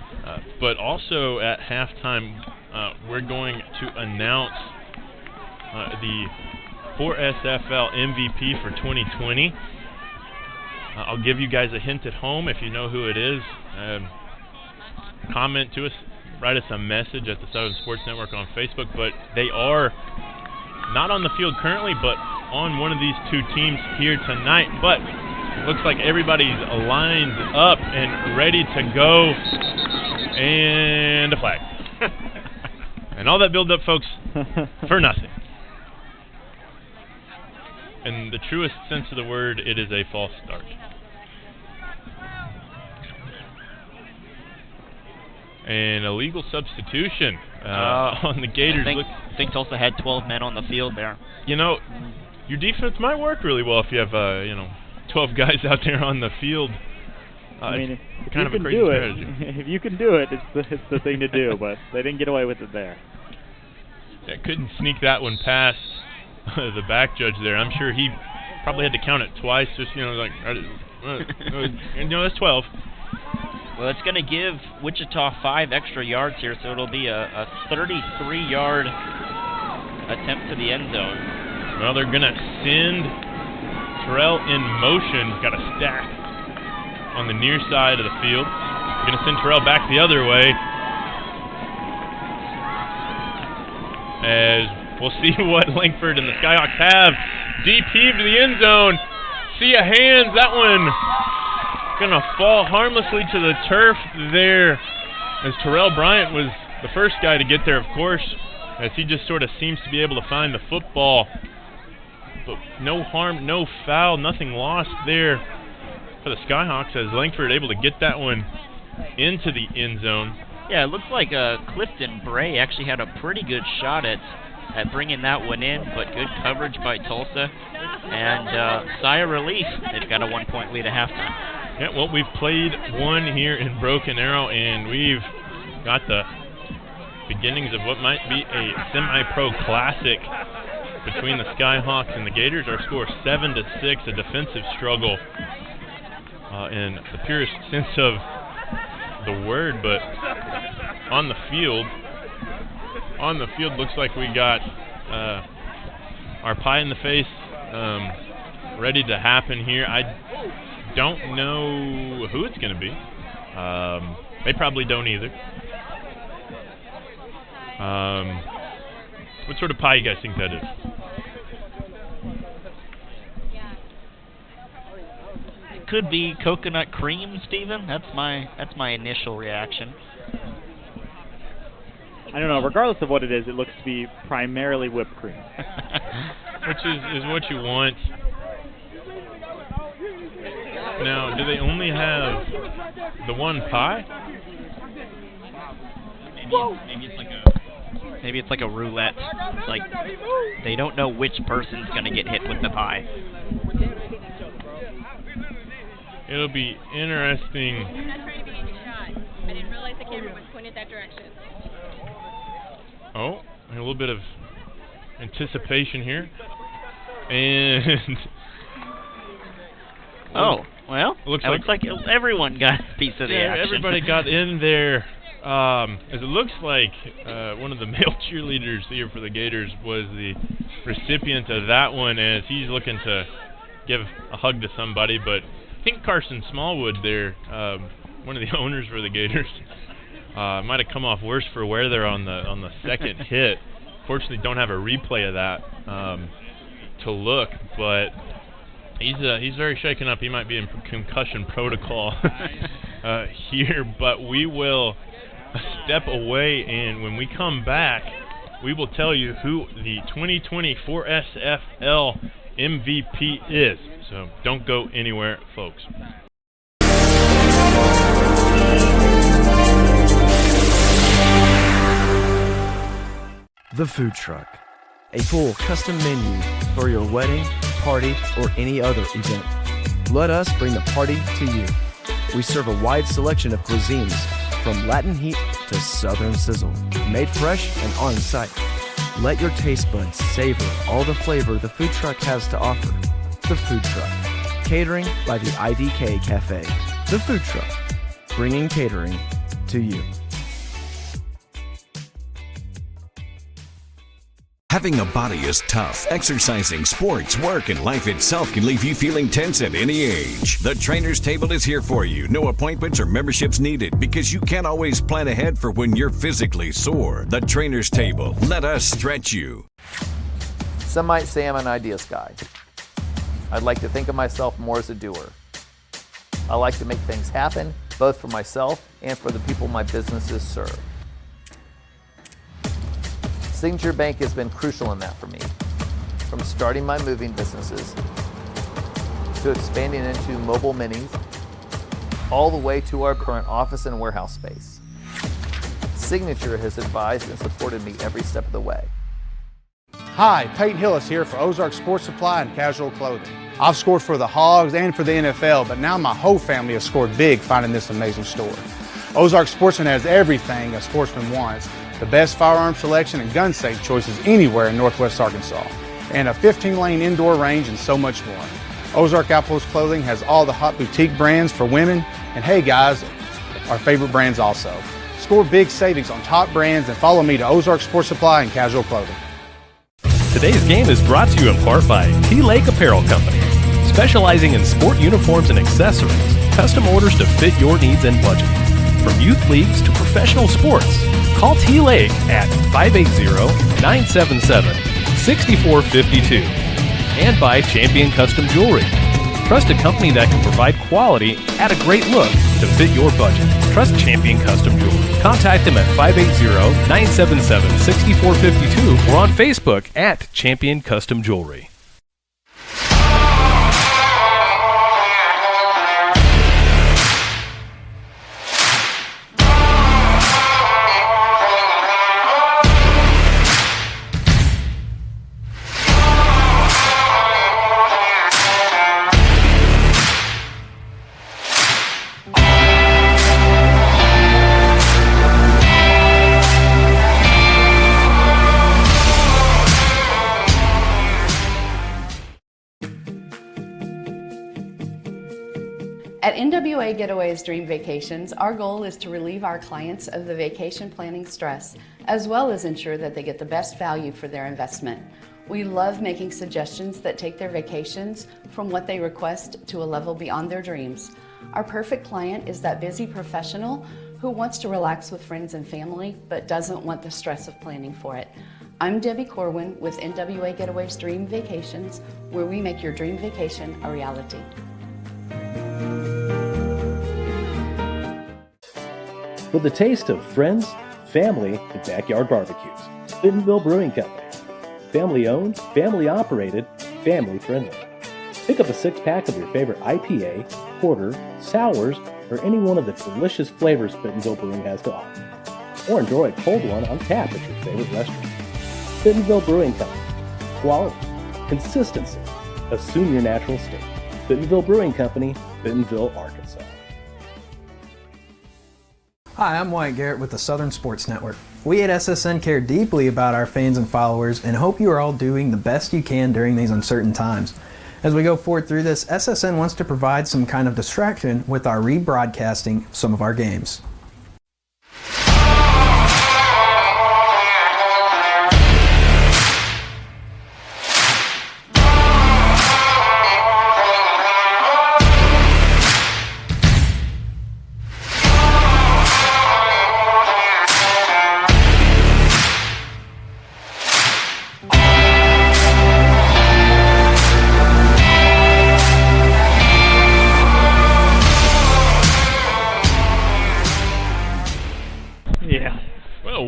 But also at halftime, we're going to announce the 4SFL MVP for 2020. I'll give you guys a hint at home if you know who it is. Comment to us, write us a message at the Southern Sports Network on Facebook. But they are not on the field currently, but on one of these two teams here tonight. But it looks like everybody's lined up and ready to go. And a flag. And all that build-up, folks, for nothing. In the truest sense of the word, it is a false start. An illegal substitution on the Gators. I think Tulsa had 12 men on the field there. Your defense might work really well if you have 12 guys out there on the field. I mean, if kind you of a can crazy do strategy. it, if you can do it, it's the thing to do. But they didn't get away with it there. Yeah, couldn't sneak that one past the back judge there. I'm sure he probably had to count it twice. Just that's 12. Well, it's going to give Wichita 5 extra yards here, so it'll be a 33-yard attempt to the end zone. Well, they're going to send Terrell in motion. Got a stack on the near side of the field. They're going to send Terrell back the other way. As we'll see what Langford and the Skyhawks have. Deep heave to the end zone. See a hands. That one going to fall harmlessly to the turf there, as Terrell Bryant was the first guy to get there, of course, as he just sort of seems to be able to find the football. But no harm, no foul, nothing lost there for the Skyhawks, as Langford able to get that one into the end zone. Yeah, it looks like Clifton Bray actually had a pretty good shot at bringing that one in, but good coverage by Tulsa. And sigh of relief, they've got a 1-point lead at halftime. Yeah, well, we've played one here in Broken Arrow, and we've got the beginnings of what might be a semi-pro classic between the Skyhawks and the Gators. Our score 7-6, a defensive struggle in the purest sense of the word, but on the field looks like we got our pie in the face ready to happen here. I don't know who it's going to be. They probably don't either. What sort of pie you guys think that is? It could be coconut cream, Steven. That's my initial reaction. I don't know. Regardless of what it is, it looks to be primarily whipped cream. Which is what you want. Now, do they only have the one pie? Maybe it's like a roulette. Like they don't know which person's gonna get hit with the pie. It'll be interesting. I'm not trying to be any shot. I didn't realize the camera was pointed that direction. Oh, a little bit of anticipation here. And well, looks like everyone got a piece of the action. Everybody got in there. As it looks like one of the male cheerleaders here for the Gators was the recipient of that one, as he's looking to give a hug to somebody. But I think Carson Smallwood there, one of the owners for the Gators, might have come off worse for wear there on the second hit. Fortunately, don't have a replay of that to look, but he's very shaken up. He might be in concussion protocol here, but we will step away, and when we come back, we will tell you who the 2024 SFL MVP is. So don't go anywhere, folks. The Food Truck. A full custom menu for your wedding, party, or any other event. Let us bring the party to you. We serve a wide selection of cuisines, from Latin heat to Southern sizzle, made fresh and on site. Let your taste buds savor all the flavor the Food Truck has to offer. The Food Truck. Catering by the IDK Cafe. The Food Truck. Bringing catering to you. Having a body is tough. Exercising, sports, work, and life itself can leave you feeling tense at any age. The Trainer's Table is here for you. No appointments or memberships needed because you can't always plan ahead for when you're physically sore. The Trainer's Table. Let us stretch you. Some might say I'm an ideas guy. I'd like to think of myself more as a doer. I like to make things happen, both for myself and for the people my businesses serve. Signature Bank has been crucial in that for me, from starting my moving businesses to expanding into mobile minis, all the way to our current office and warehouse space. Signature has advised and supported me every step of the way. Hi, Peyton Hillis here for Ozark Sports Supply and Casual Clothing. I've scored for the Hogs and for the NFL, but now my whole family has scored big finding this amazing store. Ozark Sportsman has everything a sportsman wants. The best firearm selection and gun safe choices anywhere in Northwest Arkansas. And a 15-lane indoor range and so much more. Ozark Outpost Clothing has all the hot boutique brands for women. And hey guys, our favorite brands also. Score big savings on top brands and follow me to Ozark Sports Supply and Casual Clothing. Today's game is brought to you in part by T-Lake Apparel Company, specializing in sport uniforms and accessories, custom orders to fit your needs and budget. From youth leagues to professional sports, call T-Lake at 580-977-6452. And by Champion Custom Jewelry. Trust a company that can provide quality at a great look to fit your budget. Trust Champion Custom Jewelry. Contact them at 580-977-6452 or on Facebook at Champion Custom Jewelry. At NWA Getaways Dream Vacations, our goal is to relieve our clients of the vacation planning stress, as well as ensure that they get the best value for their investment. We love making suggestions that take their vacations from what they request to a level beyond their dreams. Our perfect client is that busy professional who wants to relax with friends and family, but doesn't want the stress of planning for it. I'm Debbie Corwin with NWA Getaways Dream Vacations, where we make your dream vacation a reality. With a taste of friends, family, and backyard barbecues. Bentonville Brewing Company. Family owned, family operated, family friendly. Pick up a 6-pack of your favorite IPA, porter, sours, or any one of the delicious flavors Bentonville Brewing has to offer. Or enjoy a cold one on tap at your favorite restaurant. Bentonville Brewing Company. Quality, consistency, assume your natural state. Bentonville Brewing Company, Bentonville, Arkansas. Hi, I'm Wyatt Garrett with the Southern Sports Network. We at SSN care deeply about our fans and followers and hope you are all doing the best you can during these uncertain times. As we go forward through this, SSN wants to provide some kind of distraction with our rebroadcasting some of our games.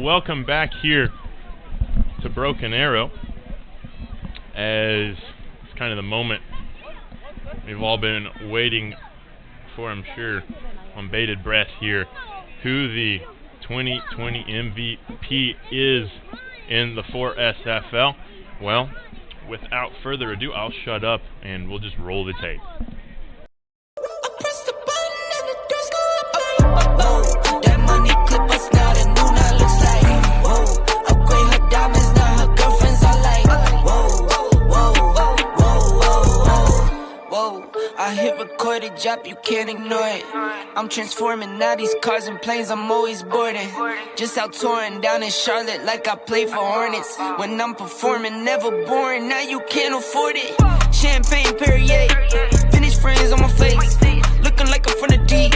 Welcome back here to Broken Arrow, as it's kind of the moment we've all been waiting for, I'm sure, on bated breath here, who the 2020 MVP is. in the 4SFL. Well, without further ado, I'll shut up and we'll just roll the tape. That money clip us now, the new now looks like. Whoa, upgrade her diamonds, now her girlfriends are like. Whoa, I hit record a drop, you can't ignore it. I'm transforming now these cars and planes, I'm always boarding. Just out touring down in Charlotte like I play for Hornets. When I'm performing, never boring, now you can't afford it. Champagne Perrier, finished friends on my face. Looking like I'm from the deep.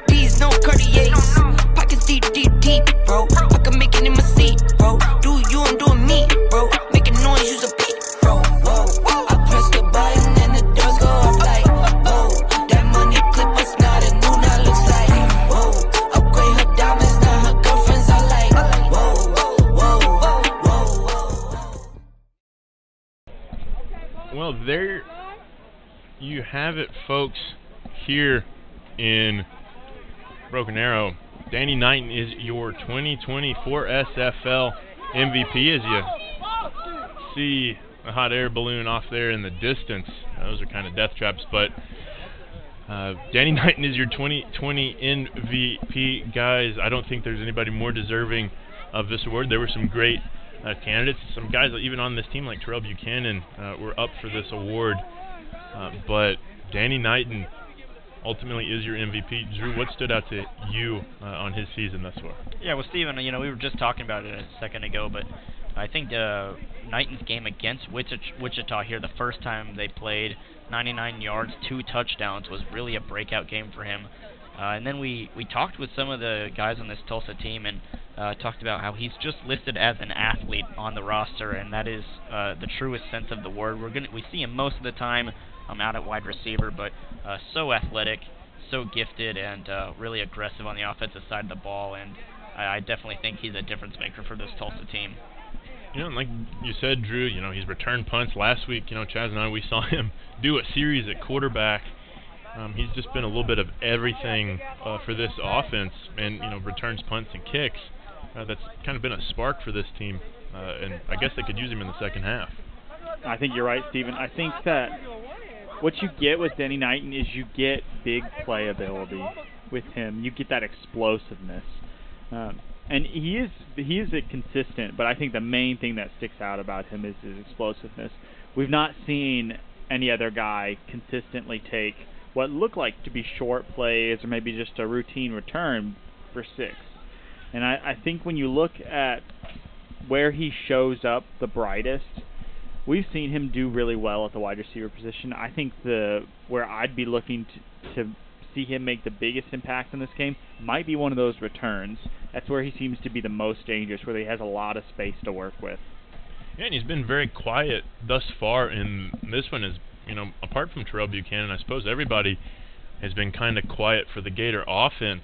These no Cartiers. Pockets deep, deep, deep, bro. I can make it in my seat, bro. Do you, I'm doing me, bro. Making noise, use a peep, bro. Whoa, I press the button and the doors go up like. Whoa, that money clip us now, the new now looks like. Whoa, upgrade her diamonds, now her girlfriends are like. Whoa. Well, there you have it, folks, here in Broken Arrow. Danny Knighton is your 2024 SFL MVP. As you see a hot air balloon off there in the distance, those are kind of death traps, but Danny Knighton is your 2020 MVP. Guys, I don't think there's anybody more deserving of this award. There were some great candidates, some guys even on this team like Terrell Buchanan were up for this award, but Danny Knighton ultimately is your MVP. Drew, what stood out to you on his season thus far? Yeah, well, Steven, we were just talking about it a second ago, but I think Knighton's game against Wichita here, the first time they played, 99 yards, 2 touchdowns, was really a breakout game for him. And then we talked with some of the guys on this Tulsa team and talked about how he's just listed as an athlete on the roster, and that is the truest sense of the word. We see him most of the time out at wide receiver, but so athletic, so gifted, and really aggressive on the offensive side of the ball, and I definitely think he's a difference maker for this Tulsa team. And like you said, Drew, he's returned punts. Last week, Chaz and I, we saw him do a series at quarterback. He's just been a little bit of everything for this offense, and returns punts and kicks. That's kind of been a spark for this team, and I guess they could use him in the second half. I think you're right, Steven. I think that what you get with Danny Knighton is you get big playability with him. You get that explosiveness, and he is a consistent. But I think the main thing that sticks out about him is his explosiveness. We've not seen any other guy consistently take what look like to be short plays or maybe just a routine return for 6. And I think when you look at where he shows up the brightest, we've seen him do really well at the wide receiver position. I think where I'd be looking to see him make the biggest impact in this game might be one of those returns. That's where he seems to be the most dangerous, where he has a lot of space to work with. Yeah, and he's been very quiet thus far, and this one is, apart from Terrell Buchanan, I suppose everybody has been kind of quiet for the Gator offense.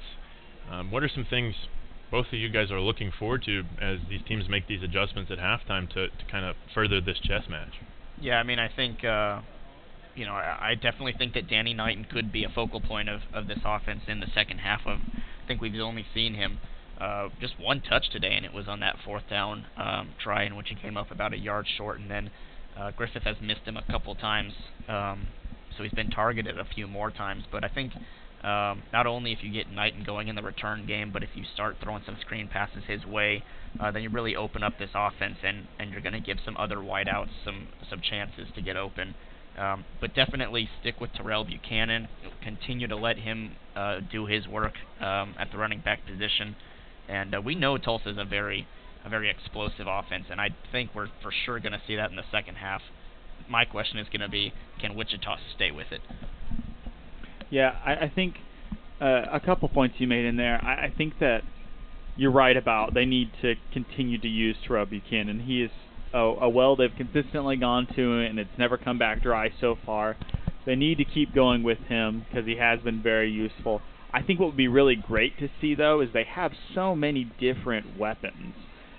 What are some things both of you guys are looking forward to as these teams make these adjustments at halftime to kind of further this chess match? Yeah, I think, I definitely think that Danny Knighton could be a focal point of this offense in the second half. I think we've only seen him just one touch today, and it was on that 4th down try in which he came up about a yard short, and then Griffith has missed him a couple times, so he's been targeted a few more times. But I think not only if you get Knighton going in the return game, but if you start throwing some screen passes his way, then you really open up this offense, and you're going to give some other wideouts some chances to get open. But definitely stick with Terrell Buchanan. Continue to let him do his work at the running back position. And we know Tulsa is a very explosive offense, and I think we're for sure going to see that in the second half. My question is going to be, can Wichita stay with it? Yeah, I think a couple points you made in there. I think that you're right about they need to continue to use Terrell Buchanan. He is a well they've consistently gone to, and it's never come back dry so far. They need to keep going with him because he has been very useful. I think what would be really great to see, though, is they have so many different weapons,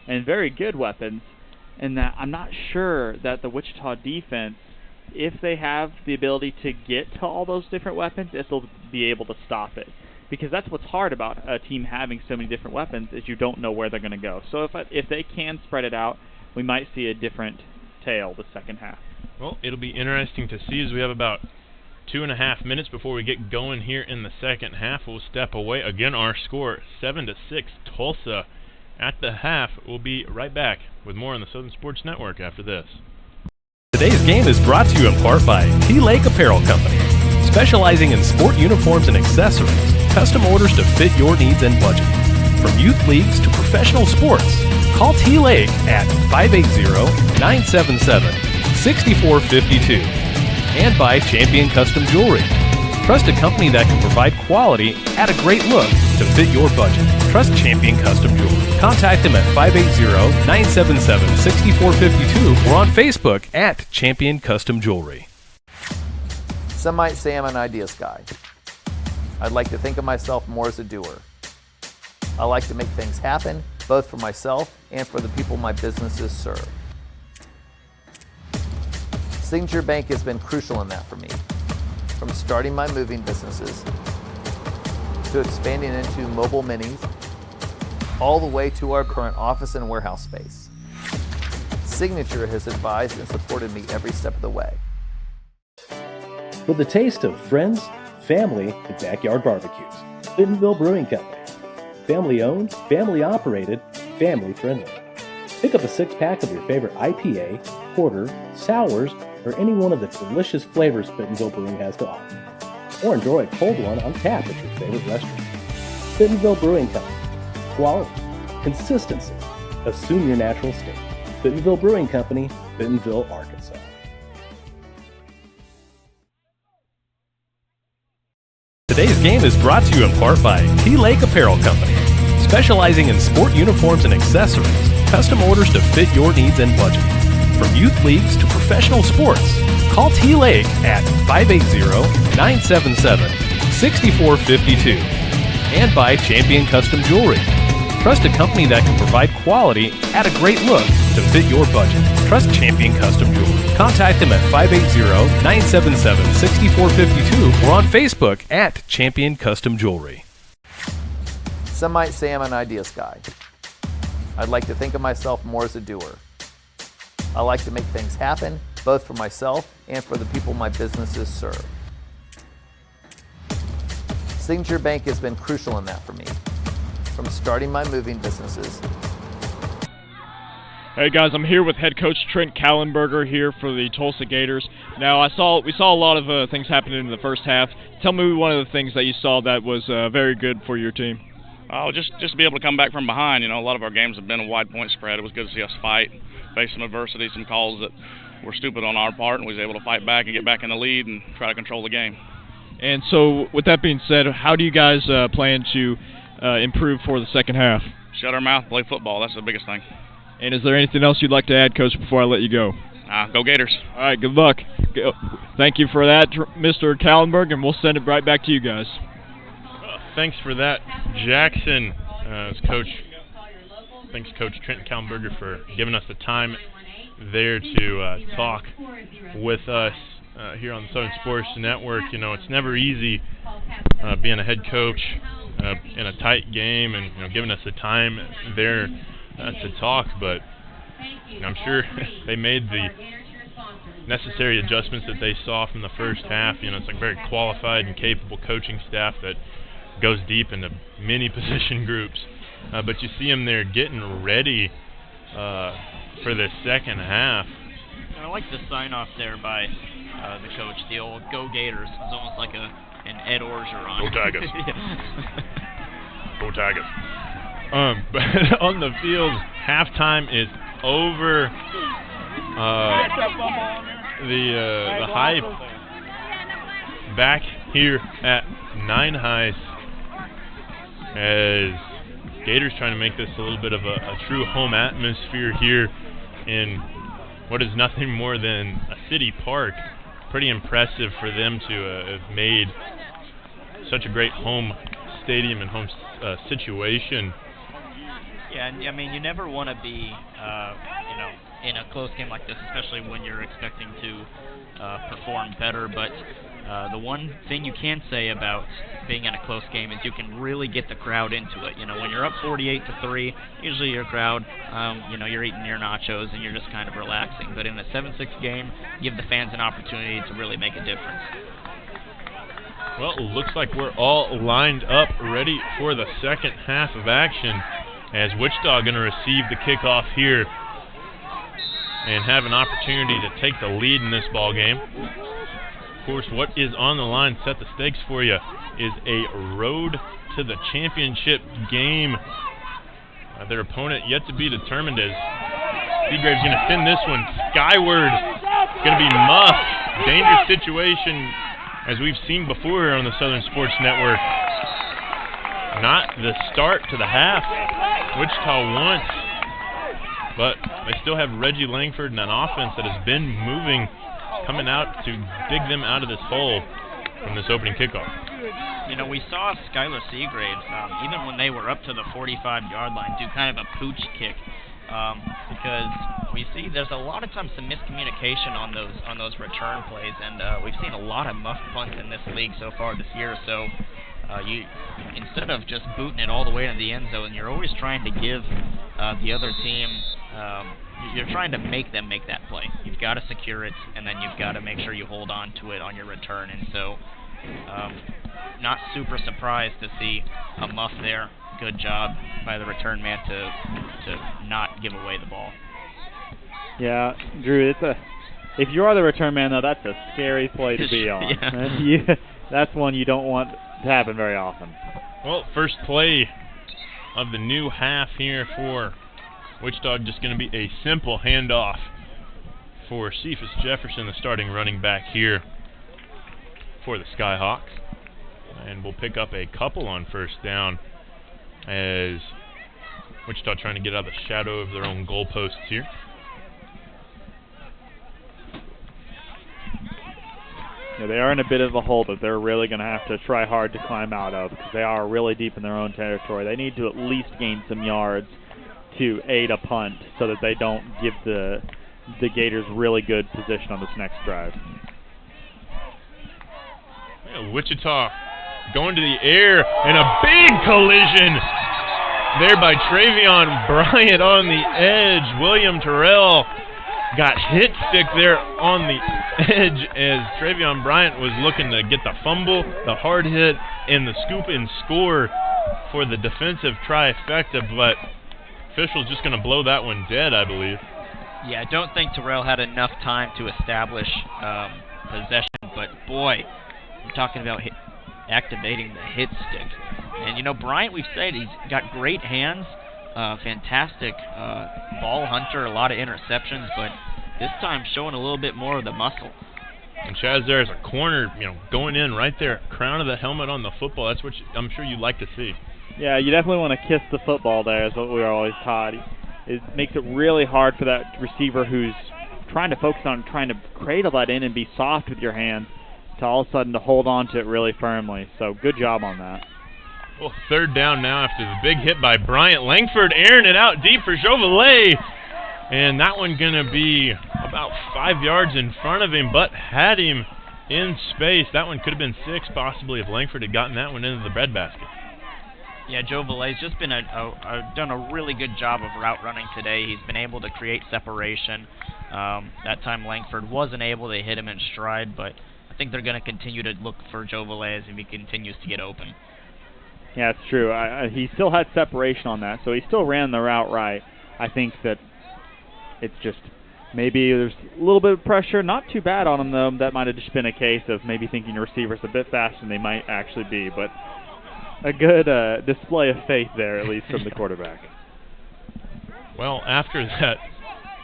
and very good weapons, and that I'm not sure that the Wichita defense, if they have the ability to get to all those different weapons, if they'll be able to stop it. because that's what's hard about a team having so many different weapons is you don't know where they're going to go. So if they can spread it out, we might see a different tale the second half. Well, it'll be interesting to see as we have about 2.5 minutes before we get going here in the second half. We'll step away. Again, our score 7-6 Tulsa at the half. We'll be right back with more on the Southern Sports Network after this. Today's game is brought to you in part by T-Lake Apparel Company, specializing in sport uniforms and accessories, custom orders to fit your needs and budget. From youth leagues to professional sports, call T-Lake at 580-977-6452. And by Champion Custom Jewelry. Trust a company that can provide quality at a great look to fit your budget. Trust Champion Custom Jewelry. Contact them at 580-977-6452 or on Facebook at Champion Custom Jewelry. Some might say I'm an ideas guy. I'd like to think of myself more as a doer. I like to make things happen, both for myself and for the people my businesses serve. Signature Bank has been crucial in that for me, from starting my moving businesses to expanding into mobile minis, all the way to our current office and warehouse space. Signature has advised and supported me every step of the way. With a taste of friends, family, and backyard barbecues, Bentonville Brewing Company. Family owned, family operated, family friendly. Pick up a 6-pack of your favorite IPA, porter, sours, or any one of the delicious flavors Bentonville Brewing has to offer. Or enjoy a cold one on tap at your favorite restaurant. Bentonville Brewing Company. Quality, consistency, assume your natural state. Bentonville Brewing Company, Bentonville, Arkansas. Today's game is brought to you in part by T-Lake Apparel Company, specializing in sport uniforms and accessories, custom orders to fit your needs and budget. From youth leagues to professional sports, call T-Lake at 580-977-6452. And by Champion Custom Jewelry. Trust a company that can provide quality at a great look to fit your budget. Trust Champion Custom Jewelry. Contact them at 580-977-6452 or on Facebook at Champion Custom Jewelry. Some might say I'm an ideas guy. I'd like to think of myself more as a doer. I like to make things happen, both for myself and for the people my businesses serve. Signature Bank has been crucial in that for me, from starting my moving businesses. Hey guys, I'm here with head coach Trent Kallenberger here for the Tulsa Gators. Now we saw a lot of things happening in the first half. Tell me one of the things that you saw that was very good for your team. Just to be able to come back from behind. You know, a lot of our games have been a wide point spread. It was good to see us fight, face some adversity, some calls that were stupid on our part, and we was able to fight back and get back in the lead and try to control the game. And so, with that being said, how do you guys plan to improve for the second half? Shut our mouth, play football. That's the biggest thing. And is there anything else you'd like to add, Coach, before I let you go? Go Gators. All right, good luck. Thank you for that, Mr. Kallenberg, and we'll send it right back to you guys. Thanks for that, Jackson. Thanks, Coach Trent Kallenberger, for giving us the time there to talk with us here on the Southern Sports Network. You know, it's never easy being a head coach in a tight game, and giving us the time there to talk. But I'm sure they made the necessary adjustments that they saw from the first half. It's like very qualified and capable coaching staff that goes deep into many position groups. But you see them there getting ready for the second half. I like the sign-off there by the coach, the old Go Gators. It's almost like an Ed Orgeron. Go Tigers. Go Tigers. But on the field, halftime is over. The hype back here at Nine Heights as Gators trying to make this a little bit of a true home atmosphere here in what is nothing more than a city park. Pretty impressive for them to have made such a great home stadium and home situation. Yeah, and I mean, you never want to be, in a close game like this, especially when you're expecting to perform better. But The one thing you can say about being in a close game is you can really get the crowd into it. When you're up 48-3, usually your crowd, you're eating your nachos and you're just kind of relaxing. But in a 7-6 game, you give the fans an opportunity to really make a difference. Well, it looks like we're all lined up, ready for the second half of action, as Wichita going to receive the kickoff here and have an opportunity to take the lead in this ball game. Of course, what is on the line, set the stakes for you, is a road to the championship game. Their opponent yet to be determined, as Seagrave's going to send this one skyward. It's going to be Muff. Dangerous situation, as we've seen before here on the Southern Sports Network. Not the start to the half Wichita wants, but they still have Reggie Langford and an offense that has been moving, coming out to dig them out of this hole from this opening kickoff. We saw Skylar Seagraves, even when they were up to the 45-yard line, do kind of a pooch kick, because we see there's a lot of times some miscommunication on those return plays, and we've seen a lot of muff punts in this league so far this year. So you, instead of just booting it all the way into the end zone, you're always trying to give the other team, you're trying to make them make that play. You've got to secure it, and then you've got to make sure you hold on to it on your return. And so not super surprised to see a muff there. Good job by the return man to not give away the ball. Yeah, Drew, if you are the return man, though, that's a scary play to be on. Yeah. That's one you don't want to happen very often. Well, first play of the new half here for Wichita, just going to be a simple handoff for Cephas Jefferson, the starting running back here for the Skyhawks. And we'll pick up a couple on first down, as Wichita trying to get out of the shadow of their own goalposts here. Yeah, they are in a bit of a hole that they're really going to have to try hard to climb out of, because they are really deep in their own territory. They need to at least gain some yards to aid a punt so that they don't give the Gators really good position on this next drive. Yeah, Wichita going to the air, and a big collision there by Travion Bryant on the edge. William Terrell got hit stick there on the edge, as Travion Bryant was looking to get the fumble, the hard hit, and the scoop and score for the defensive trifecta, but official's just going to blow that one dead, I believe. Yeah, I don't think Terrell had enough time to establish possession, but boy, I'm talking about activating the hit stick. And Bryant, we've said he's got great hands, fantastic ball hunter, a lot of interceptions, but this time showing a little bit more of the muscle. And Chaz, there's a corner, going in right there, crown of the helmet on the football. That's what I'm sure you'd like to see. Yeah, you definitely want to kiss the football there, is what we were always taught. It makes it really hard for that receiver who's trying to focus on trying to cradle that in and be soft with your hands, to all of a sudden to hold on to it really firmly. So good job on that. Well, third down now after the big hit by Bryant. Langford airing it out deep for Jovalet. And that one going to be about 5 yards in front of him, but had him in space. That one could have been 6 possibly if Langford had gotten that one into the breadbasket. Yeah, Jovalet's just been done a really good job of route running today. He's been able to create separation. That time Langford wasn't able to hit him in stride, but I think they're going to continue to look for Jovalet as he continues to get open. Yeah, it's true. He still had separation on that, so he still ran the route right. I think that it's just maybe there's a little bit of pressure, not too bad on him, though. That might have just been a case of maybe thinking the receiver's a bit faster than they might actually be, but a good display of faith there, at least from the quarterback. Well, after that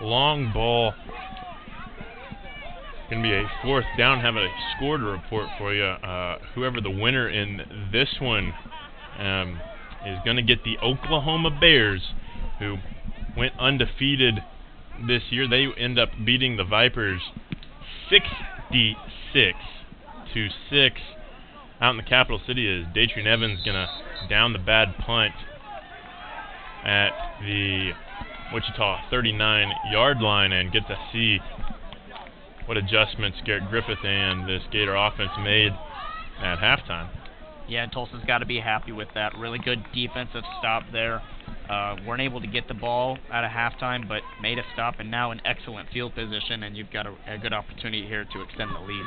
long ball, going to be a fourth down. Have a score to report for you. Whoever the winner in this one is going to get the Oklahoma Bears, who went undefeated this year. They end up beating the Vipers 66-6 out in the capital city, as Datrian Evans going to down the bad punt at the Wichita 39-yard line and get to see what adjustments Garrett Griffith and this Gator offense made at halftime. Yeah, Tulsa's got to be happy with that. Really good defensive stop there. Weren't able to get the ball at a halftime, but made a stop, and now an excellent field position, and you've got a good opportunity here to extend the lead.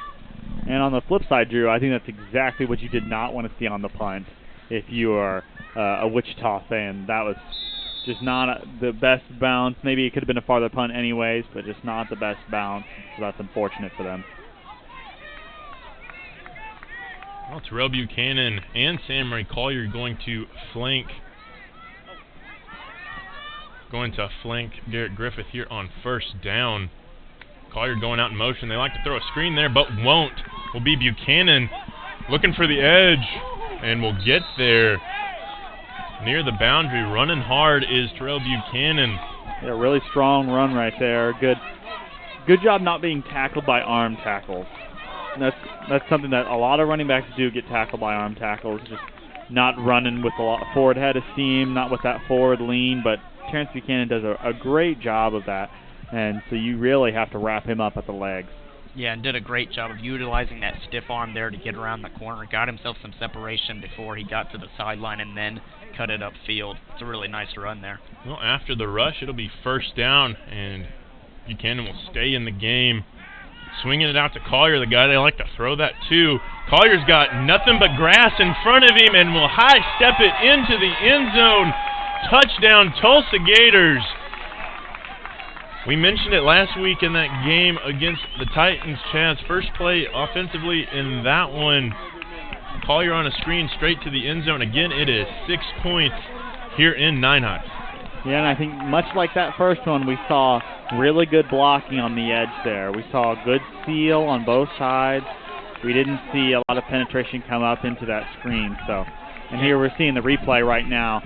And on the flip side, Drew, I think that's exactly what you did not want to see on the punt if you are a Wichita fan. That was just not the best bounce. Maybe it could have been a farther punt anyways, but just not the best bounce, so that's unfortunate for them. Well, Terrell Buchanan and Sam Ray Collier going to flank Garrett Griffith here on first down. Collier going out in motion. They like to throw a screen there, but won't. Will be Buchanan looking for the edge, and will get there near the boundary. Running hard is Terrell Buchanan. Yeah, really strong run right there. Good job not being tackled by arm tackles. And that's something that a lot of running backs do, get tackled by arm tackles. Just not running with a lot of forward head of steam, not with that forward lean, but Terrence Buchanan does a great job of that, and so you really have to wrap him up at the legs. Yeah, and did a great job of utilizing that stiff arm there to get around the corner. Got himself some separation before he got to the sideline and then cut it upfield. It's a really nice run there. Well, after the rush, it'll be first down, and Buchanan will stay in the game. Swinging it out to Collier, the guy they like to throw that to. Collier's got nothing but grass in front of him and will high step it into the end zone. Touchdown, Tulsa Gators. We mentioned it last week in that game against the Titans, Chaz. First play offensively in that one. Collier on a screen straight to the end zone. Again, it is 6 points here in Nine Hots. Yeah, and I think much like that first one, we saw really good blocking on the edge there. We saw a good seal on both sides. We didn't see a lot of penetration come up into that screen. And here we're seeing the replay right now.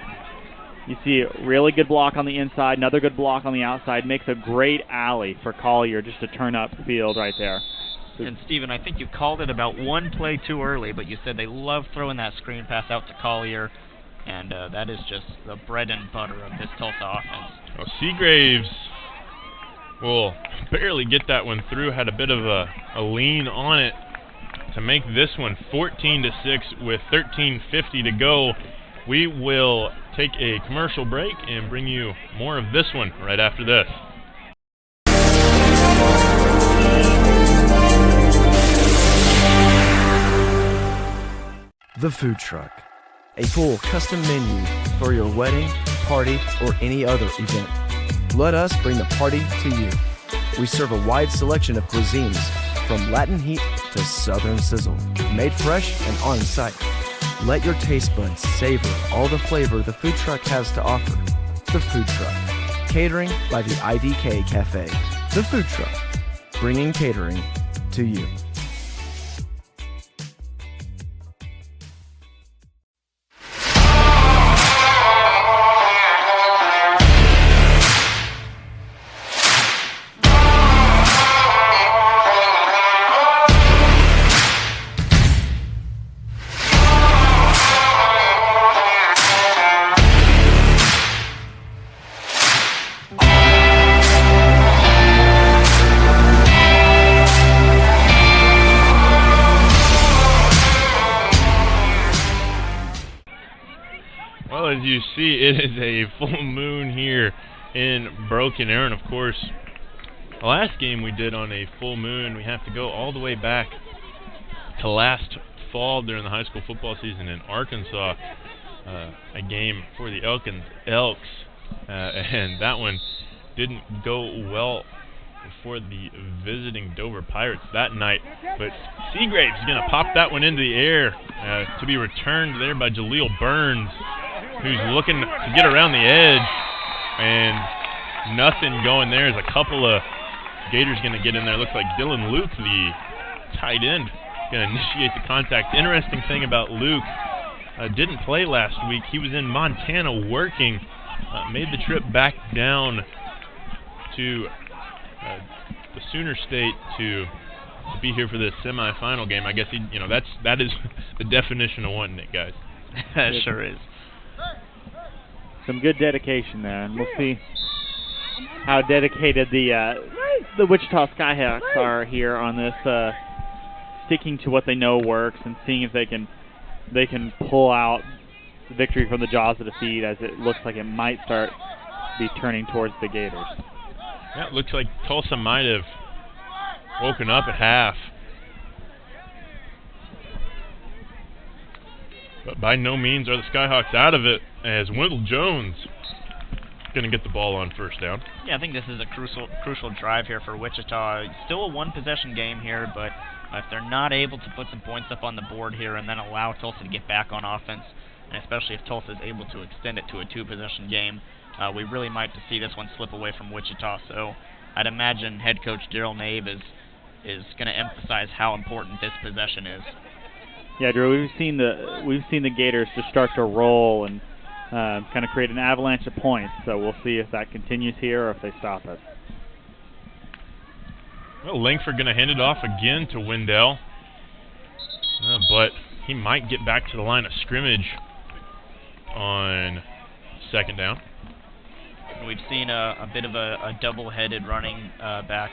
You see a really good block on the inside, another good block on the outside. Makes a great alley for Collier just to turn up field right there. And, Steven, I think you called it about one play too early, but you said they love throwing that screen pass out to Collier, and that is just the bread and butter of this Tulsa offense. Well, Seagraves will barely get that one through. Had a bit of a lean on it to make this one 14-6 with 13:50 to go. We will take a commercial break and bring you more of this one right after this. The Food Truck, a full custom menu for your wedding, party, or any other event. Let us bring the party to you. We serve a wide selection of cuisines, from Latin heat to Southern sizzle, made fresh and on site. Let your taste buds savor all the flavor the food truck has to offer. The Food Truck, catering by the IDK Cafe. The Food Truck, bringing catering to you. As you see, it is a full moon here in Broken Arrow. And of course, the last game we did on a full moon, we have to go all the way back to last fall during the high school football season in Arkansas. A game for the Elks, and that one didn't go well for the visiting Dover Pirates that night. But Seagraves is going to pop that one into the air to be returned there by Jaleel Burns, who's looking to get around the edge, and nothing going there. There's a couple of Gators going to get in there. Looks like Dylan Luke, the tight end, going to initiate the contact. Interesting thing about Luke, didn't play last week. He was in Montana working, made the trip back down to the Sooner State to be here for this semifinal game. I guess that is the definition of wanting it, guys. That sure is. Some good dedication there, and we'll see how dedicated the the Wichita Skyhawks are here on this, sticking to what they know works and seeing if they can pull out the victory from the jaws of defeat, as it looks like it might start be turning towards the Gators. Yeah, it looks like Tulsa might have woken up at half. But by no means are the Skyhawks out of it, as Wendell Jones going to get the ball on first down. Yeah, I think this is a crucial drive here for Wichita. Still a one-possession game here, but if they're not able to put some points up on the board here and then allow Tulsa to get back on offense, and especially if Tulsa is able to extend it to a two-possession game, we really might see this one slip away from Wichita. So I'd imagine head coach Daryl Nave is going to emphasize how important this possession is. Yeah, Drew, we've seen the Gators just start to roll and kind of create an avalanche of points. So we'll see if that continues here or if they stop it. Well, Langford going to hand it off again to Wendell, but he might get back to the line of scrimmage on second down. We've seen a bit of a double-headed running back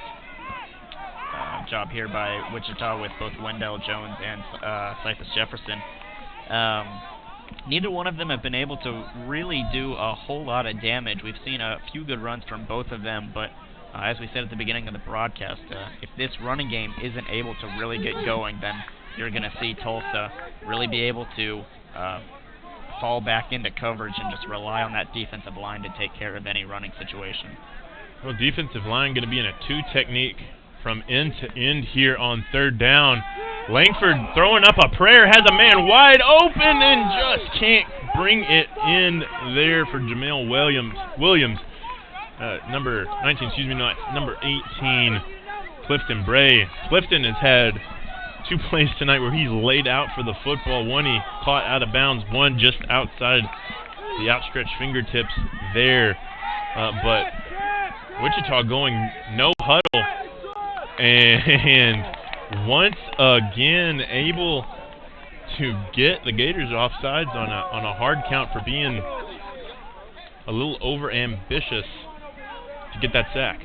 job here by Wichita with both Wendell Jones and Cephas Jefferson. Neither one of them have been able to really do a whole lot of damage. We've seen a few good runs from both of them, but as we said at the beginning of the broadcast, if this running game isn't able to really get going, then you're going to see Tulsa really be able to fall back into coverage and just rely on that defensive line to take care of any running situation. Well, defensive line going to be in a two technique from end to end here on third down. Langford throwing up a prayer, has a man wide open and just can't bring it in there for Jamel Williams. Number 18, Clifton Bray. Clifton has had two plays tonight where he's laid out for the football. One he caught out of bounds, one just outside the outstretched fingertips there. But Wichita going no huddle, and once again able to get the Gators offsides on a hard count for being a little over ambitious to get that sack.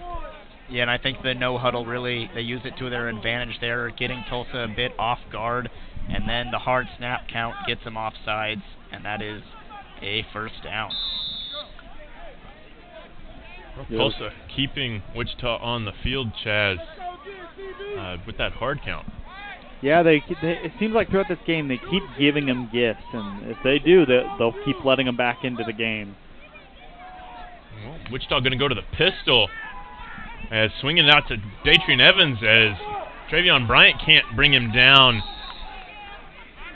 Yeah, and I think the no huddle really, they use it to their advantage there, getting Tulsa a bit off guard, and then the hard snap count gets them offsides, and that is a first down. Well, Tulsa keeping Wichita on the field, Chaz, with that hard count. Yeah, it seems like throughout this game they keep giving them gifts, and if they do, they'll keep letting them back into the game. Well, Wichita going to go to the pistol, as swinging it out to Datrian Evans, as Travion Bryant can't bring him down,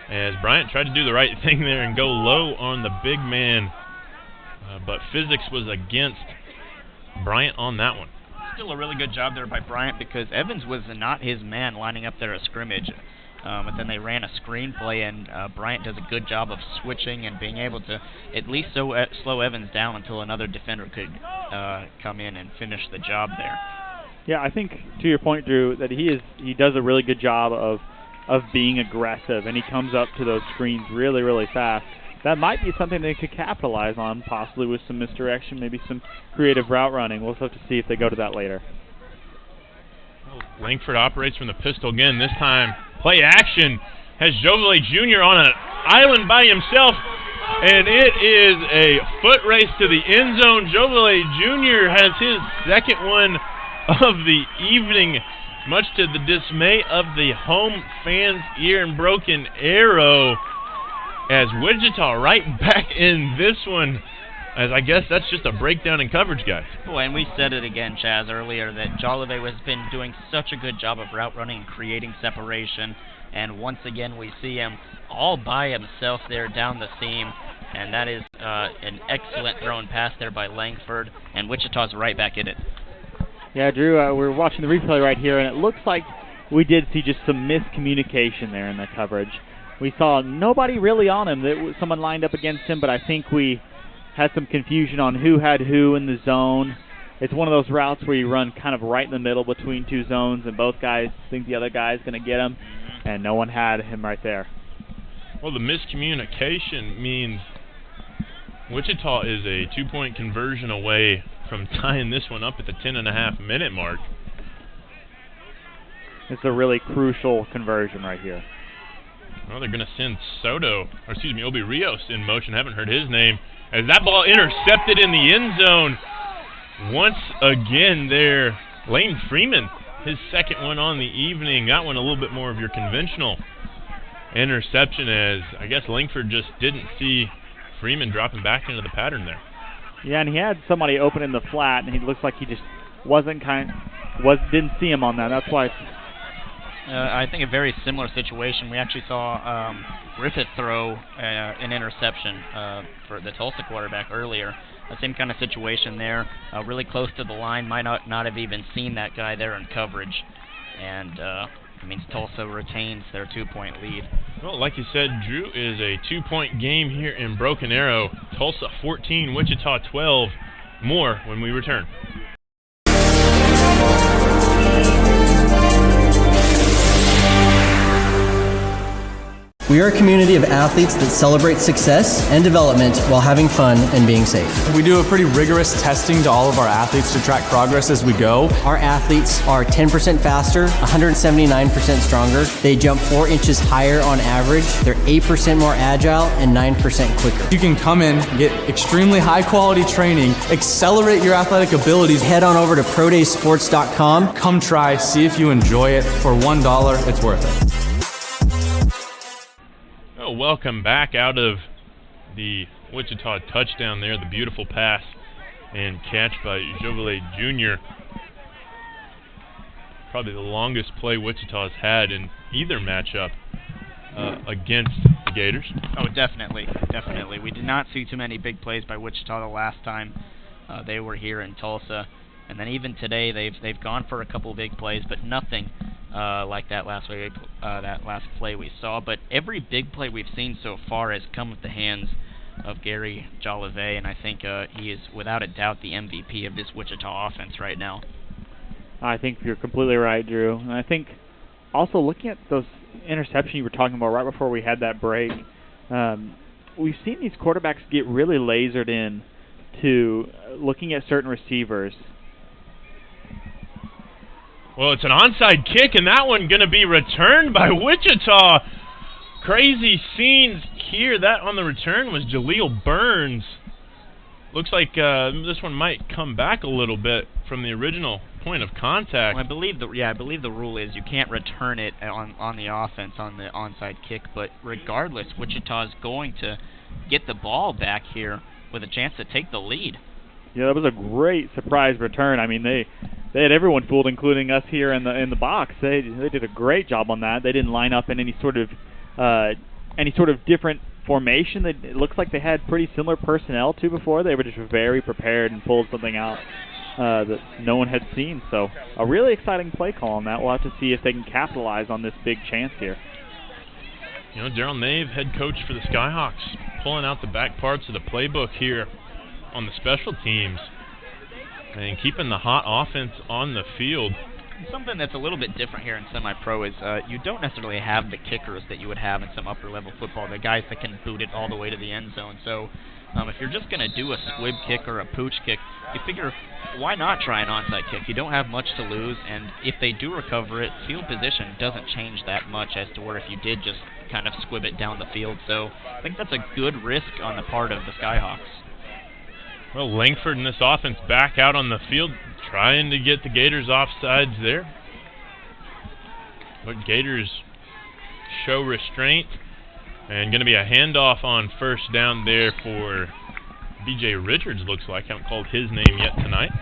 as Bryant tried to do the right thing there and go low on the big man, but physics was against Bryant on that one. Still a really good job there by Bryant, because Evans was not his man lining up there at scrimmage. And then they ran a screen play, and Bryant does a good job of switching and being able to at least slow Evans down until another defender could come in and finish the job there. Yeah, I think to your point, Drew, that he does a really good job of being aggressive, and he comes up to those screens really, really fast. That might be something they could capitalize on, possibly with some misdirection, maybe some creative route running. We'll have to see if they go to that later. Langford operates from the pistol again. This time, play action. Has Jovale Jr. on an island by himself, and it is a foot race to the end zone. Jovale Jr. has his second one of the evening, much to the dismay of the home fans here in Broken Arrow, as Wichita right back in this one, as I guess that's just a breakdown in coverage, guys. Boy, and we said it again, Chaz, earlier, that Jolivet has been doing such a good job of route running and creating separation, and once again we see him all by himself there down the seam, and that is an excellent thrown pass there by Langford, and Wichita's right back in it. Yeah, Drew, we're watching the replay right here, and it looks like we did see just some miscommunication there in the coverage. We saw nobody really on him. Someone lined up against him, but I think we had some confusion on who had who in the zone. It's one of those routes where you run kind of right in the middle between two zones, and both guys think the other guy's going to get him, and no one had him right there. Well, the miscommunication means Wichita is a 2-point conversion away from tying this one up at the 10.5-minute mark. It's a really crucial conversion right here. Well, they're going to send Obi Rios in motion. Haven't heard his name. As that ball intercepted in the end zone. Once again there, Lane Freeman, his second one on the evening. That one a little bit more of your conventional interception, as I guess Langford just didn't see Freeman dropping back into the pattern there. Yeah, and he had somebody open in the flat, and he looks like he just didn't see him on that. That's why. I think a very similar situation. We actually saw Griffith throw an interception for the Tulsa quarterback earlier. The same kind of situation there. Really close to the line, might not have even seen that guy there in coverage. And it means Tulsa retains their 2-point lead. Well, like you said, Drew, is a 2-point game here in Broken Arrow. Tulsa 14, Wichita 12. More when we return. We are a community of athletes that celebrate success and development while having fun and being safe. We do a pretty rigorous testing to all of our athletes to track progress as we go. Our athletes are 10% faster, 179% stronger. They jump 4 inches higher on average. They're 8% more agile and 9% quicker. You can come in, get extremely high quality training, accelerate your athletic abilities. Head on over to prodaysports.com. Come try, see if you enjoy it. For $1, it's worth it. Welcome back out of the Wichita touchdown there. The beautiful pass and catch by Jovale Jr. Probably the longest play Wichita's had in either matchup against the Gators. Oh, definitely. We did not see too many big plays by Wichita the last time they were here in Tulsa. And then even today, they've gone for a couple big plays, but nothing like that last play we saw. But every big play we've seen so far has come with the hands of Gary Jolivet, and I think he is without a doubt the MVP of this Wichita offense right now. I think you're completely right, Drew. And I think also looking at those interceptions you were talking about right before we had that break, we've seen these quarterbacks get really lasered in to looking at certain receivers. Well, it's an onside kick, and that one going to be returned by Wichita. Crazy scenes here. That on the return was Jaleel Burns. Looks like this one might come back a little bit from the original point of contact. Well, I believe the rule is you can't return it on the offense on the onside kick. But regardless, Wichita's going to get the ball back here with a chance to take the lead. Yeah, that was a great surprise return. I mean, they had everyone fooled, including us here in the box. They did a great job on that. They didn't line up in any sort of different formation. It looks like they had pretty similar personnel to before. They were just very prepared and pulled something out that no one had seen. So a really exciting play call on that. We'll have to see if they can capitalize on this big chance here. You know, Daryl Nave, head coach for the Skyhawks, pulling out the back parts of the playbook here on the special teams and keeping the hot offense on the field. Something that's a little bit different here in semi-pro is you don't necessarily have the kickers that you would have in some upper-level football, the guys that can boot it all the way to the end zone. So if you're just going to do a squib kick or a pooch kick, you figure, why not try an onside kick? You don't have much to lose, and if they do recover it, field position doesn't change that much as to where if you did just kind of squib it down the field. So I think that's a good risk on the part of the Skyhawks. Well, Langford and this offense back out on the field, trying to get the Gators offsides there. But Gators show restraint, and going to be a handoff on first down there for B.J. Richards, looks like. Haven't called his name yet tonight.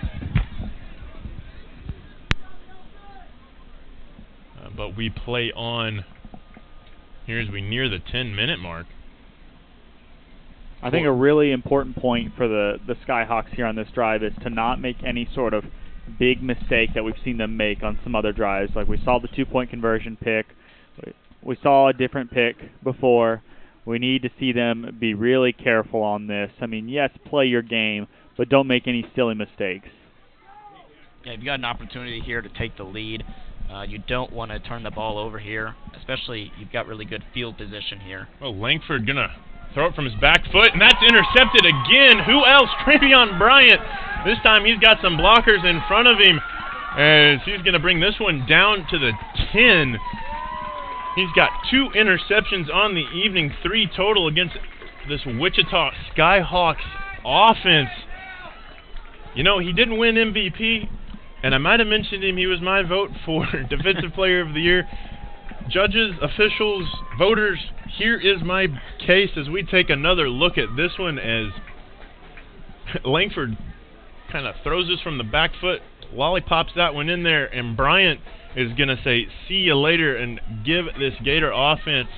But we play on here as we near the 10-minute mark. I think a really important point for the Skyhawks here on this drive is to not make any sort of big mistake that we've seen them make on some other drives. Like we saw the 2-point conversion pick. We saw a different pick before. We need to see them be really careful on this. I mean, yes, play your game, but don't make any silly mistakes. Yeah, you've got an opportunity here to take the lead. You don't want to turn the ball over here, especially you've got really good field position here. Well, Langford going to throw it from his back foot, and that's intercepted again. Who else? Travion Bryant. This time he's got some blockers in front of him. as he's going to bring this one down to the 10. He's got 2 interceptions on the evening, 3 total against this Wichita Skyhawks offense. You know, he didn't win MVP, and I might have mentioned him. He was my vote for Defensive Player of the Year. Judges, officials, voters, here is my case as we take another look at this one as Langford kind of throws this from the back foot, lollipops that one in there, and Bryant is going to say, see you later, and give this Gator offense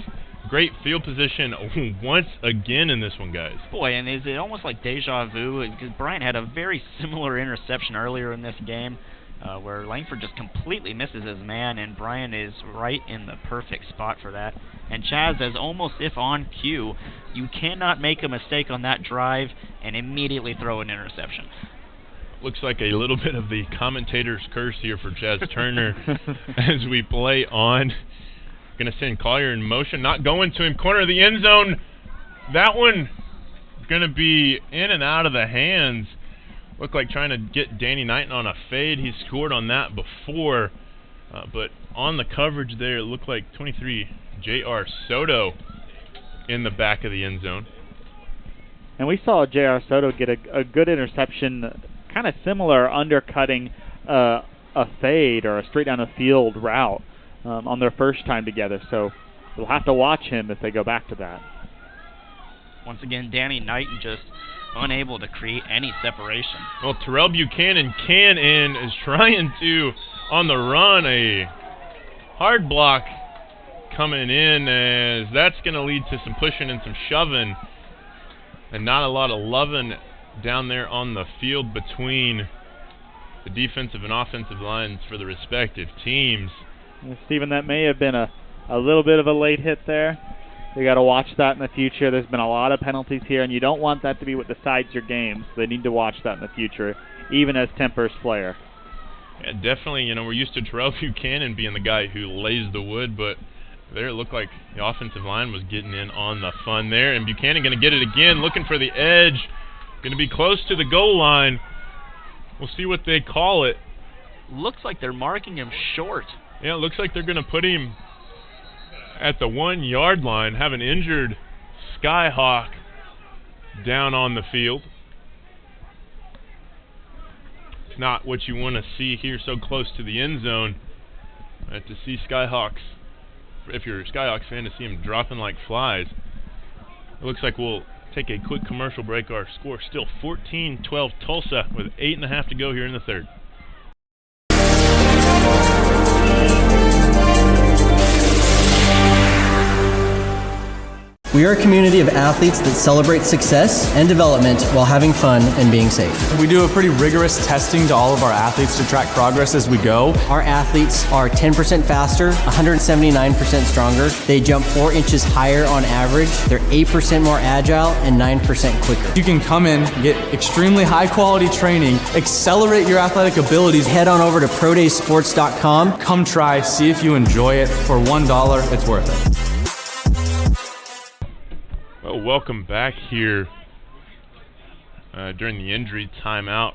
great field position once again in this one, guys. Boy, and is it almost like deja vu? Because Bryant had a very similar interception earlier in this game where Langford just completely misses his man, and Bryant is right in the perfect spot for that. And Chaz, as almost if on cue, you cannot make a mistake on that drive and immediately throw an interception. Looks like a little bit of the commentator's curse here for Chaz Turner as we play on. Going to send Collier in motion, not going to him, corner of the end zone. That one going to be in and out of the hands. Looked like trying to get Danny Knighton on a fade. He scored on that before, but on the coverage there, it looked like 23 J.R. Soto in the back of the end zone. And we saw J.R. Soto get a good interception, kind of similar, undercutting a fade or a straight down the field route on their first time together. So we'll have to watch him if they go back to that. Once again, Danny Knighton just unable to create any separation. Well, Terrell Buchanan can and is trying to, on the run, a hard block coming in, as that's going to lead to some pushing and some shoving, and not a lot of loving down there on the field between the defensive and offensive lines for the respective teams. Stephen, that may have been a little bit of a late hit there. You got to watch that in the future. There's been a lot of penalties here, and you don't want that to be what decides your game. So they need to watch that in the future, even as Temper's player. Yeah, definitely. You know, we're used to Terrell Buchanan being the guy who lays the wood, but there it looked like the offensive line was getting in on the fun there, and Buchanan going to get it again, looking for the edge, going to be close to the goal line. We'll see what they call it. Looks like they're marking him short. Yeah, it looks like they're going to put him at the 1 yard line, have an injured Skyhawk down on the field. It's not what you want to see here so close to the end zone. To see Skyhawks, if you're a Skyhawks fan, to see them dropping like flies. It looks like we'll take a quick commercial break. Our score still 14-12 Tulsa with 8.5 to go here in the third. We are a community of athletes that celebrate success and development while having fun and being safe. We do a pretty rigorous testing to all of our athletes to track progress as we go. Our athletes are 10% faster, 179% stronger. They jump 4 inches higher on average. They're 8% more agile and 9% quicker. You can come in, get extremely high quality training, accelerate your athletic abilities. Head on over to prodaysports.com. Come try, see if you enjoy it. For $1, it's worth it. Well, welcome back here during the injury timeout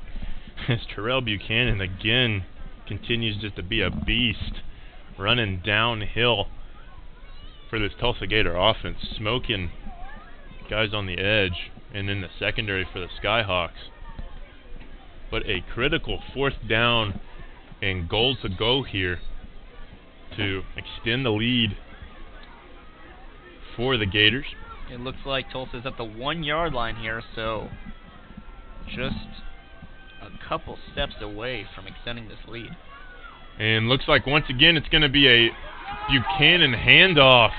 as Terrell Buchanan again continues just to be a beast, running downhill for this Tulsa Gator offense, smoking guys on the edge and in the secondary for the Skyhawks. But a critical 4th down and goal to go here to extend the lead for the Gators. It looks like Tulsa's at the 1 yard line here, so just a couple steps away from extending this lead. And looks like once again it's going to be a Buchanan handoff.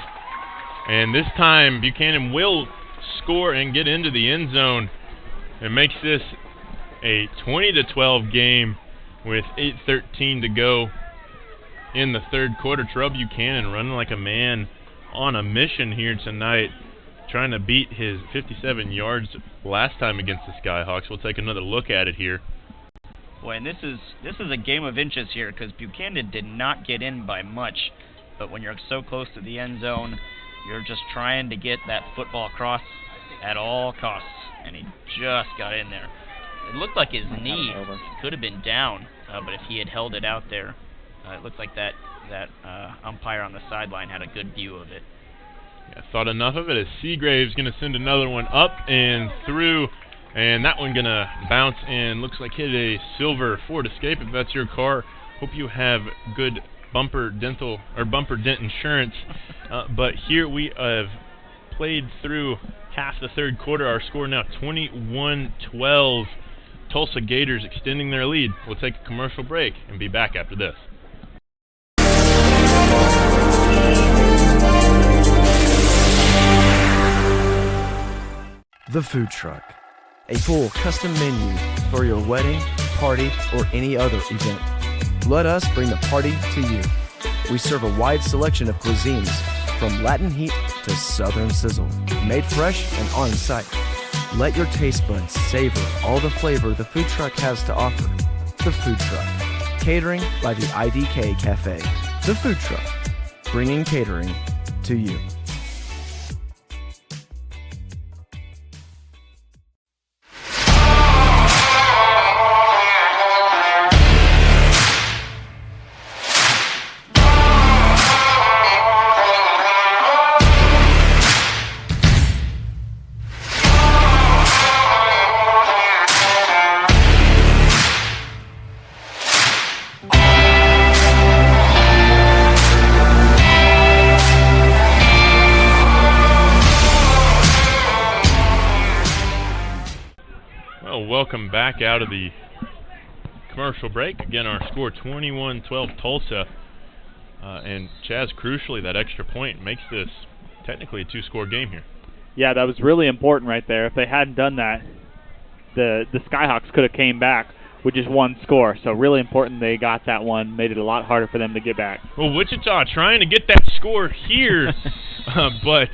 And this time Buchanan will score and get into the end zone. It makes this a 20-12 game with 8:13 to go in the third quarter. Terrell Buchanan running like a man on a mission here tonight, trying to beat his 57 yards last time against the Skyhawks. We'll take another look at it here. Boy, and this is a game of inches here, because Buchanan did not get in by much, but when you're so close to the end zone, you're just trying to get that football across at all costs, and he just got in there. It looked like his knee could have been down. but if he had held it out there, it looked like that umpire on the sideline had a good view of it. Yeah, thought enough of it as Seagrave's going to send another one up and through, and that one going to bounce and looks like hit a silver Ford Escape. If that's your car, hope you have good bumper dent insurance. But here we have played through half the third quarter. Our score now 21-12. Tulsa Gators extending their lead. We'll take a commercial break and be back after this. The Food Truck, a full custom menu for your wedding, party, or any other event. Let us bring the party to you. We serve a wide selection of cuisines, from Latin heat to Southern sizzle, made fresh and on site. Let your taste buds savor all the flavor the Food Truck has to offer. The Food Truck, catering by the IDK Cafe. The Food Truck, bringing catering to you. Welcome back out of the commercial break. Again, our score 21-12 Tulsa. And Chaz, crucially, that extra point makes this technically a two-score game here. Yeah, that was really important right there. If they hadn't done that, the Skyhawks could have came back with just one score. So really important they got that one, made it a lot harder for them to get back. Well, Wichita trying to get that score here, but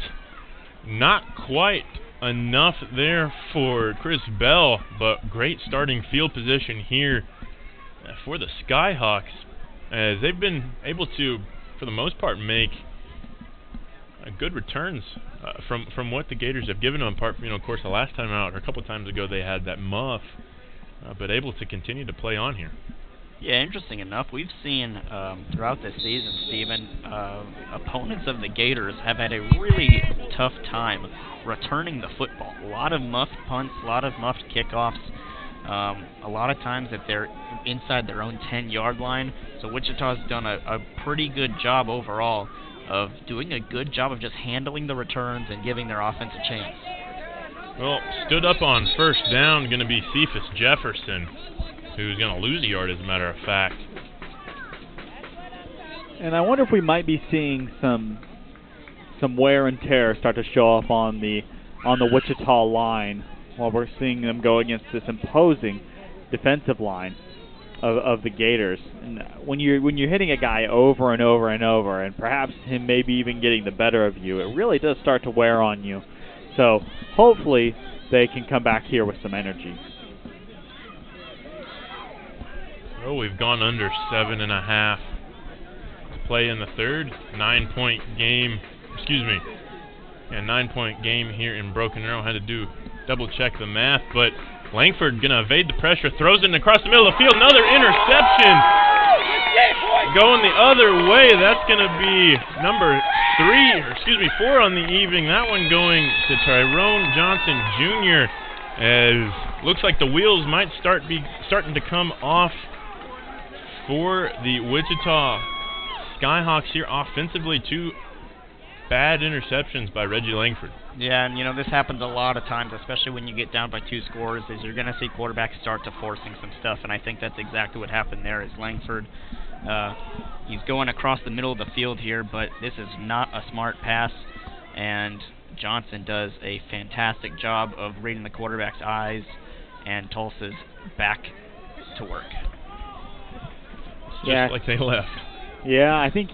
not quite enough there for Chris Bell, but great starting field position here for the Skyhawks, as they've been able to, for the most part, make good returns from what the Gators have given them. Apart from, of course, the last time out, or a couple times ago, they had that muff, but able to continue to play on here. Yeah, interesting enough, we've seen throughout this season, Stephen, opponents of the Gators have had a really tough time returning the football. A lot of muffed punts, a lot of muffed kickoffs, a lot of times that they're inside their own 10-yard line. So Wichita's done a pretty good job overall of doing a good job of just handling the returns and giving their offense a chance. Well, stood up on first down, going to be Cephas Jefferson, who's going to lose a yard, as a matter of fact. And I wonder if we might be seeing some wear and tear start to show up on the Wichita line while we're seeing them go against this imposing defensive line of the Gators. And when you're hitting a guy over and over and over, and perhaps him maybe even getting the better of you, it really does start to wear on you. So hopefully they can come back here with some energy. Oh, we've gone under 7.5 to play in the third. 9-point game. 9-point game here in Broken Arrow. Had to double check the math, but Langford gonna evade the pressure, throws it across the middle of the field. Another interception going the other way. That's gonna be number 4 on the evening. That one going to Tyrone Johnson Jr. as looks like the wheels might starting to come off for the Wichita Skyhawks here offensively. 2 bad interceptions by Reggie Langford. Yeah, and this happens a lot of times, especially when you get down by 2 scores, is you're going to see quarterbacks start to forcing some stuff, and I think that's exactly what happened there. Is Langford, he's going across the middle of the field here, but this is not a smart pass, and Johnson does a fantastic job of reading the quarterback's eyes, and Tulsa's back to work. Just like they left. Yeah, I think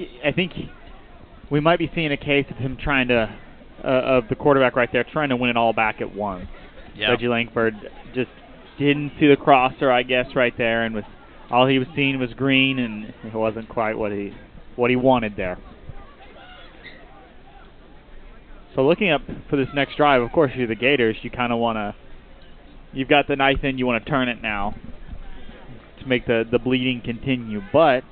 we might be seeing a case of him trying to, of the quarterback right there, trying to win it all back at once. Yep. Reggie Langford just didn't see the crosser, I guess, right there, and all he was seeing was green, and it wasn't quite what he wanted there. So looking up for this next drive, of course, you're the Gators. You kind of want to, you've got the ninth in, you want to turn it now. just make the bleeding continue. But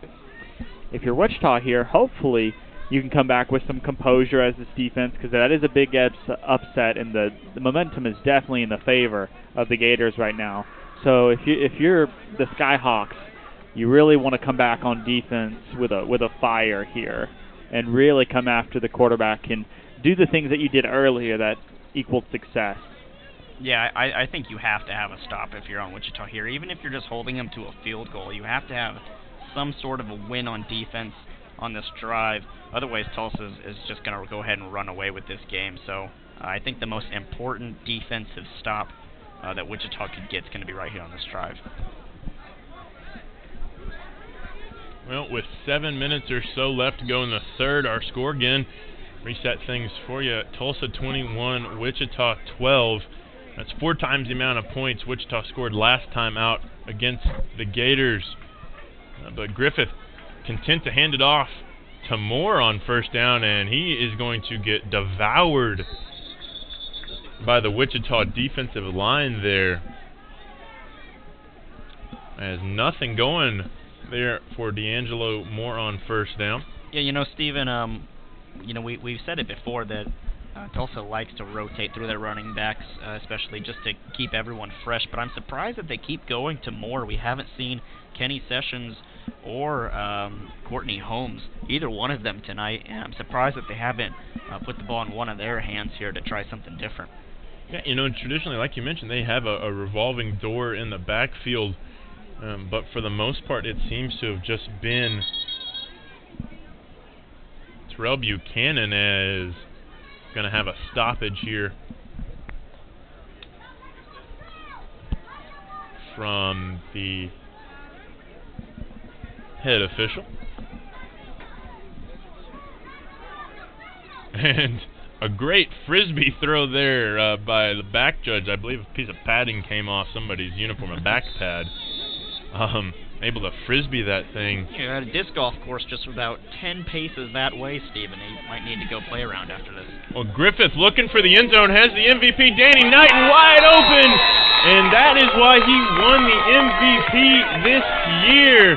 if you're Wichita here, hopefully you can come back with some composure as this defense, because that is a big upset, and the momentum is definitely in the favor of the Gators right now. So if you're the Skyhawks, you really want to come back on defense with a fire here and really come after the quarterback and do the things that you did earlier that equaled success. Yeah, I think you have to have a stop if you're on Wichita here. Even if you're just holding them to a field goal, you have to have some sort of a win on defense on this drive. Otherwise, Tulsa is just going to go ahead and run away with this game. So I think the most important defensive stop that Wichita could get is going to be right here on this drive. Well, with 7 minutes or so left to go in the third, our score again, reset things for you. Tulsa 21, Wichita 12. That's 4 times the amount of points Wichita scored last time out against the Gators. But Griffith content to hand it off to Moore on first down, and he is going to get devoured by the Wichita defensive line there. There's nothing going there for D'Angelo Moore on first down. Yeah, Stephen, we've said it before that Tulsa likes to rotate through their running backs, especially just to keep everyone fresh. But I'm surprised that they keep going to Moore. We haven't seen Kenny Sessions or Courtney Holmes, either one of them tonight. And I'm surprised that they haven't put the ball in one of their hands here to try something different. Yeah, traditionally, like you mentioned, they have a revolving door in the backfield. But for the most part, it seems to have just been Terrell Buchanan is going to have a stoppage here from the head official. And a great frisbee throw there by the back judge. I believe a piece of padding came off somebody's uniform, a back pad. Able to frisbee that thing. You're at a disc golf course just about 10 paces that way, Stephen. You might need to go play around after this. Well, Griffith looking for the end zone, has the MVP, Danny Knighton, wide open, and that is why he won the MVP this year.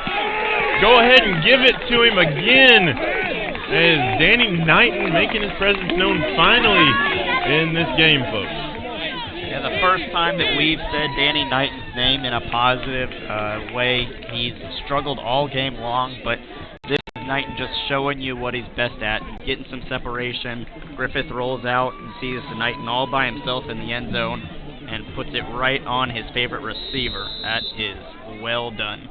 Go ahead and give it to him again, as Danny Knighton making his presence known finally in this game, folks. Yeah, the first time that we've said Danny Knighton's name in a positive way. He's struggled all game long, but this is Knighton just showing you what he's best at, getting some separation. Griffith rolls out and sees Knighton all by himself in the end zone and puts it right on his favorite receiver. That is well done.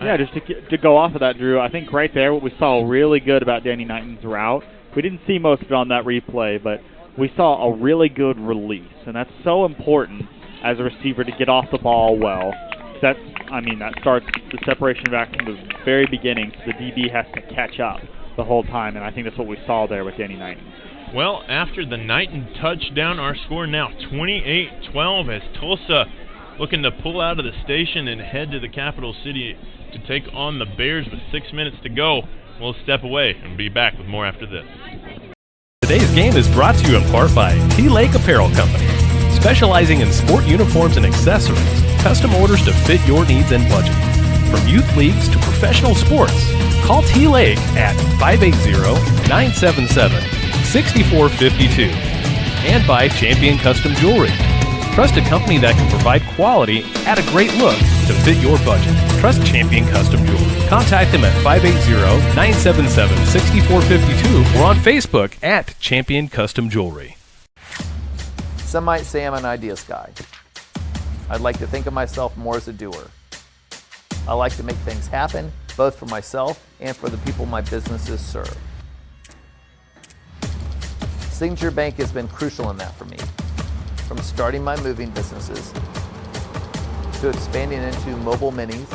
Yeah, just to go off of that, Drew, I think right there what we saw really good about Danny Knighton's route, we didn't see most of it on that replay, but we saw a really good release, and that's so important as a receiver to get off the ball well. That starts the separation back from the very beginning, so the DB has to catch up the whole time, and I think that's what we saw there with Danny Knighton. Well, after the Knighton touchdown, our score now 28-12 as Tulsa looking to pull out of the station and head to the capital city to take on the Bears with 6 minutes to go. We'll step away and be back with more after this. Today's game is brought to you in part by T-Lake Apparel Company, specializing in sport uniforms and accessories, custom orders to fit your needs and budget. From youth leagues to professional sports, call T-Lake at 580-977-6452. And by Champion Custom Jewelry. Trust a company that can provide quality at a great look to fit your budget. Trust Champion Custom Jewelry. Contact them at 580-977-6452 or on Facebook at Champion Custom Jewelry. Some might say I'm an ideas guy. I'd like to think of myself more as a doer. I like to make things happen, both for myself and for the people my businesses serve. Signature Bank has been crucial in that for me. From starting my moving businesses, to expanding into mobile minis,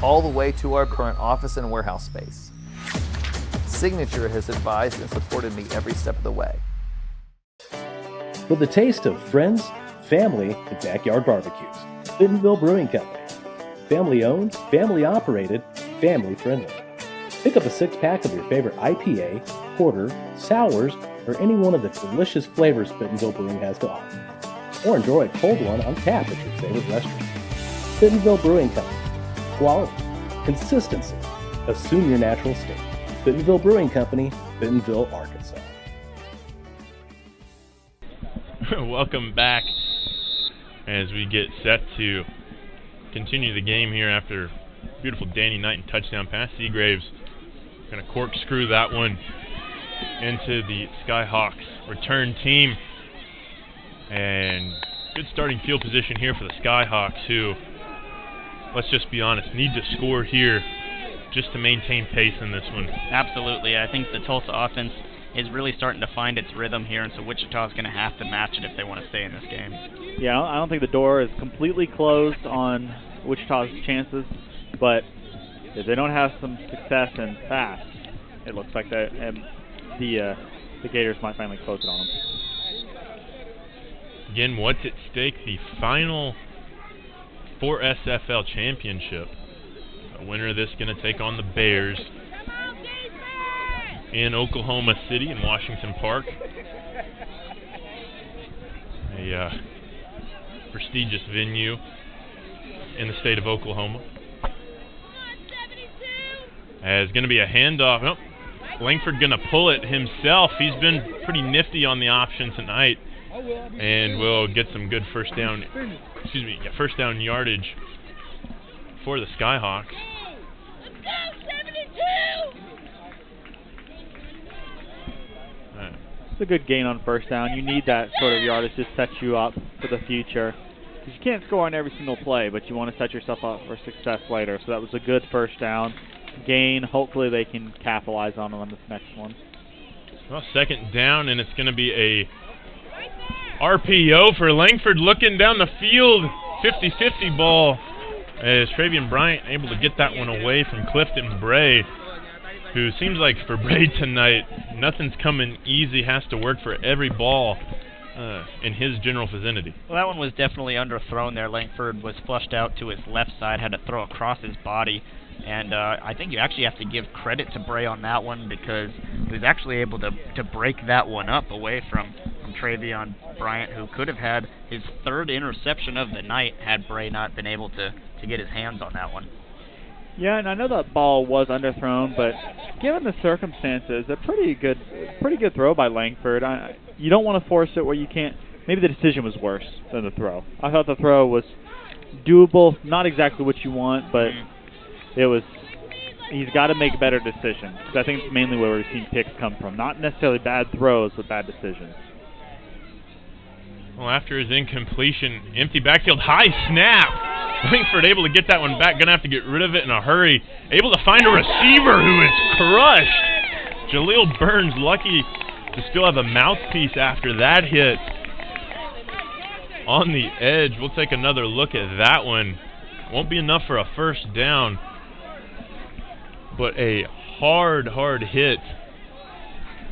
all the way to our current office and warehouse space. Signature has advised and supported me every step of the way. With a taste of friends, family, and backyard barbecues, Bentonville Brewing Company. Family owned, family operated, family friendly. Pick up a 6-pack of your favorite IPA, porter, sours, or any one of the delicious flavors Bentonville Brewing has to offer. Or enjoy a cold one on tap at your favorite restaurant. Bentonville Brewing Company. Quality, consistency. Assume your natural state. Bentonville Brewing Company, Bentonville, Arkansas. Welcome back as we get set to continue the game here after beautiful Danny Knighton touchdown pass. Seagraves going to corkscrew that one into the Skyhawks return team. And good starting field position here for the Skyhawks, who, let's just be honest, need to score here just to maintain pace in this one. Absolutely. I think the Tulsa offense is really starting to find its rhythm here, and so Wichita's going to have to match it if they want to stay in this game. Yeah, I don't think the door is completely closed on Wichita's chances, but if they don't have some success and fast, it looks like the Gators might finally close it on them. Again, what's at stake? The final 4SFL championship. A winner of this going to take on the Bears in Oklahoma City in Washington Park. A prestigious venue in the state of Oklahoma. As going to be a handoff. Oh, Langford going to pull it himself. He's been pretty nifty on the option tonight, and will get some good first down yardage for the Skyhawks. It's a good gain on first down. You need that sort of yardage to set you up for the future. Because you can't score on every single play, but you want to set yourself up for success later. So that was a good first down gain. Hopefully they can capitalize on this next one. Well, second down, and it's going to be a RPO for Langford looking down the field. 50-50 ball. As Travian Bryant able to get that one away from Clifton Bray, who seems like for Bray tonight, nothing's coming easy, has to work for every ball in his general vicinity. Well, that one was definitely underthrown there. Langford was flushed out to his left side, had to throw across his body. And I think you actually have to give credit to Bray on that one, because he was actually able to break that one up away from Travion Bryant, who could have had his third interception of the night had Bray not been able to get his hands on that one. Yeah, and I know that ball was underthrown, but given the circumstances, a pretty good throw by Langford. You don't want to force it where you can't. Maybe the decision was worse than the throw. I thought the throw was doable, not exactly what you want, but it was. He's got to make better decisions, because I think it's mainly where we've seen picks come from. Not necessarily bad throws, but bad decisions. Well, after his incompletion, empty backfield, high snap. Langford able to get that one back. Going to have to get rid of it in a hurry. Able to find a receiver who is crushed. Jaleel Burns lucky to still have a mouthpiece after that hit. On the edge, we'll take another look at that one. Won't be enough for a first down, but a hard hit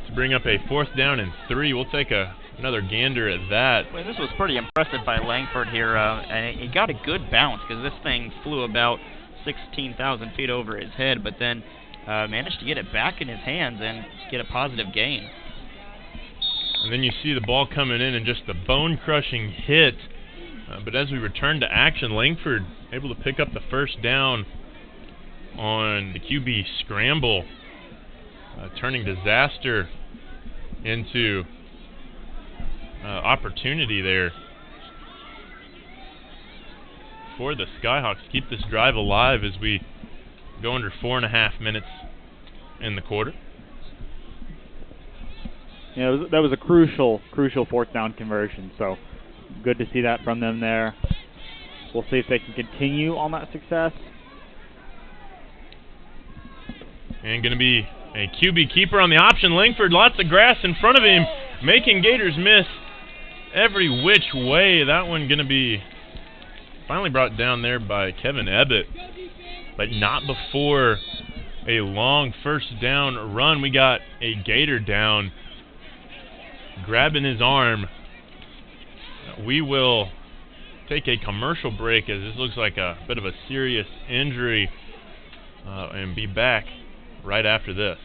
to bring up a 4th down and 3. We'll take another gander at that. Well, this was pretty impressive by Langford here. And he got a good bounce, because this thing flew about 16,000 feet over his head, but then managed to get it back in his hands and get a positive gain. And then you see the ball coming in and just the bone-crushing hit. But as we return to action, Langford able to pick up the first down on the QB scramble, turning disaster into opportunity there for the Skyhawks to keep this drive alive as we go under 4.5 minutes in the quarter. Yeah, that was a crucial 4th down conversion, so good to see that from them there. We'll see if they can continue on that success. And going to be a QB keeper on the option. Langford, lots of grass in front of him, making Gators miss every which way. That one going to be finally brought down there by Kevin Ebbett, but not before a long first down run. We got a Gator down, grabbing his arm. We will take a commercial break, as this looks like a bit of a serious injury, and be back right after this.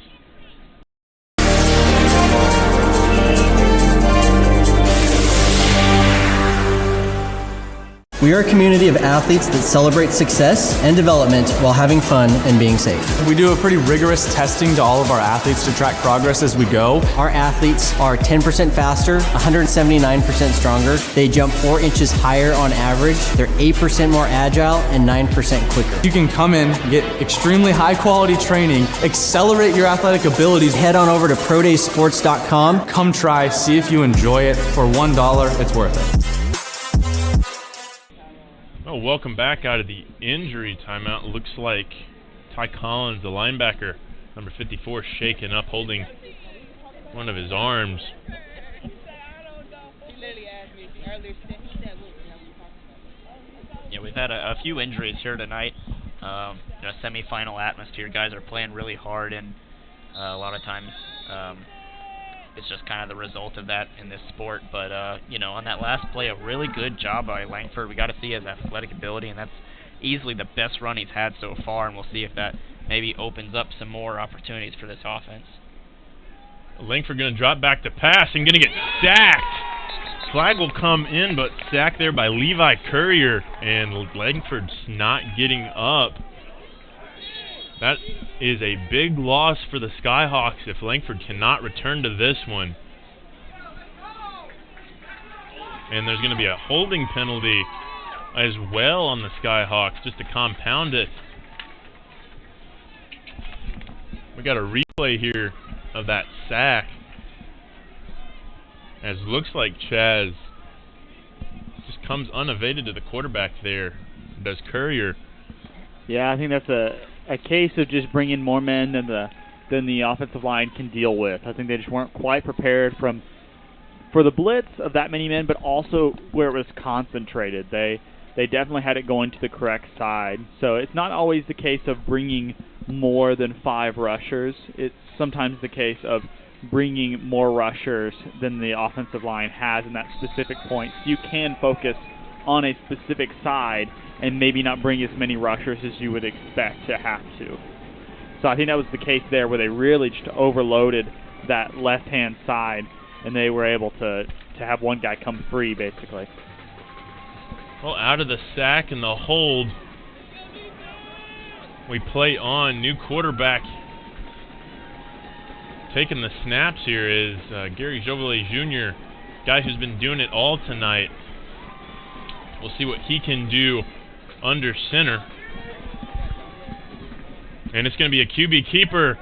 We are a community of athletes that celebrate success and development while having fun and being safe. We do a pretty rigorous testing to all of our athletes to track progress as we go. Our athletes are 10% faster, 179% stronger. They jump 4 inches higher on average. They're 8% more agile and 9% quicker. You can come in, get extremely high quality training, accelerate your athletic abilities. Head on over to prodaysports.com. Come try, see if you enjoy it. For $1, it's worth it. Oh, welcome back out of the injury timeout. Looks like Ty Collins, the linebacker, number 54, shaken up, holding one of his arms. Yeah, we've had a few injuries here tonight. Semi-final atmosphere. Guys are playing really hard, and a lot of times it's just kind of the result of that in this sport. But, on that last play, a really good job by Langford. We got to see his athletic ability, and that's easily the best run he's had so far, and we'll see if that maybe opens up some more opportunities for this offense. Langford going to drop back to pass and going to get sacked. Flag will come in, but sacked there by Levi Courier, and Langford's not getting up. That is a big loss for the Skyhawks if Langford cannot return to this one. And there's going to be a holding penalty as well on the Skyhawks just to compound it. We got a replay here of that sack. As looks like Chaz just comes unevaded to the quarterback there. Does Courier. Yeah, I think that's a case of just bringing more men than the offensive line can deal with. I think they just weren't quite prepared for the blitz of that many men, but also where it was concentrated. They definitely had it going to the correct side. So it's not always the case of bringing more than 5 rushers. It's sometimes the case of bringing more rushers than the offensive line has in that specific point. So you can focus on a specific side and maybe not bring as many rushers as you would expect to have to. So I think that was the case there where they really just overloaded that left-hand side, and they were able to have one guy come free, basically. Well, out of the sack and the hold, we play on. New quarterback taking the snaps here is Gary Jovelet Jr., guy who's been doing it all tonight. We'll see what he can do under center. And it's going to be a QB keeper.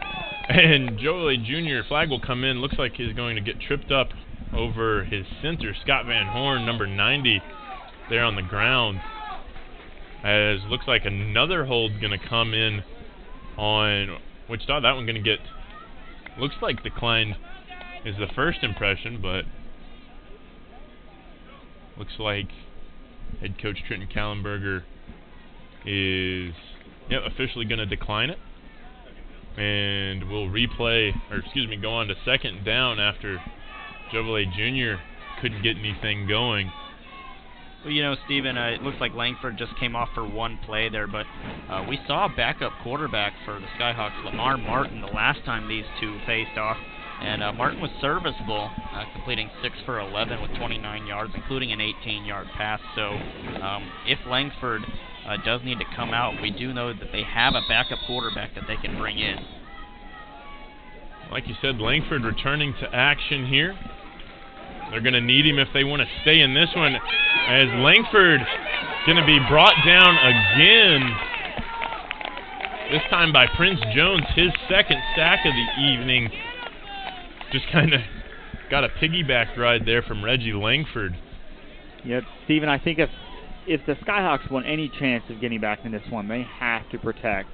And Jovelet Jr. flag will come in. Looks like he's going to get tripped up over his center, Scott Van Horn, number 90, there on the ground. As looks like another hold's going to come in on Wichita. That one going to get, looks like declined is the first impression, but looks like head coach Trenton Kallenberger is officially going to decline it. And we'll go on to second down after Jovelet Jr. couldn't get anything going. Well, Stephen, it looks like Langford just came off for one play there, but we saw a backup quarterback for the Skyhawks, Lamar Martin, the last time these two faced off. And Martin was serviceable, completing 6 for 11 with 29 yards, including an 18-yard pass. So if Langford does need to come out, we do know that they have a backup quarterback that they can bring in. Like you said, Langford returning to action here. They're going to need him if they want to stay in this one, as Langford going to be brought down again, this time by Prince Jones, his second sack of the evening. Just kind of got a piggyback ride there from Reggie Langford. Yeah, Stephen, I think if the Skyhawks want any chance of getting back in this one, they have to protect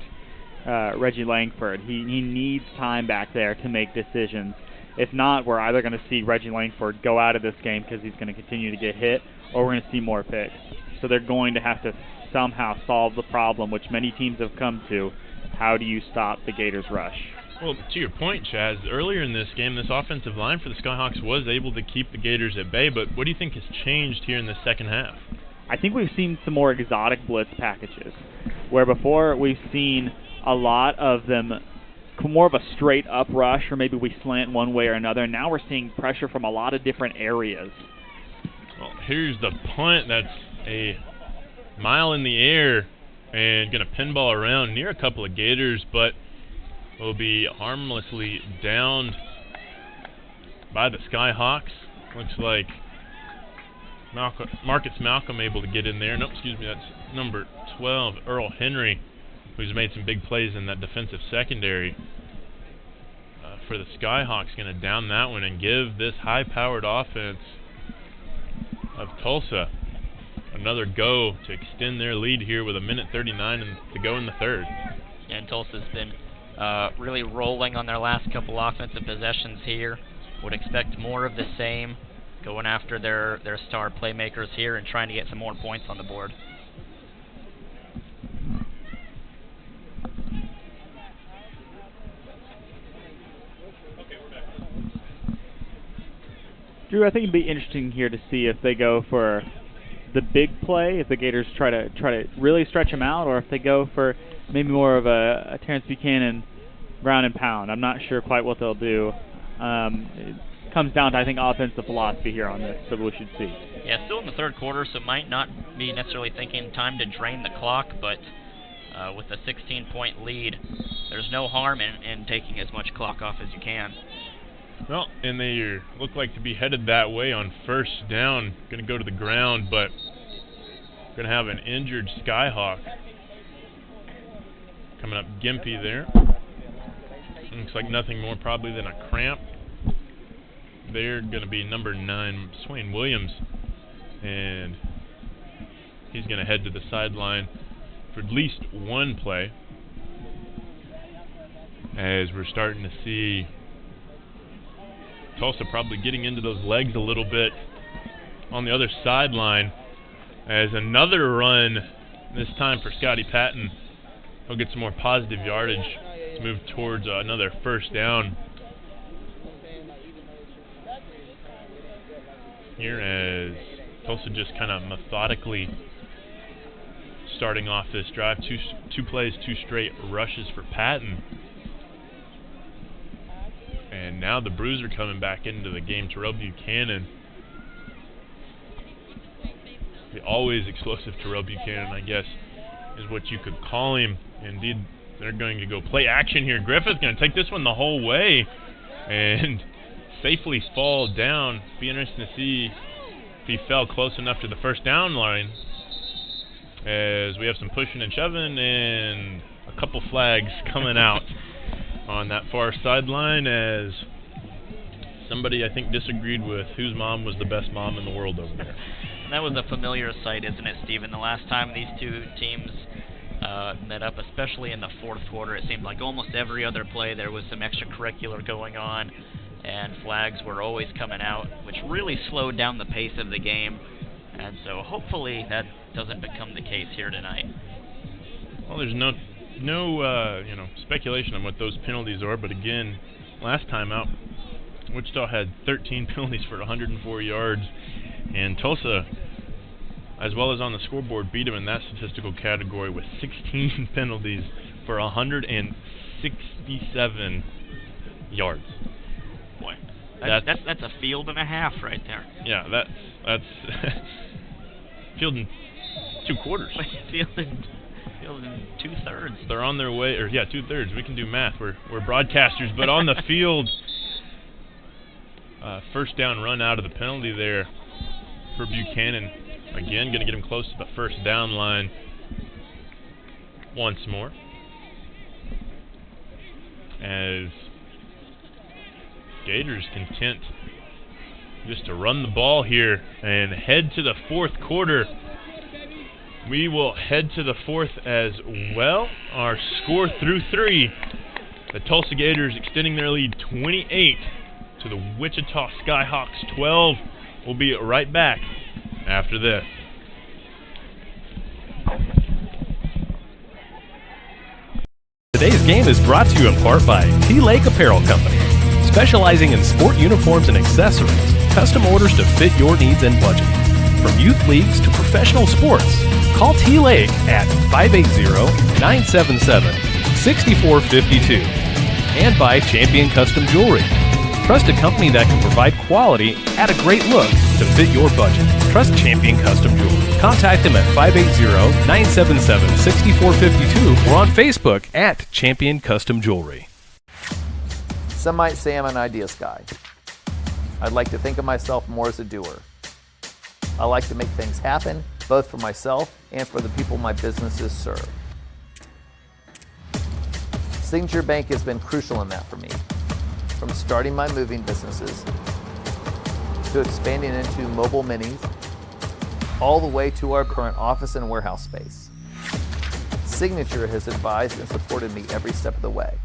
Reggie Langford. He needs time back there to make decisions. If not, we're either going to see Reggie Langford go out of this game because he's going to continue to get hit, or we're going to see more picks. So they're going to have to somehow solve the problem, which many teams have come to. How do you stop the Gators' rush? Well, to your point, Chaz, earlier in this game, this offensive line for the Skyhawks was able to keep the Gators at bay, but what do you think has changed here in the second half? I think we've seen some more exotic blitz packages, where before we've seen a lot of them more of a straight up rush, or maybe we slant one way or another. Now we're seeing pressure from a lot of different areas. Well, here's the punt. That's a mile in the air and going to pinball around near a couple of Gators, but will be harmlessly downed by the Skyhawks. Looks like Marcus Malcolm able to get in there. No, excuse me, that's number 12, Earl Henry, who's made some big plays in that defensive secondary. For the Skyhawks, going to down that one and give this high-powered offense of Tulsa another go to extend their lead here with 1:39 to go in the third. And Tulsa's been really rolling on their last couple offensive possessions here. Would expect more of the same, going after their star playmakers here and trying to get some more points on the board. Drew, I think it'd be interesting here to see if they go for the big play, if the Gators try to really stretch them out, or if they go for maybe more of a Terrence Buchanan ground and pound. I'm not sure quite what they'll do. It comes down to, I think, offensive philosophy here on this, so we should see. Yeah, still in the third quarter, so might not be necessarily thinking time to drain the clock, but with a 16-point lead, there's no harm in taking as much clock off as you can. Well, and they look like to be headed that way on first down. Going to go to the ground, but going to have an injured Skyhawk coming up. Gimpy there. Looks like nothing more probably than a cramp. They're going to be number 9, Swain Williams, and he's going to head to the sideline for at least one play, as we're starting to see Tulsa probably getting into those legs a little bit on the other sideline, as another run, this time for Scotty Patton. He'll get some more positive yardage to move towards another first down here, as Tulsa just kind of methodically starting off this drive. Two plays, 2 straight rushes for Patton. And now the bruiser coming back into the game, Terrell Buchanan. The always explosive Terrell Buchanan, I guess, is what you could call him. Indeed, they're going to go play action here. Griffith's going to take this one the whole way and safely fall down. Be interesting to see if he fell close enough to the first down line, as we have some pushing and shoving and a couple flags coming out on that far sideline, as somebody, I think, disagreed with whose mom was the best mom in the world over there. And that was a familiar sight, isn't it, Stephen? The last time these two teams met up, especially in the fourth quarter, it seemed like almost every other play there was some extracurricular going on, and flags were always coming out, which really slowed down the pace of the game. And so hopefully that doesn't become the case here tonight. Well, there's no speculation on what those penalties are, but again, last time out, Wichita had 13 penalties for 104 yards, and Tulsa, as well as on the scoreboard, beat them in that statistical category with 16 penalties for 167 yards. Boy, that's a field and a half right there. Yeah, that's field in 2 quarters. Field in 2/3. They're on their way, or 2/3. We can do math. We're broadcasters, but on the field, first down run out of the penalty there for Buchanan. Again, going to get him close to the first down line once more, as Gators content just to run the ball here and head to the fourth quarter. We will head to the fourth as well. Our score through 3. The Tulsa Gators extending their lead 28 to the Wichita Skyhawks 12. We'll be right back after this. Today's game is brought to you in part by T-Lake Apparel Company, specializing in sport uniforms and accessories, custom orders to fit your needs and budget. From youth leagues to professional sports, call T-Lake at 580-977-6452. And by Champion Custom Jewelry. Trust a company that can provide quality at a great look to fit your budget. Trust Champion Custom Jewelry. Contact them at 580-977-6452 or on Facebook at Champion Custom Jewelry. Some might say I'm an ideas guy. I'd like to think of myself more as a doer. I like to make things happen, both for myself and for the people my businesses serve. Signature Bank has been crucial in that for me. From starting my moving businesses, to expanding into mobile minis, all the way to our current office and warehouse space. Signature has advised and supported me every step of the way.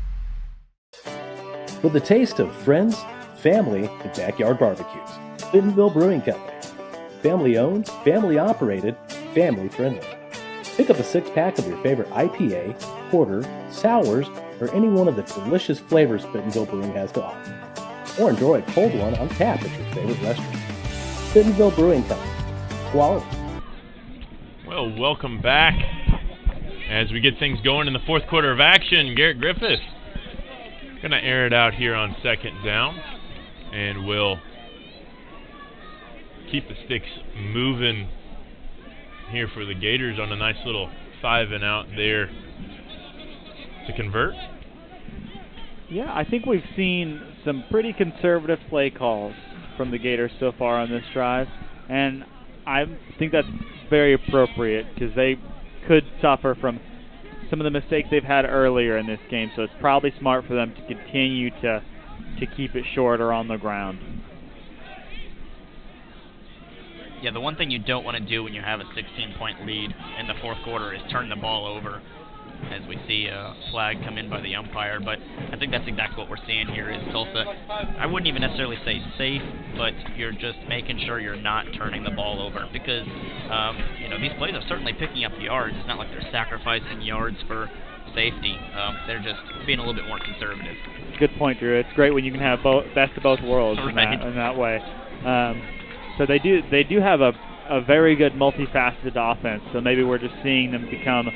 With a taste of friends, family, and backyard barbecues, Bentonville Brewing Company. Family owned, family operated, family friendly. Pick up a 6-pack of your favorite IPA, porter, sours, or any one of the delicious flavors Bentonville Brewing has to offer. Or enjoy a cold one on tap at your favorite restaurant. Bentonville Brewing Company. Quality. Well, welcome back. As we get things going in the fourth quarter of action, Garrett Griffith going to air it out here on second down. And we'll keep the sticks moving here for the Gators on a nice little 5-and-out there to convert. Yeah, I think we've seen some pretty conservative play calls from the Gators so far on this drive, and I think that's very appropriate because they could suffer from some of the mistakes they've had earlier in this game, so it's probably smart for them to continue to keep it short or on the ground. Yeah, the one thing you don't want to do when you have a 16-point lead in the fourth quarter is turn the ball over, as we see a flag come in by the umpire. But I think that's exactly what we're seeing here is Tulsa, I wouldn't even necessarily say safe, but you're just making sure you're not turning the ball over because, these plays are certainly picking up yards. It's not like they're sacrificing yards for safety. They're just being a little bit more conservative. Good point, Drew. It's great when you can have best of both worlds in that way. So they do have a very good multifaceted offense. So maybe we're just seeing them become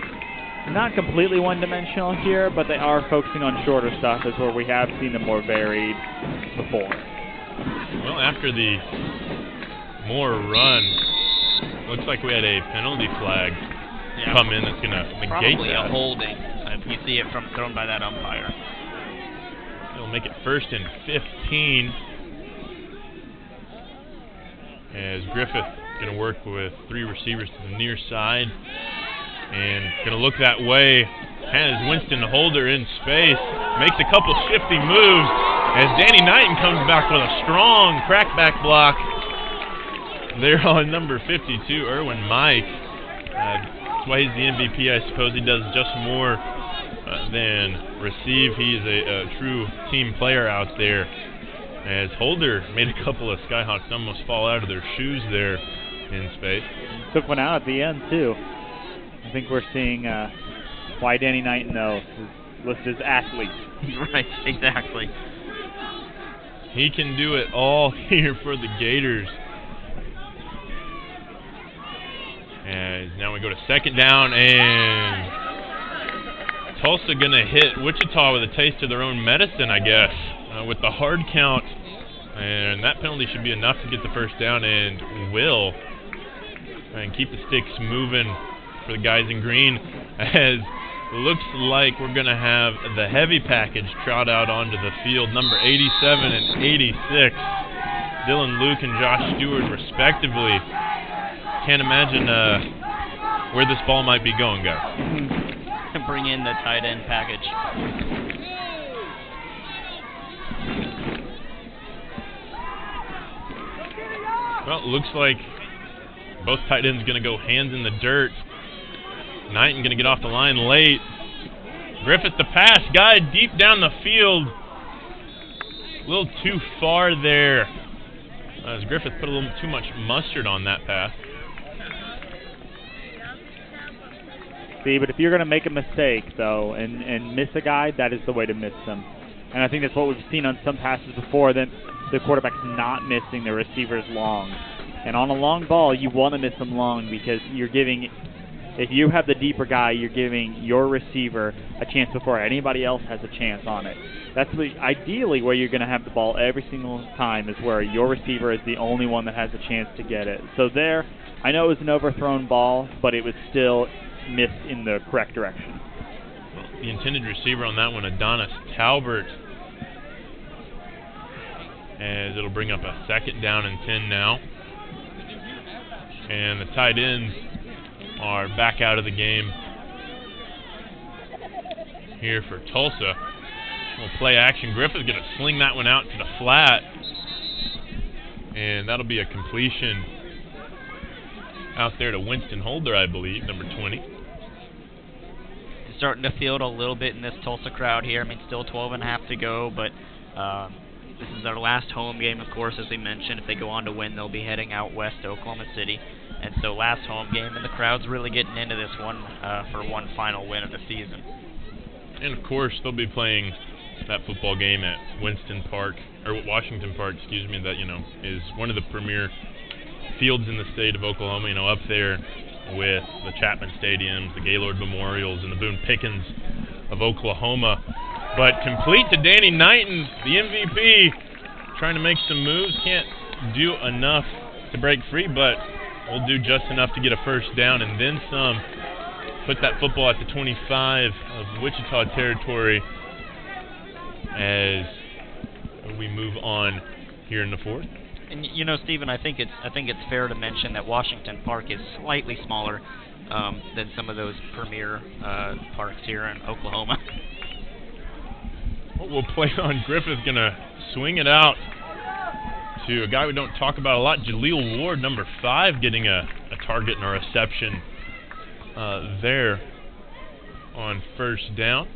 not completely one-dimensional here, but they are focusing on shorter stuff, is where we have seen them more varied before. Well, after the Moore run, looks like we had a penalty flag come in that's going to negate probably that. A holding, if you see it thrown by that umpire. It'll make it 1st and 15. As Griffith going to work with 3 receivers to the near side. And going to look that way. Has Winston Holder in space. Makes a couple shifty moves as Danny Knighton comes back with a strong crackback block. There on number 52, Erwin Mike. That's why he's the MVP, I suppose. He does just more than receive. He's a true team player out there. As Holder made a couple of Skyhawks almost fall out of their shoes there in space. Took one out at the end, too. I think we're seeing why Danny Knighton, though, is listed as athlete. Right, exactly. He can do it all here for the Gators. And now we go to second down, and Tulsa going to hit Wichita with a taste of their own medicine, I guess, with the hard count. And that penalty should be enough to get the first down, and will. And keep the sticks moving for the guys in green, as looks like we're going to have the heavy package trot out onto the field, number 87 and 86, Dylan Luke and Josh Stewart respectively. Can't imagine where this ball might be going, guys. Bring in the tight end package. Well, it looks like both tight ends going to go hands in the dirt. Knighton going to get off the line late. Griffith the pass, guy deep down the field. A little too far there. As Griffith put a little too much mustard on that pass. See, but if you're going to make a mistake, though, and miss a guy, that is the way to miss them. And I think that's what we've seen on some passes before, that the quarterback's not missing the receivers long. And on a long ball, you want to miss them long because you're giving If you have the deeper guy, you're giving your receiver a chance before anybody else has a chance on it. That's ideally where you're going to have the ball every single time, is where your receiver is the only one that has a chance to get it. So there, I know it was an overthrown ball, but it was still missed in the correct direction. Well, the intended receiver on that one, Adonis Talbert, as it'll bring up a 2nd down and 10 now. And the tight ends are back out of the game here for Tulsa. We'll play action. Griffith's going to sling that one out to the flat. And that'll be a completion out there to Winston Holder, I believe, number 20. Starting to feel it a little bit in this Tulsa crowd here. I mean, still 12.5 to go, but this is their last home game, of course, as we mentioned. If they go on to win, they'll be heading out west to Oklahoma City. And so last home game, and the crowd's really getting into this one for one final win of the season. And, of course, they'll be playing that football game at Washington Park, excuse me, that, is one of the premier fields in the state of Oklahoma, up there with the Chapman Stadiums, the Gaylord Memorials, and the Boone Pickens of Oklahoma. But complete to Danny Knighton, the MVP, trying to make some moves. Can't do enough to break free, but will do just enough to get a first down and then some. Put that football at the 25 of Wichita territory as we move on here in the 4th. And Stephen, I think it's fair to mention that Washington Park is slightly smaller than some of those premier parks here in Oklahoma. We'll play on Griffith, gonna swing it out to a guy we don't talk about a lot, Jaleel Ward, number 5, getting a target and a reception there on first down.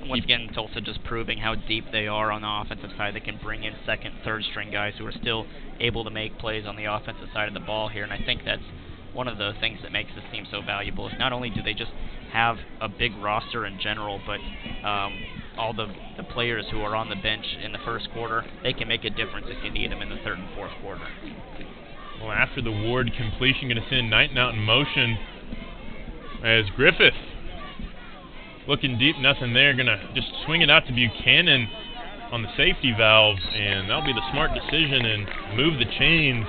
Once again, Tulsa just proving how deep they are on the offensive side. They can bring in 2nd, 3rd string guys who are still able to make plays on the offensive side of the ball here, and I think that's one of the things that makes this team so valuable. Is not only do they just have a big roster in general, but all the players who are on the bench in the first quarter, they can make a difference if you need them in the 3rd and 4th quarter. Well, after the Ward completion, going to send Knighton out in motion as Griffith, looking deep, nothing there, going to just swing it out to Buchanan on the safety valve, and that'll be the smart decision and move the chains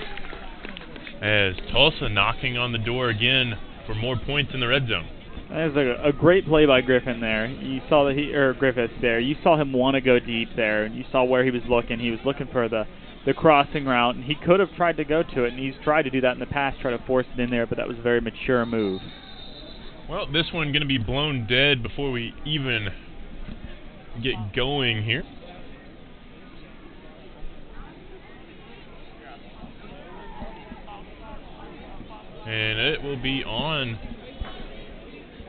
as Tulsa knocking on the door again for more points in the red zone. That was a great play by Griffin there. You saw that Griffiths there. You saw him want to go deep there, and you saw where he was looking. He was looking for the crossing route, and he could have tried to go to it, and he's tried to do that in the past, try to force it in there, but that was a very mature move. Well, this one going to be blown dead before we even get going here. And it will be on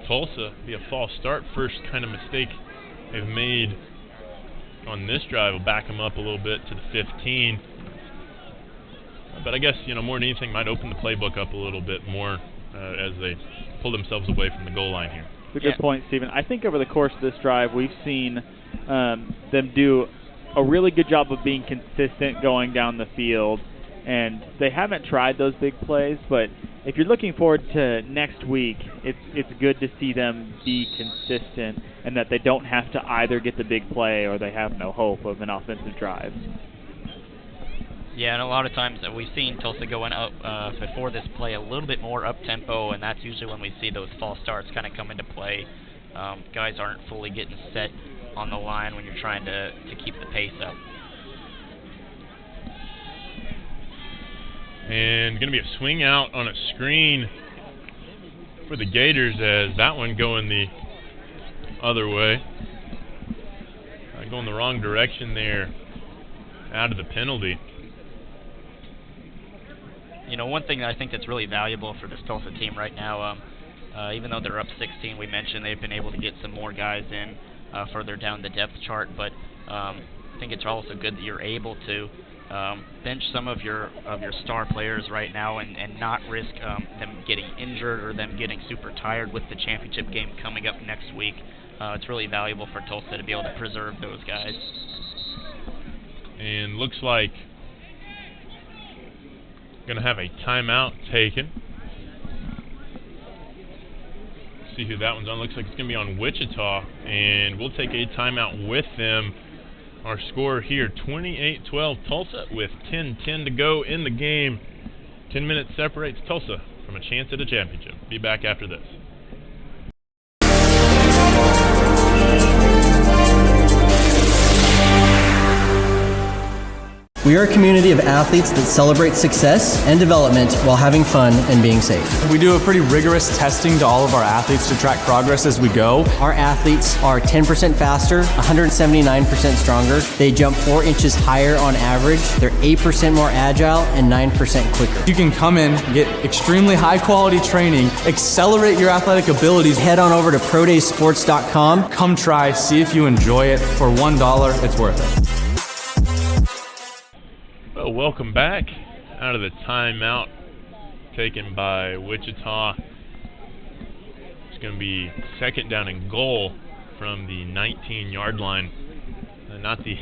Tulsa. Be a false start. First kind of mistake they've made on this drive. Will back them up a little bit to the 15. But I guess, more than anything, might open the playbook up a little bit more as they pull themselves away from the goal line here. It's a good point, Stephen. I think over the course of this drive, we've seen them do a really good job of being consistent going down the field, and they haven't tried those big plays, but if you're looking forward to next week, it's good to see them be consistent and that they don't have to either get the big play or they have no hope of an offensive drive. Yeah, and a lot of times we've seen Tulsa going up before this play a little bit more up-tempo, and that's usually when we see those false starts kind of come into play. Guys aren't fully getting set on the line when you're trying to keep the pace up. And going to be a swing out on a screen for the Gators as that one going the other way. Going the wrong direction there out of the penalty. One thing that I think that's really valuable for this Tulsa team right now, even though they're up 16, we mentioned they've been able to get some more guys in further down the depth chart, but I think it's also good that you're able to bench some of your star players right now and not risk them getting injured or them getting super tired with the championship game coming up next week. It's really valuable for Tulsa to be able to preserve those guys. And looks like going to have a timeout taken. see who that one's on. Looks like it's going to be on Wichita, and we'll take a timeout with them. Our score here, 28-12 Tulsa with 10:10 to go in the game. 10 minutes separates Tulsa from a chance at a championship. Be back after this. We are a community of athletes that celebrate success and development while having fun and being safe. We do a pretty rigorous testing to all of our athletes to track progress as we go. Our athletes are 10% faster, 179% stronger. They jump 4 inches higher on average. They're 8% more agile and 9% quicker. You can come in, get extremely high quality training, accelerate your athletic abilities. Head on over to prodaysports.com. Come try, see if you enjoy it. For $1, it's worth it. Well, welcome back out of the timeout taken by Wichita. It's going to be second down and goal from the 19-yard line. Not the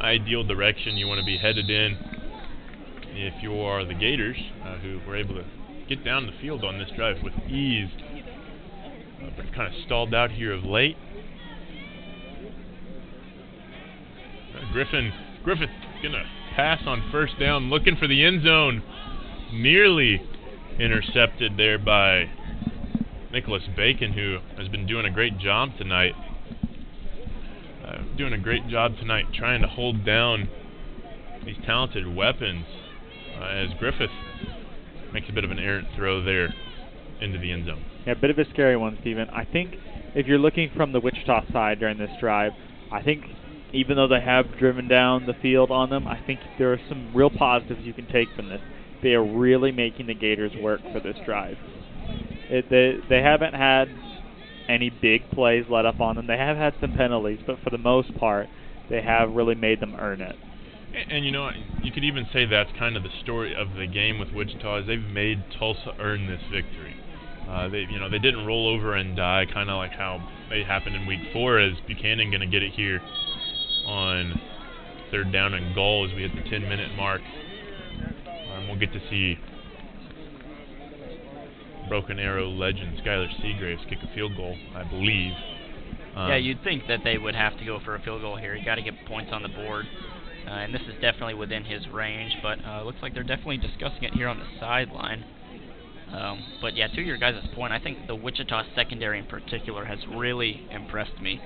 ideal direction you want to be headed in if you are the Gators, who were able to get down the field on this drive with ease, but kind of stalled out here of late. Griffith gonna pass on first down, looking for the end zone. Nearly intercepted there by Nicholas Bacon, who has been doing a great job tonight. Trying to hold down these talented weapons as Griffith makes a bit of an errant throw there into the end zone. Yeah, a bit of a scary one, Stephen. I think if you're looking from the Wichita side during this drive, I think even though they have driven down the field on them, I think there are some real positives you can take from this. They are really making the Gators work for this drive. They haven't had any big plays let up on them. They have had some penalties, but for the most part, they have really made them earn it. And you know, you could even say that's kind of the story of the game with Wichita, is they've made Tulsa earn this victory. They didn't roll over and die, kind of like how it happened in week 4, as Buchanan going to get it here on third down and goal as we hit the 10-minute mark. We'll get to see Broken Arrow legend Skylar Seagraves kick a field goal, I believe. Yeah, you'd think that they would have to go for a field goal here. You got to get points on the board, and this is definitely within his range. But looks like they're definitely discussing it here on the sideline. But yeah, to your guys' point, I think the Wichita secondary in particular has really impressed me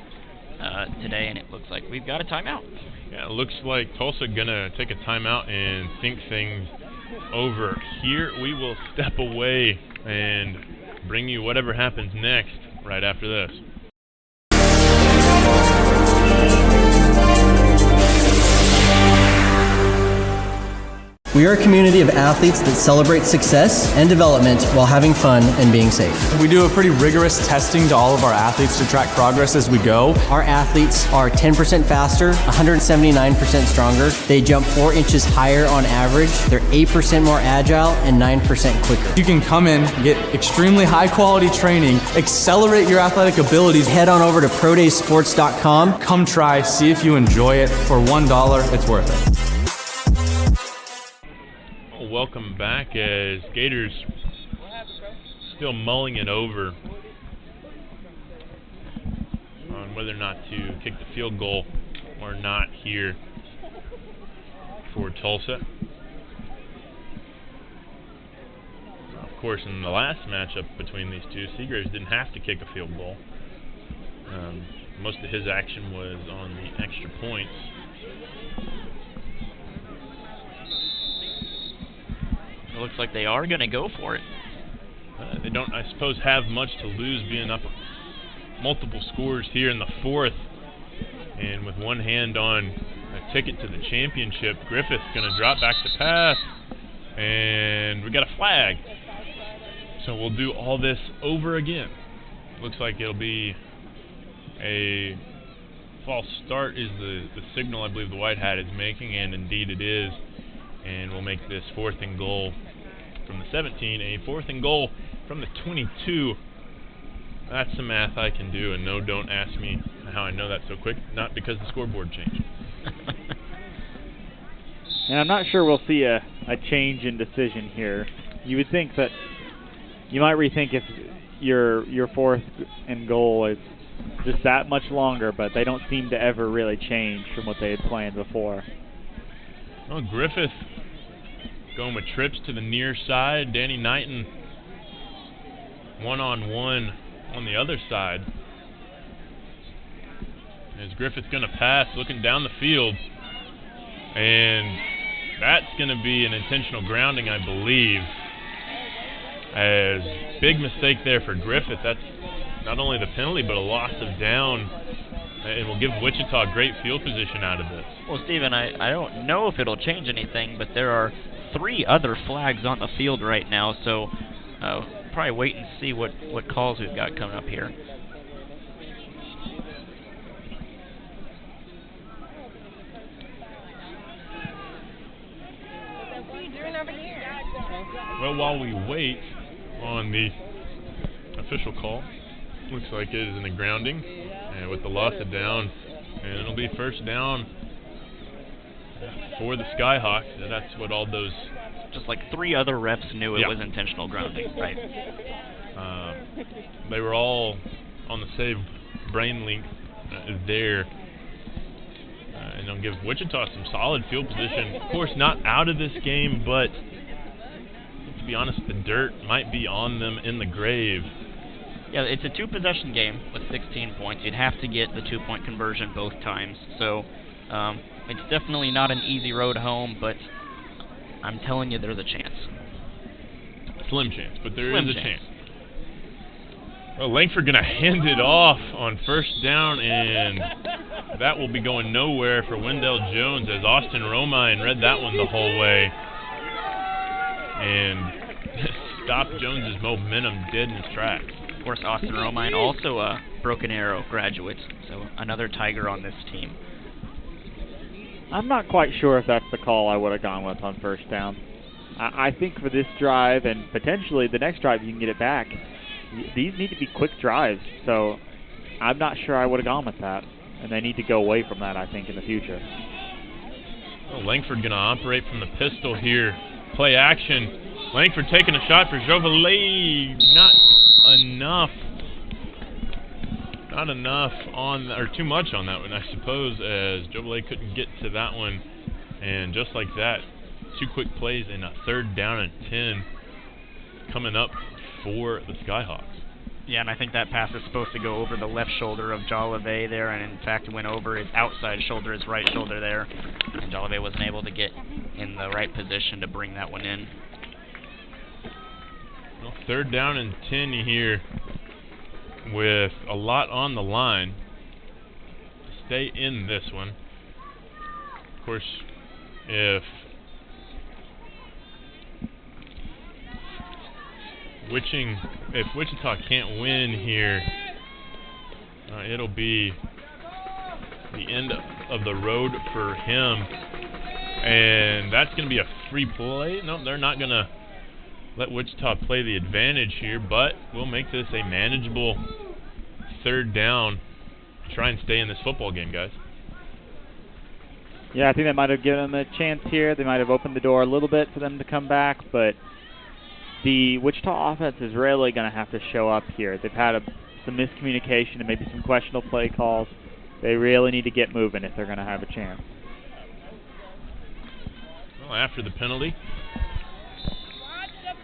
today, and it looks like we've got a timeout. Yeah, it looks like Tulsa gonna take a timeout and think things over. Here we will step away and bring you whatever happens next right after this. We are a community of athletes that celebrate success and development while having fun and being safe. We do a pretty rigorous testing to all of our athletes to track progress as we go. Our athletes are 10% faster, 179% stronger. They jump 4 inches higher on average. They're 8% more agile and 9% quicker. You can come in, get extremely high quality training, accelerate your athletic abilities. Head on over to prodaysports.com. Come try, see if you enjoy it. For $1, it's worth it. Welcome back as Gators still mulling it over on whether or not to kick the field goal or not here for Tulsa. Of course, in the last matchup between these two, Seagraves didn't have to kick a field goal. Most of his action was on the extra points. It looks like they are going to go for it. They don't, I suppose, have much to lose being up multiple scores here in the fourth. And with one hand on a ticket to the championship, Griffith's going to drop back to pass. And we got a flag. So we'll do all this over again. Looks like it'll be a false start is the signal I believe the White Hat is making, and indeed it is. And we'll make this 4th and goal from the 17, a 4th and goal from the 22. That's some math I can do, and no, don't ask me how I know that so quick. Not because the scoreboard changed. And I'm not sure we'll see a change in decision here. You would think that you might rethink if your fourth and goal is just that much longer, but they don't seem to ever really change from what they had planned before. Well, Griffith going with trips to the near side. Danny Knighton one-on-one on the other side. As Griffith's going to pass, looking down the field. And that's going to be an intentional grounding, I believe. As big mistake there for Griffith. That's not only the penalty, but a loss of down. And will give Wichita great field position out of this. Well, Stephen, I don't know if it'll change anything, but there are 3 other flags on the field right now, so probably wait and see what calls we've got coming up here. Well, while we wait on the official call, looks like it is in the grounding with the loss of down, and it'll be first down for the Skyhawks. And that's what all those... Just like 3 other refs knew it was intentional grounding, right? They were all on the same brain link there. And they'll give Wichita some solid field position. Of course, not out of this game, but to be honest, the dirt might be on them in the grave. Yeah, it's a 2-possession game with 16 points. You'd have to get the 2-point conversion both times. So it's definitely not an easy road home, but I'm telling you there's a chance. Slim chance, but there is a chance. Well, Langford going to hand it off on first down, and that will be going nowhere for Wendell Jones as Austin Romine read that one the whole way and stopped Jones's momentum dead in his tracks. Of course, Austin Romine, also a Broken Arrow graduate, so another Tiger on this team. I'm not quite sure if that's the call I would have gone with on first down. I think for this drive and potentially the next drive you can get it back, these need to be quick drives, so I'm not sure I would have gone with that. And they need to go away from that, I think, in the future. Well, Langford going to operate from the pistol here. Play action. Langford taking a shot for Jovalet. Not enough. Not enough on, or too much on that one, I suppose, as Jovalet couldn't get to that one. And just like that, 2 quick plays and a third down and 10 coming up for the Skyhawks. Yeah, and I think that pass is supposed to go over the left shoulder of Jollave there, and in fact it went over his outside shoulder, his right shoulder there, and Jollave wasn't able to get in the right position to bring that one in. Well, third down and 10 here with a lot on the line. Stay in this one. Of course, if Wichita can't win here, it'll be the end of the road for him. And that's going to be a free play. No, they're not going to let Wichita play the advantage here, but we'll make this a manageable third down to try and stay in this football game, guys. Yeah, I think that might have given them a chance here. They might have opened the door a little bit for them to come back, but the Wichita offense is really going to have to show up here. They've had some miscommunication and maybe some questionable play calls. They really need to get moving if they're going to have a chance. Well, after the penalty,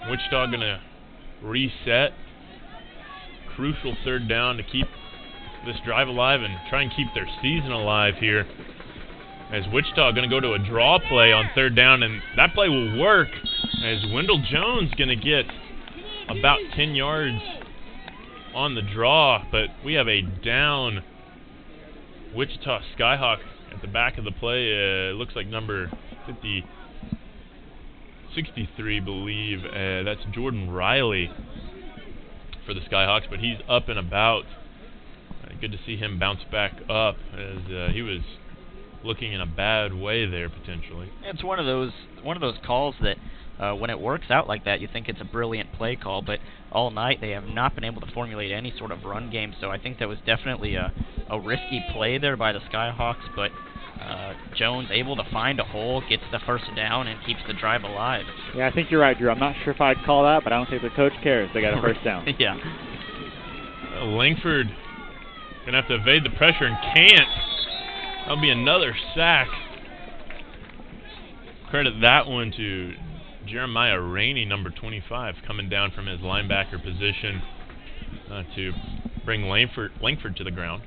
Wichita going to reset. Crucial third down to keep this drive alive and try and keep their season alive here. As Wichita going to go to a draw play on third down, and that play will work as Wendell Jones going to get about 10 yards on the draw, but we have a down Wichita Skyhawk at the back of the play. Looks like number 63, believe. That's Jordan Riley for the Skyhawks, but he's up and about. Good to see him bounce back up as he was looking in a bad way there potentially. It's one of those calls that when it works out like that, you think it's a brilliant play call, but all night they have not been able to formulate any sort of run game, so I think that was definitely a risky play there by the Skyhawks, but Jones able to find a hole, gets the first down, and keeps the drive alive. Yeah, I think you're right, Drew. I'm not sure if I'd call that, but I don't think the coach cares. They got a first down. Yeah. Langford going to have to evade the pressure and can't. That'll be another sack. Credit that one to Jeremiah Rainey, number 25, coming down from his linebacker position to bring Langford to the ground.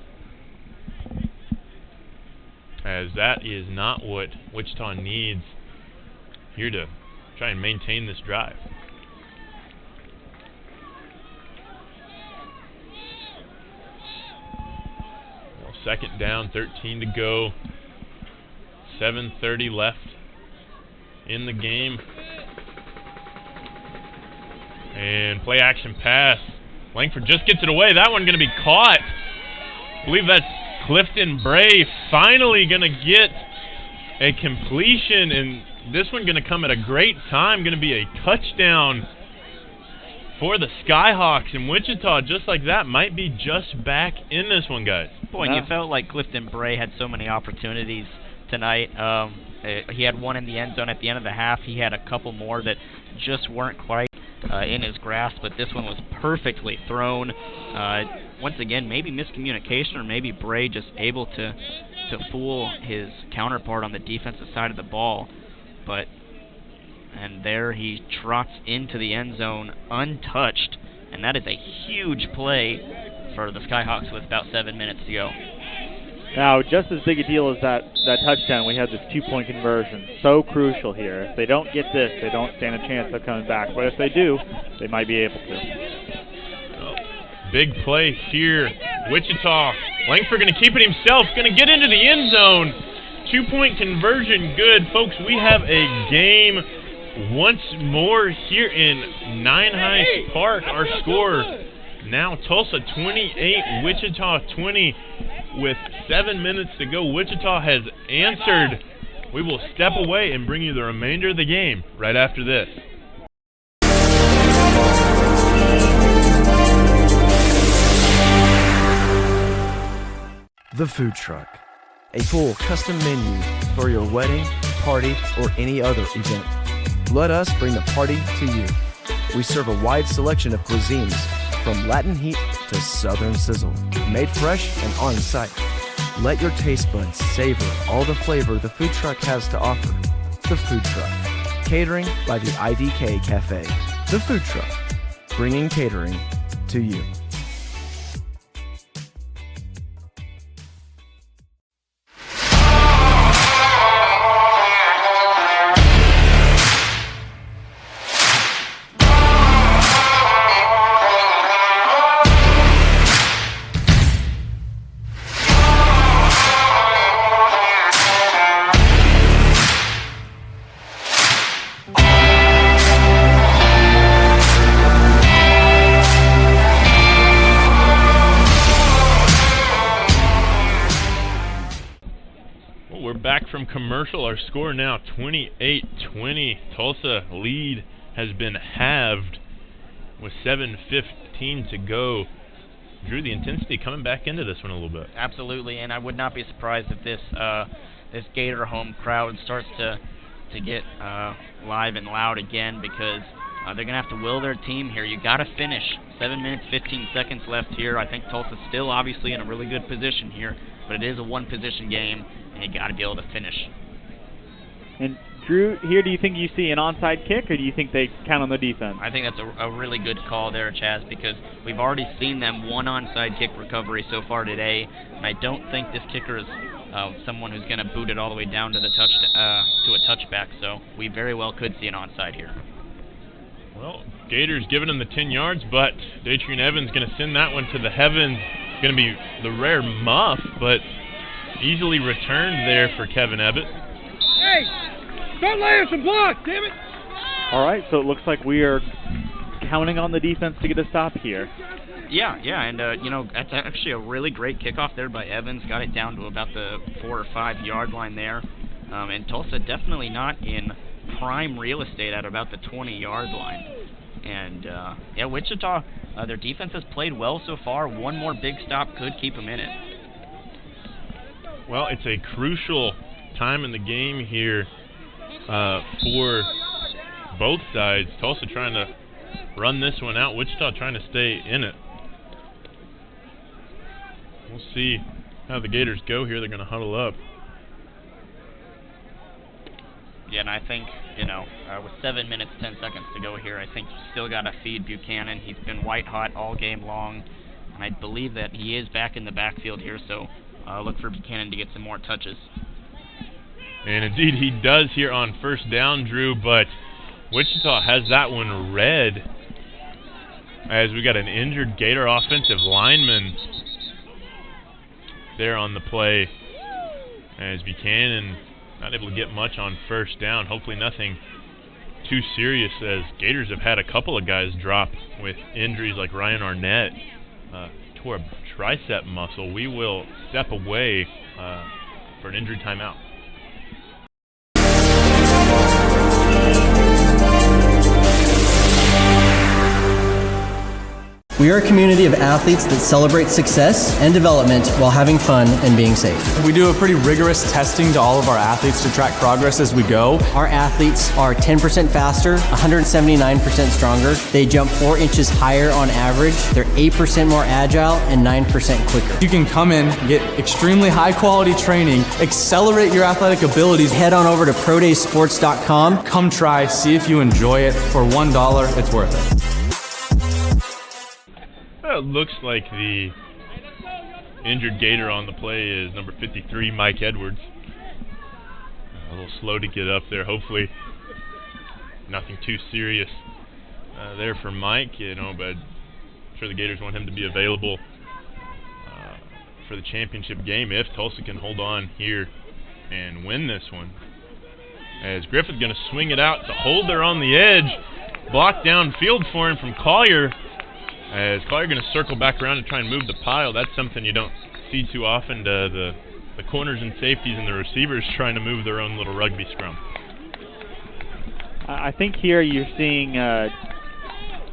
As that is not what Wichita needs here to try and maintain this drive. Well, second down, 13 to go. 7:30 left in the game. And play action pass. Langford just gets it away. That one going to be caught. I believe that's Clifton Bray finally going to get a completion, and this one going to come at a great time. Going to be a touchdown for the Skyhawks, and Wichita, just like that, might be just back in this one, guys. Boy, and you felt like Clifton Bray had so many opportunities tonight. He had one in the end zone at the end of the half. He had a couple more that just weren't quite in his grasp, but this one was perfectly thrown. Once again, maybe miscommunication, or maybe Bray just able to fool his counterpart on the defensive side of the ball. And there he trots into the end zone untouched, and that is a huge play for the Skyhawks with about 7 minutes to go. Now, just as big a deal as that touchdown, we had this two-point conversion. So crucial here. If they don't get this, they don't stand a chance of coming back. But if they do, they might be able to. Big play here. Wichita. Langford going to keep it himself. Going to get into the end zone. Two-point conversion good. Folks, we have a game once more here in Nine Heights Park. Our score now Tulsa 28, Wichita 20. With 7 minutes to go, Wichita has answered. We will step away and bring you the remainder of the game right after this. The Food Truck. A full custom menu for your wedding, party, or any other event. Let us bring the party to you. We serve a wide selection of cuisines, from Latin heat to Southern sizzle, made fresh and on site. Let your taste buds savor all the flavor the food truck has to offer. The Food Truck. Catering by the IDK Cafe. The Food Truck. Bringing catering to you. From commercial, our score now 28-20. Tulsa lead has been halved with 7:15 to go. Drew, the intensity coming back into this one a little bit. Absolutely, and I would not be surprised if this Gator home crowd starts to get live and loud again, because they're going to have to will their team here. You got to finish. 7 minutes, 15 seconds left here. I think Tulsa's still obviously in a really good position here, but it is a one-position game, and you got to be able to finish. And Drew, here, do you think you see an onside kick, or do you think they count on the defense? I think that's a really good call there, Chaz, because we've already seen them one onside kick recovery so far today, and I don't think this kicker is someone who's going to boot it all the way down to the to a touchback. So we very well could see an onside here. Well, Gators giving him the 10 yards, but Datrian Evans going to send that one to the heavens. Going to be the rare muff, but easily returned there for Kevin Ebbett. Hey, start laying some blocks, damn it! All right, so it looks like we are counting on the defense to get a stop here. Yeah, and that's actually a really great kickoff there by Evans. Got it down to about the 4 or 5 yard line there, and Tulsa definitely not in prime real estate at about the 20-yard line. And Wichita, their defense has played well so far. One more big stop could keep them in it. Well, it's a crucial time in the game here for both sides. Tulsa trying to run this one out. Wichita trying to stay in it. we'll see how the Gators go here. They're going to huddle up. Yeah, and I think, with 7 minutes, 10 seconds to go here, I think you still got to feed Buchanan. He's been white hot all game long, and I believe that he is back in the backfield here, so look for Buchanan to get some more touches. And indeed he does here on first down, Drew, but Wichita has that one red as we got an injured Gator offensive lineman there on the play as Buchanan not able to get much on first down. Hopefully nothing too serious, as Gators have had a couple of guys drop with injuries, like Ryan Arnett tore a tricep muscle. We will step away for an injury timeout. We are a community of athletes that celebrate success and development while having fun and being safe. We do a pretty rigorous testing to all of our athletes to track progress as we go. Our athletes are 10% faster, 179% stronger. They jump 4 inches higher on average. They're 8% more agile and 9% quicker. You can come in, get extremely high quality training, accelerate your athletic abilities. Head on over to prodaysports.com. Come try, see if you enjoy it. For $1, it's worth it. It looks like the injured Gator on the play is number 53, Mike Edwards. A little slow to get up there. Hopefully nothing too serious there for Mike, but I'm sure the Gators want him to be available for the championship game if Tulsa can hold on here and win this one. As Griffith's going to swing it out to Holder on the edge. Blocked downfield for him from Collier. As Collier going to circle back around and try and move the pile. That's something you don't see too often. The corners and safeties and the receivers trying to move their own little rugby scrum. I think here you're seeing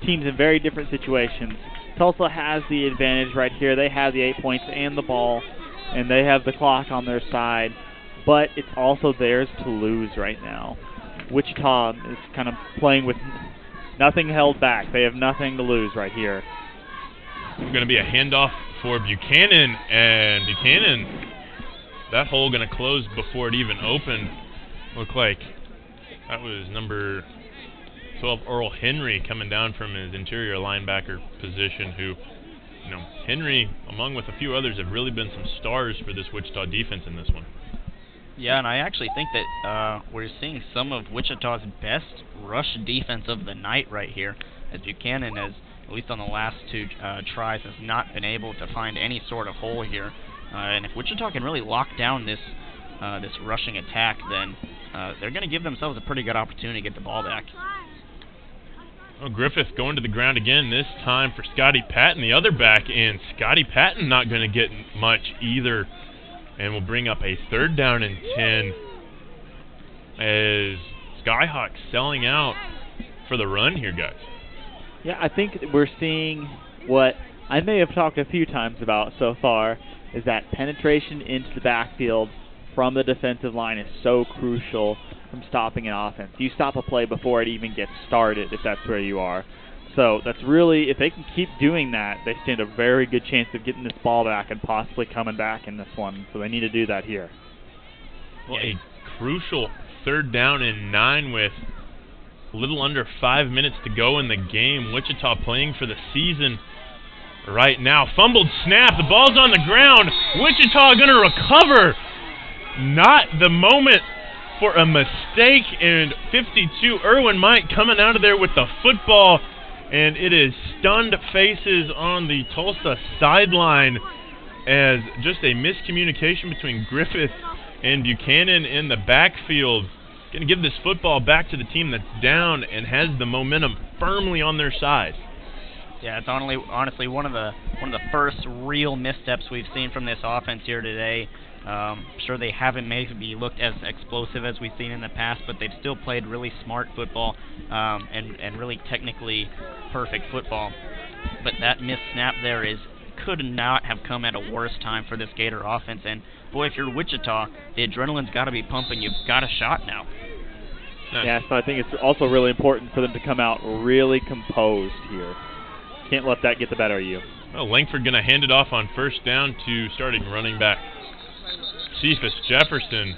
teams in very different situations. Tulsa has the advantage right here. They have the 8 points and the ball, and they have the clock on their side. But it's also theirs to lose right now. Wichita is kind of playing with nothing held back. They have nothing to lose right here. It's going to be a handoff for Buchanan, and Buchanan, that hole going to close before it even opened. Looked like that was number 12, Earl Henry, coming down from his interior linebacker position, who, Henry, along with a few others, have really been some stars for this Wichita defense in this one. Yeah, and I actually think that we're seeing some of Wichita's best rush defense of the night right here, as Buchanan has, at least on the last two tries, has not been able to find any sort of hole here. And if Wichita can really lock down this rushing attack, then they're going to give themselves a pretty good opportunity to get the ball back. Oh, Griffith going to the ground again, this time for Scotty Patton, the other back, and Scotty Patton not going to get much either. And we'll bring up a 3rd down and 10 as Skyhawks selling out for the run here, guys. Yeah, I think we're seeing what I may have talked a few times about so far, is that penetration into the backfield from the defensive line is so crucial from stopping an offense. You stop a play before it even gets started if that's where you are. So that's really, if they can keep doing that, they stand a very good chance of getting this ball back and possibly coming back in this one. So they need to do that here. Well, a crucial 3rd down and 9 with a little under 5 minutes to go in the game. Wichita playing for the season right now. Fumbled snap. The ball's on the ground. Wichita going to recover. Not the moment for a mistake. And 52, Erwin Mike coming out of there with the football. And it is stunned faces on the Tulsa sideline as just a miscommunication between Griffith and Buchanan in the backfield. Going to give this football back to the team that's down and has the momentum firmly on their side. Yeah, it's honestly one of the first real missteps we've seen from this offense here today. Sure, they haven't maybe looked as explosive as we've seen in the past, but they've still played really smart football and really technically perfect football. But that missed snap there could not have come at a worse time for this Gator offense. And boy, if you're Wichita, the adrenaline's got to be pumping. You've got a shot now. Yeah, so I think it's also really important for them to come out really composed here. can't let that get the better of you. Well, Langford going to hand it off on first down to starting running back Cephas Jefferson.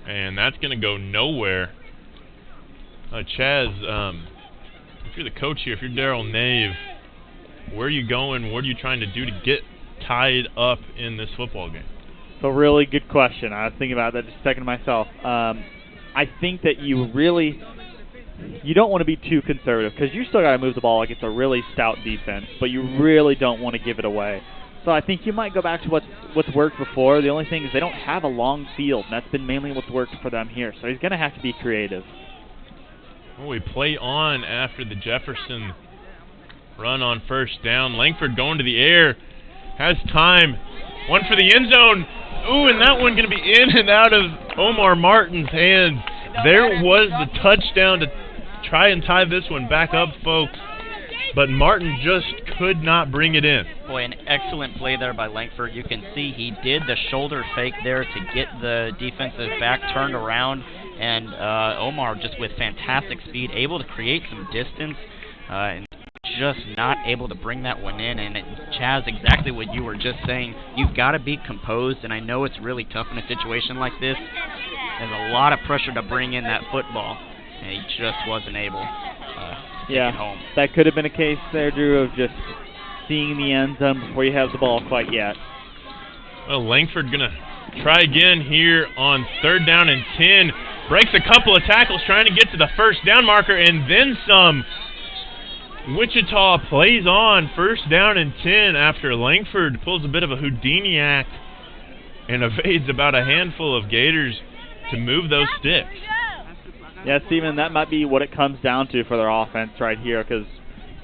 And that's going to go nowhere. Chaz, if you're the coach here, if you're Darryl Nave, where are you going? What are you trying to do to get tied up in this football game? It's a really good question. I was thinking about that just a second myself. I think that you don't want to be too conservative because you still got to move the ball like it's a really stout defense, but you really don't want to give it away. So I think you might go back to what's worked before. The only thing is they don't have a long field, and that's been mainly what's worked for them here. So he's going to have to be creative. Well, we play on after the Jefferson run on first down. Langford going to the air, has time. One for the end zone. Ooh, and that one going to be in and out of Omar Martin's hands. There was the touchdown to try and tie this one back up, folks. But Martin just could not bring it in. Boy, an excellent play there by Langford. You can see he did the shoulder fake there to get the defensive back turned around. And Omar just with fantastic speed, able to create some distance, and just not able to bring that one in. And Chaz, exactly what you were just saying, you've got to be composed, and I know it's really tough in a situation like this. There's a lot of pressure to bring in that football, and he just wasn't able to take it home. That could have been a case there, Drew, of just seeing the end zone before you have the ball quite yet. Well, Langford going to try again here on 3rd down and 10. Breaks a couple of tackles trying to get to the first down marker and then some. Wichita plays on 1st down and 10 after Langford pulls a bit of a Houdini act and evades about a handful of Gators to move those sticks. Yeah, Steven, that might be what it comes down to for their offense right here, because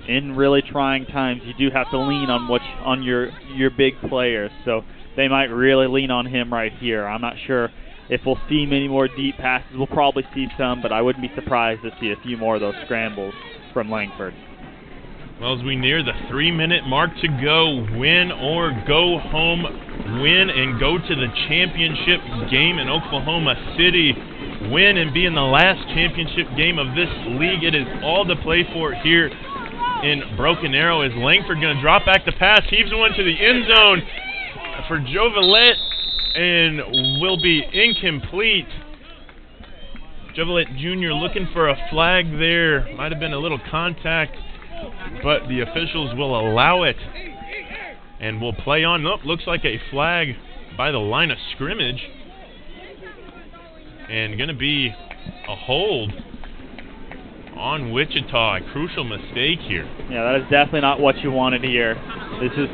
in really trying times, you do have to lean on your big players. So they might really lean on him right here. I'm not sure if we'll see many more deep passes. We'll probably see some, but I wouldn't be surprised to see a few more of those scrambles from Langford. Well, as we near the 3-minute mark to go, win or go home, win and go to the championship game in Oklahoma City, win and be in the last championship game of this league. It is all to play for here in Broken Arrow. Is Langford going to drop back the pass, heaves one to the end zone for Jovelette, and will be incomplete. Jovelette Jr. looking for a flag there. Might have been a little contact, but the officials will allow it and will play on. Nope, looks like a flag by the line of scrimmage, and going to be a hold on Wichita. A crucial mistake here. Yeah, that is definitely not what you wanted here. This is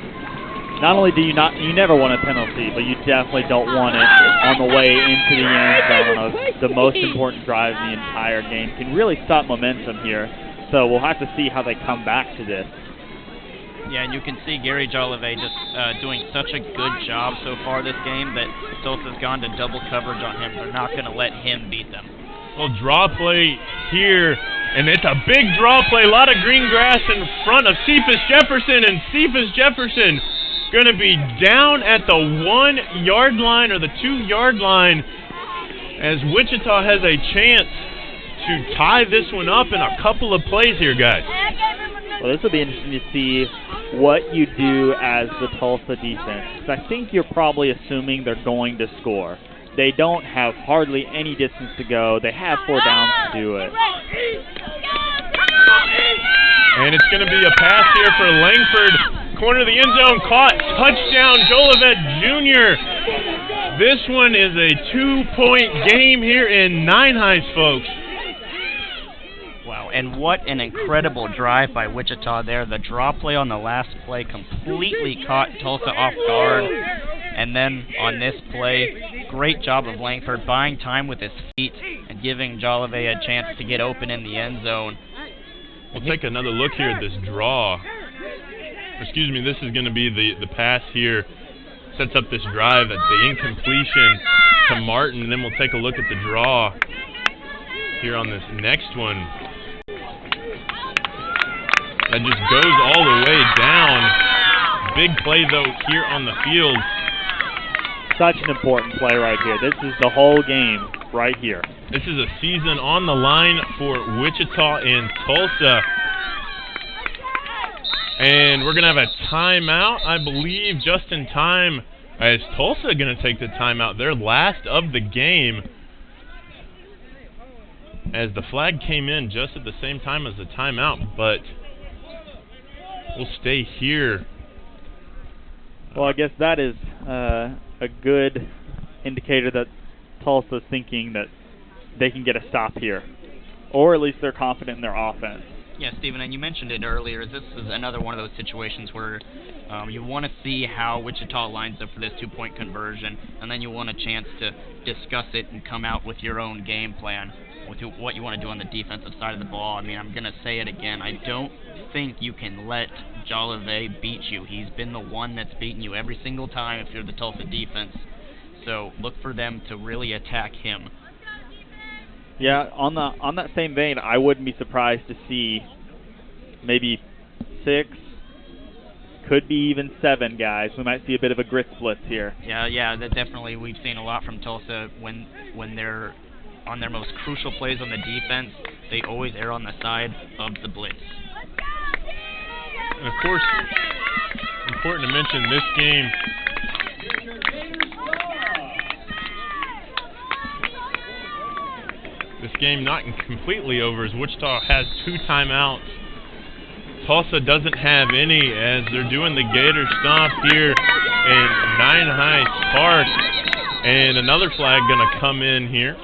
not only do you never want a penalty, but you definitely don't want it on the way into the end zone of the most important drive in the entire game. Can really stop momentum here. So we'll have to see how they come back to this. Yeah, and you can see Gary Jolivet just doing such a good job so far this game that Tulsa's gone to double coverage on him. They're not going to let him beat them. Well, draw play here, and it's a big draw play. A lot of green grass in front of Cephas Jefferson, and Cephas Jefferson going to be down at the 1-yard line or the 2-yard line as Wichita has a chance to tie this one up in a couple of plays here, guys. Well, this will be interesting to see what you do as the Tulsa defense. I think you're probably assuming they're going to score. They don't have hardly any distance to go. They have 4 downs to do it. And it's going to be a pass here for Langford. Corner of the end zone, caught, touchdown, Jolivet Jr. This one is a 2-point game here in Nine Heights, folks. Wow, and what an incredible drive by Wichita there. The draw play on the last play completely caught Tulsa off guard. And then on this play, great job of Langford buying time with his feet and giving Jolivet a chance to get open in the end zone. We'll take another look here at this draw. Excuse me, this is going to be the pass here. Sets up this drive at the incompletion to Martin. And then we'll take a look at the draw here on this next one. That just goes all the way down. Big play, though, here on the field. Such an important play right here. This is the whole game right here. This is a season on the line for Wichita and Tulsa. And we're going to have a timeout, I believe, just in time, as Tulsa going to take the timeout. Their last of the game, as the flag came in just at the same time as the timeout, but we'll stay here. Well, I guess that is a good indicator that Tulsa's thinking that they can get a stop here, or at least they're confident in their offense. Yeah, Stephen, and you mentioned it earlier. This is another one of those situations where you want to see how Wichita lines up for this two-point conversion, and then you want a chance to discuss it and come out with your own game plan, with what you want to do on the defensive side of the ball. I mean, I'm going to say it again. I don't think you can let Jolivet beat you. He's been the one that's beaten you every single time if you're the Tulsa defense. So look for them to really attack him. Yeah, on that same vein, I wouldn't be surprised to see maybe 6, could be even 7 guys. We might see a bit of a grit split here. Yeah, that definitely we've seen a lot from Tulsa when they're on their most crucial plays on the defense. They always err on the side of the blitz. And of course, important to mention this game. This game not completely over as Wichita has 2 timeouts. Tulsa doesn't have any as they're doing the Gator stomp here in Nine Heights Park. And another flag going to come in here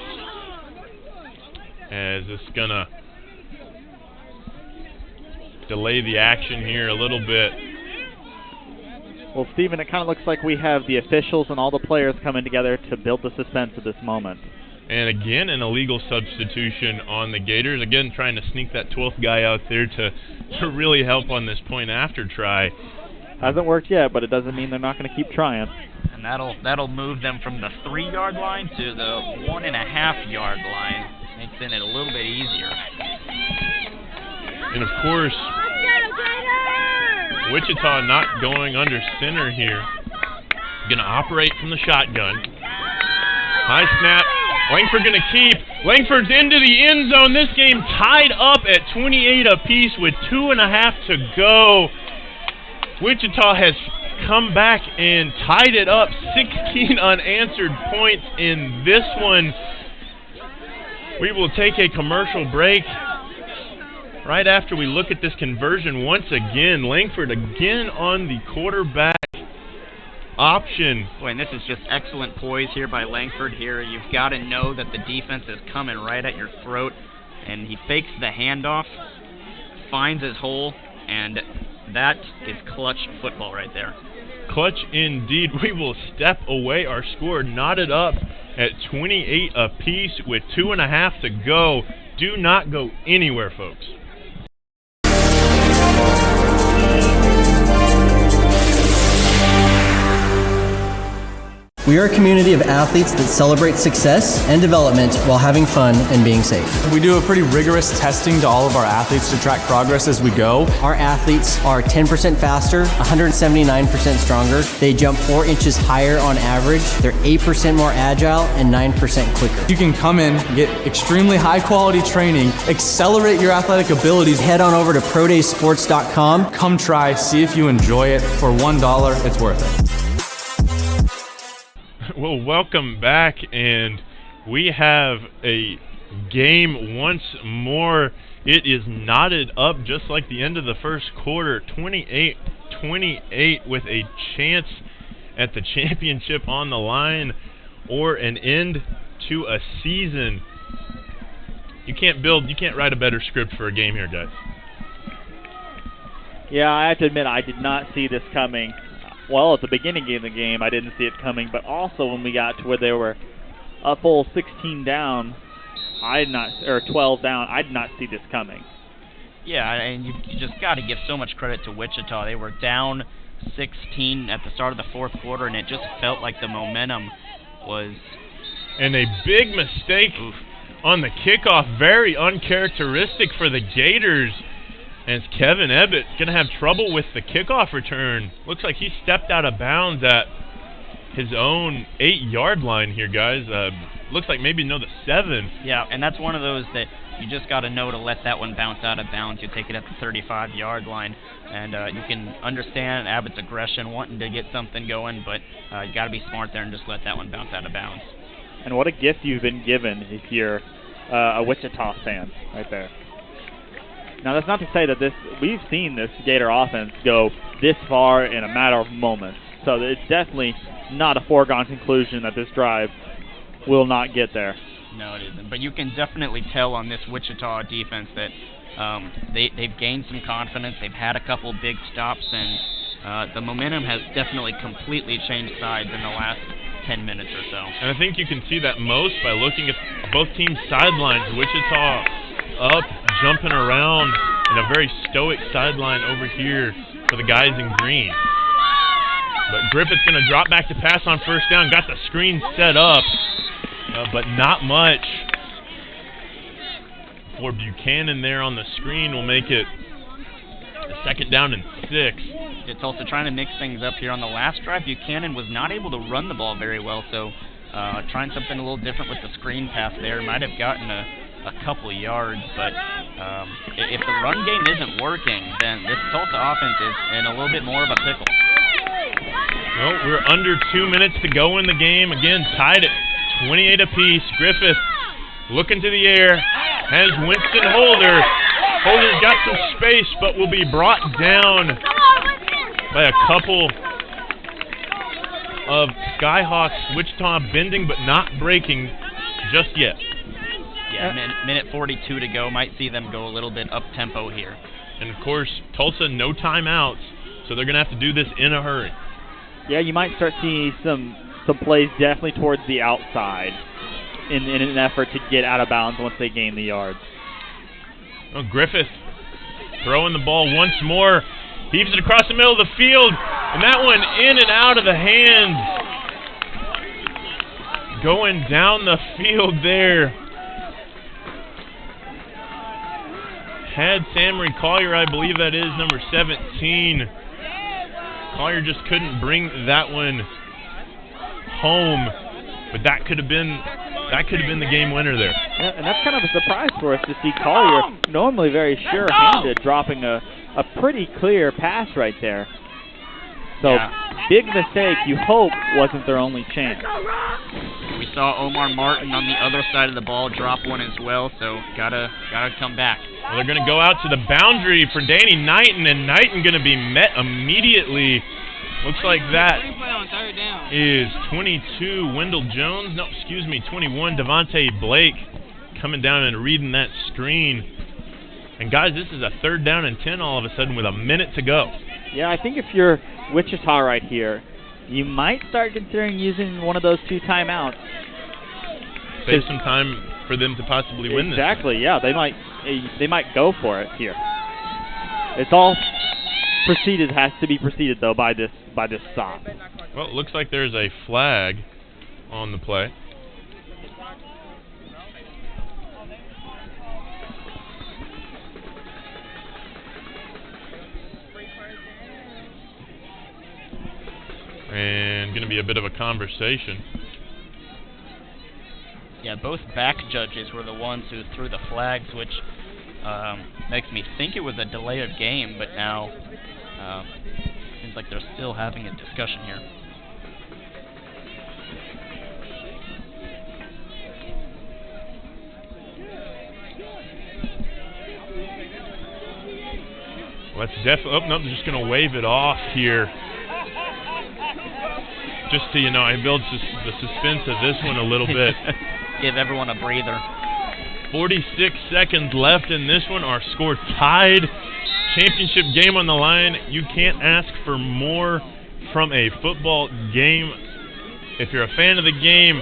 as it's going to delay the action here a little bit. Well, Stephen, it kind of looks like we have the officials and all the players coming together to build the suspense at this moment. And again, an illegal substitution on the Gators. Again, trying to sneak that 12th guy out there to really help on this point after try. Hasn't worked yet, but it doesn't mean they're not going to keep trying. And that'll move them from the 3-yard line to the 1.5-yard line. Makes it a little bit easier. And of course, Wichita not going under center here. Going to operate from the shotgun. High snap. Langford going to keep. Langford's into the end zone. This game tied up at 28 apiece with 2.5 to go. Wichita has come back and tied it up. 16 unanswered points in this one. We will take a commercial break. Right after we look at this conversion once again, Langford again on the quarterback option. Boy, and this is just excellent poise here by Langford here. You've got to know that the defense is coming right at your throat, and he fakes the handoff, finds his hole, and that is clutch football right there. Clutch indeed. We will step away. Our score knotted up at 28 apiece with 2.5 to go. Do not go anywhere, folks. We are a community of athletes that celebrate success and development while having fun and being safe. We do a pretty rigorous testing to all of our athletes to track progress as we go. Our athletes are 10% faster, 179% stronger. They jump 4 inches higher on average. They're 8% more agile and 9% quicker. You can come in, get extremely high quality training, accelerate your athletic abilities. Head on over to prodaysports.com. Come try, see if you enjoy it. For $1, it's worth it. Well, welcome back, and we have a game once more. It is knotted up just like the end of the first quarter, 28-28, with a chance at the championship on the line or an end to a season. You can't write a better script for a game here, guys. Yeah, I have to admit, I did not see this coming. Well, at the beginning of the game, I didn't see it coming, but also when we got to where they were a full 16 down, or 12 down, I did not see this coming. Yeah, and you just got to give so much credit to Wichita. They were down 16 at the start of the fourth quarter, and it just felt like the momentum was... And a big mistake on the kickoff, very uncharacteristic for the Gators. As Kevin Ebbett going to have trouble with the kickoff return. Looks like he stepped out of bounds at his own 8-yard line here, guys. Looks like maybe the 7. Yeah, and that's one of those that you just got to know to let that one bounce out of bounds. You take it at the 35-yard line, and you can understand Abbott's aggression, wanting to get something going, but you got to be smart there and just let that one bounce out of bounds. And what a gift you've been given if you're a Wichita fan right there. Now, that's not to say that we've seen this Gator offense go this far in a matter of moments. So it's definitely not a foregone conclusion that this drive will not get there. No, it isn't. But you can definitely tell on this Wichita defense that they've gained some confidence. They've had a couple big stops, and the momentum has definitely completely changed sides in the last 10 minutes or so. And I think you can see that most by looking at both teams' sidelines. Wichita up, jumping around in a very stoic sideline over here for the guys in green. But Griffith's going to drop back to pass on first down. Got the screen set up, but not much for Buchanan there on the screen. Will make it a 2nd down and 6. It's also trying to mix things up here on the last drive. Buchanan was not able to run the ball very well, so trying something a little different with the screen pass there. Might have gotten a couple of yards, but if the run game isn't working, then this Tulsa offense is in a little bit more of a pickle. Well, we're under 2 minutes to go in the game. Again, tied at 28 apiece. Griffith looking to the air, has Winston Holder. Holder's got some space, but will be brought down by a couple of Skyhawks. Wichita bending but not breaking just yet. Yeah, minute 42 to go. Might see them go a little bit up-tempo here. And, of course, Tulsa, no timeouts, so they're going to have to do this in a hurry. Yeah, you might start seeing some plays definitely towards the outside in an effort to get out of bounds once they gain the yards. Well, Griffith throwing the ball once more. Heaves it across the middle of the field, and that one in and out of the hands. Going down the field there. Had Samory Collier, I believe that is number 17. Collier just couldn't bring that one home, but that could have been the game winner there. Yeah, and that's kind of a surprise for us to see Collier, normally very sure-handed, dropping a pretty clear pass right there. So, big mistake, you hope, wasn't their only chance. We saw Omar Martin on the other side of the ball drop one as well, so gotta come back. Well, they're going to go out to the boundary for Danny Knighton, and Knighton going to be met immediately. Looks like that is 22, Wendell Jones. No, excuse me, 21, Devontae Blake coming down and reading that screen. And, guys, this is a 3rd down and 10 all of a sudden with a minute to go. Yeah, I think if you're Wichita right here, you might start considering using one of those 2 timeouts. Save some time for them to possibly win this. Exactly, yeah. They might go for it here. It's all has to be preceded though by this stop. Well, it looks like there's a flag on the play. And going to be a bit of a conversation. Yeah, both back judges were the ones who threw the flags, which makes me think it was a delay of game, but now seems like they're still having a discussion here. Well, that's definitely. Oh, no, they're just going to wave it off here. Just to, I build the suspense of this one a little bit. Give everyone a breather. 46 seconds left in this one. Our score tied. Championship game on the line. You can't ask for more from a football game. If you're a fan of the game,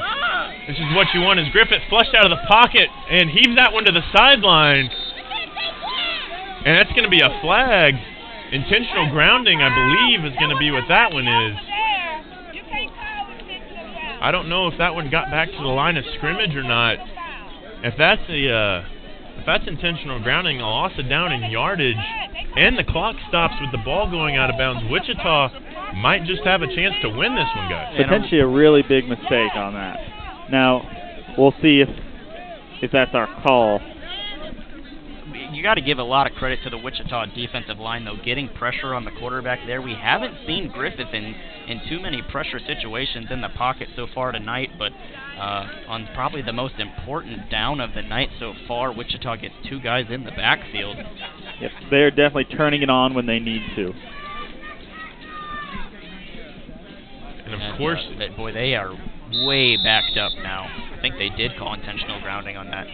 this is what you want. As Griffith flushed out of the pocket and heaves that one to the sideline. And that's going to be a flag. Intentional grounding, I believe, is going to be what that one is. I don't know if that one got back to the line of scrimmage or not. If that's intentional grounding, a loss of down in yardage, and the clock stops with the ball going out of bounds, Wichita might just have a chance to win this one, guys. Potentially a really big mistake on that. Now, we'll see if that's our call. got to give a lot of credit to the Wichita defensive line, though, getting pressure on the quarterback there. We haven't seen Griffith in too many pressure situations in the pocket so far tonight, but on probably the most important down of the night so far, Wichita gets 2 guys in the backfield. Yep, they're definitely turning it on when they need to. And of course, boy, they are way backed up now. I think they did call intentional grounding on that.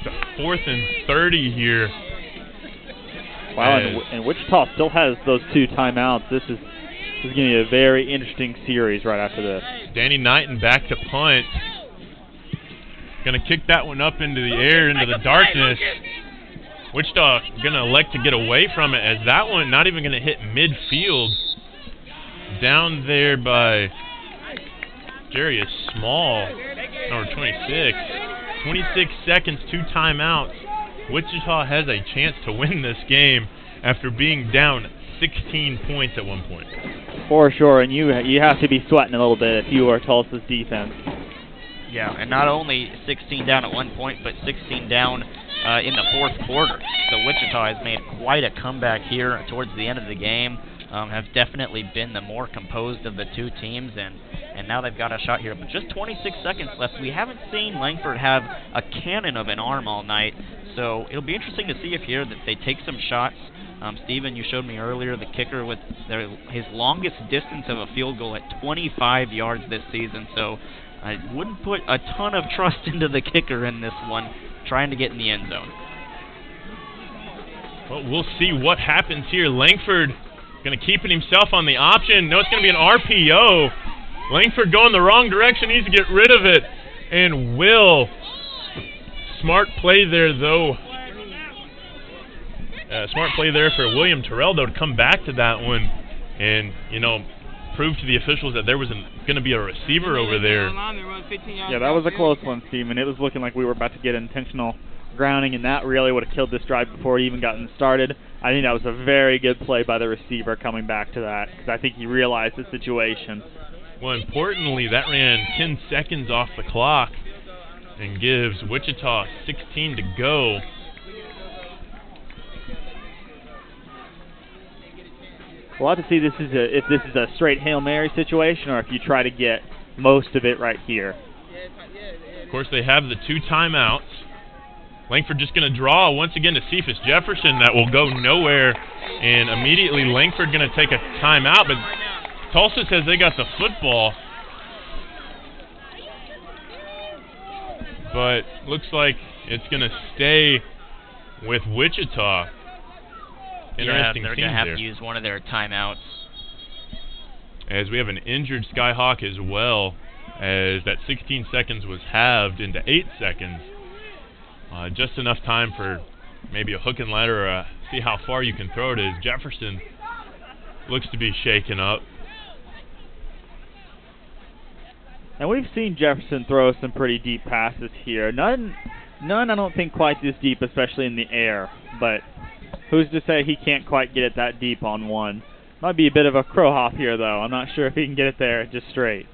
It's a 4th and 30 here. Wow, and Wichita still has those 2 timeouts. This is going to be a very interesting series right after this. Danny Knighton back to punt. Going to kick that one up into the air, into the darkness. Wichita going to elect to get away from it, as that one not even going to hit midfield. Down there by Jarius Small, number 26. 26 seconds, 2 timeouts. Wichita has a chance to win this game after being down 16 points at one point. For sure, and you have to be sweating a little bit if you are Tulsa's defense. Yeah, and not only 16 down at one point, but 16 down in the 4th quarter. So Wichita has made quite a comeback here towards the end of the game. Have definitely been the more composed of the 2 teams, and now they've got a shot here. But just 26 seconds left. We haven't seen Langford have a cannon of an arm all night, so it'll be interesting to see if here that they take some shots. Steven, you showed me earlier the kicker with his longest distance of a field goal at 25 yards this season, so I wouldn't put a ton of trust into the kicker in this one, trying to get in the end zone. Well, we'll see what happens here. Langford going to keep it himself on the option. No, it's going to be an RPO. Langford going the wrong direction. Needs to get rid of it. And will. Smart play there, though. Smart play there for William Terrell, though, to come back to that one and, prove to the officials that there was going to be a receiver over there. Yeah, that was a close one, Steven. It was looking like we were about to get intentional grounding, and that really would have killed this drive before it even gotten started. I think that was a very good play by the receiver coming back to that, because I think he realized the situation. Well, importantly, that ran 10 seconds off the clock and gives Wichita 16 to go. We'll have to see if this is a straight Hail Mary situation or if you try to get most of it right here. Of course, they have the 2 timeouts. Langford just going to draw once again to Cephas Jefferson. That will go nowhere. And immediately Langford going to take a timeout. But Tulsa says they got the football. But looks like it's going to stay with Wichita. Interesting they're going to have to use one of their timeouts. As we have an injured Skyhawk as well, as that 16 seconds was halved into 8 seconds. Just enough time for maybe a hook and ladder or see how far you can throw it. As Jefferson looks to be shaken up. And we've seen Jefferson throw some pretty deep passes here. None I don't think quite this deep, especially in the air. But who's to say he can't quite get it that deep on one? Might be a bit of a crow hop here, though. I'm not sure if he can get it there just straight.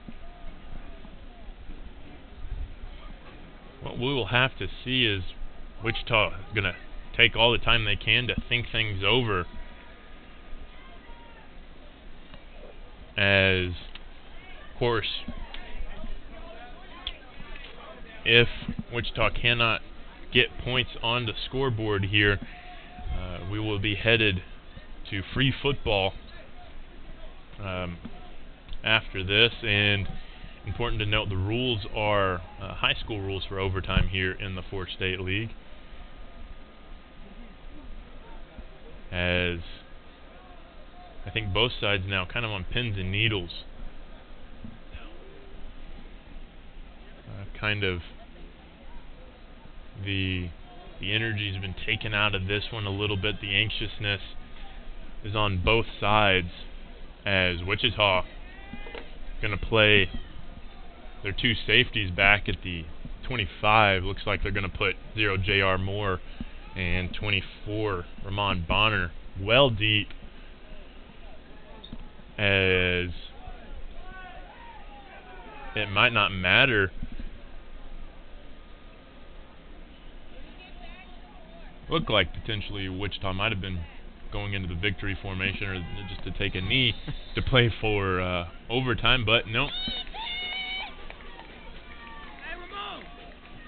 What we will have to see is Wichita going to take all the time they can to think things over. As, of course, if Wichita cannot get points on the scoreboard here, we will be headed to free football after this. And important to note, the rules are high school rules for overtime here in the Fort State League. As I think both sides now kind of on pins and needles. Kind of the energy's been taken out of this one a little bit. The anxiousness is on both sides, as Wichita going to play their 2 safeties back at the 25. Looks like they're going to put 0 J.R. Moore and 24 Ramon Bonner well deep, as it might not matter looked like potentially Wichita might have been going into the victory formation or just to take a knee to play for overtime, but no.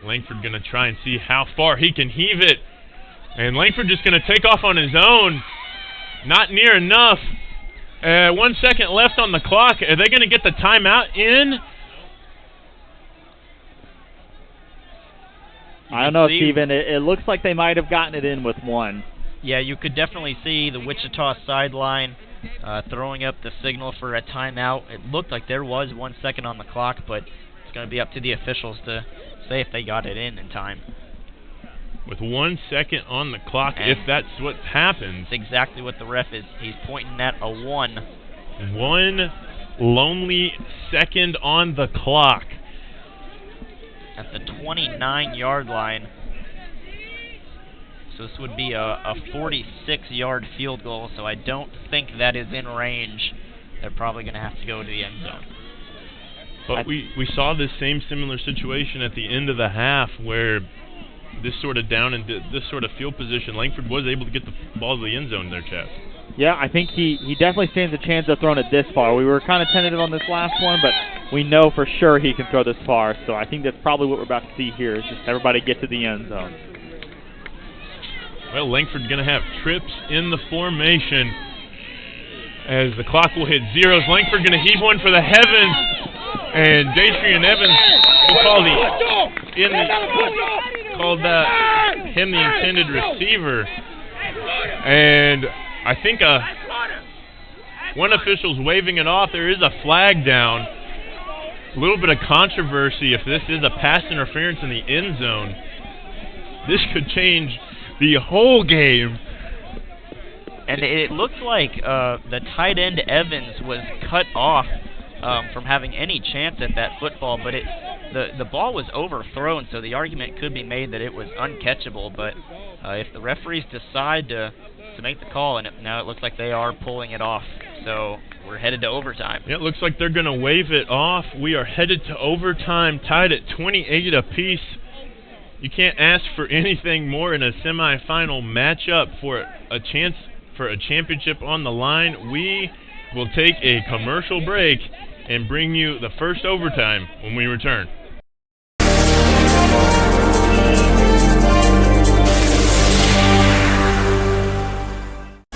Langford going to try and see how far he can heave it. And Langford just going to take off on his own. Not near enough. 1 second left on the clock. Are they going to get the timeout in? I don't know, Steven. It looks like they might have gotten it in with one. Yeah, you could definitely see the Wichita sideline throwing up the signal for a timeout. It looked like there was 1 second on the clock, but it's going to be up to the officials to say if they got it in time. With 1 second on the clock, and if that's what happens. That's exactly what the ref is. He's pointing at a 1. 1 lonely second on the clock. At the 29-yard line. So this would be a 46-yard field goal, so I don't think that is in range. They're probably going to have to go to the end zone. But we saw this same similar situation at the end of the half where this sort of down and this sort of field position, Langford was able to get the ball to the end zone in their chest. Yeah, I think he definitely stands a chance of throwing it this far. We were kind of tentative on this last one, but we know for sure he can throw this far, so I think that's probably what we're about to see here is just everybody get to the end zone. Well, Langford's going to have trips in the formation as the clock will hit zeros. Langford going to heave one for the heavens, and Datrian Evans will call him the intended receiver. And I think one official's waving it off. There is a flag down. A little bit of controversy if this is a pass interference in the end zone. This could change the whole game. And it looked like the tight end Evans was cut off from having any chance at that football, but the ball was overthrown, so the argument could be made that it was uncatchable. But if the referees decide to make the call, and now it looks like they are pulling it off, so we're headed to overtime. Yeah, it looks like they're going to wave it off. We are headed to overtime, tied at 28 apiece. You can't ask for anything more in a semifinal matchup for a chance for a championship on the line. We will take a commercial break and bring you the first overtime when we return.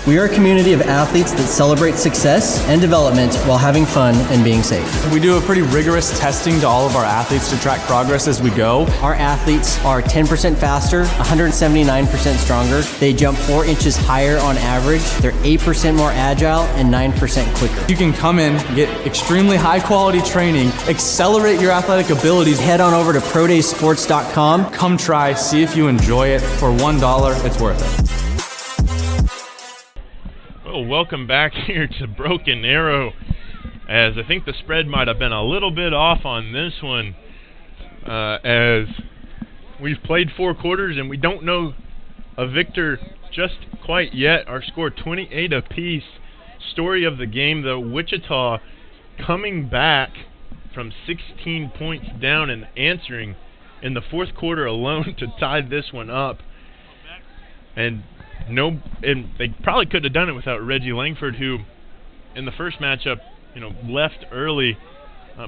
We are a community of athletes that celebrate success and development while having fun and being safe. We do a pretty rigorous testing to all of our athletes to track progress as we go. Our athletes are 10% faster, 179% stronger. They jump 4 inches higher on average. They're 8% more agile and 9% quicker. You can come in, get extremely high quality training, accelerate your athletic abilities. Head on over to prodaysports.com. Come try, see if you enjoy it. For $1, it's worth it. Well, welcome back here to Broken Arrow, as I think the spread might have been a little bit off on this one, as we've played 4 quarters and we don't know a victor just quite yet. Our score 28 apiece. Story of the game, though, Wichita coming back from 16 points down and answering in the 4th quarter alone to tie this one up. And they probably could have done it without Reggie Langford, who in the first matchup, left early,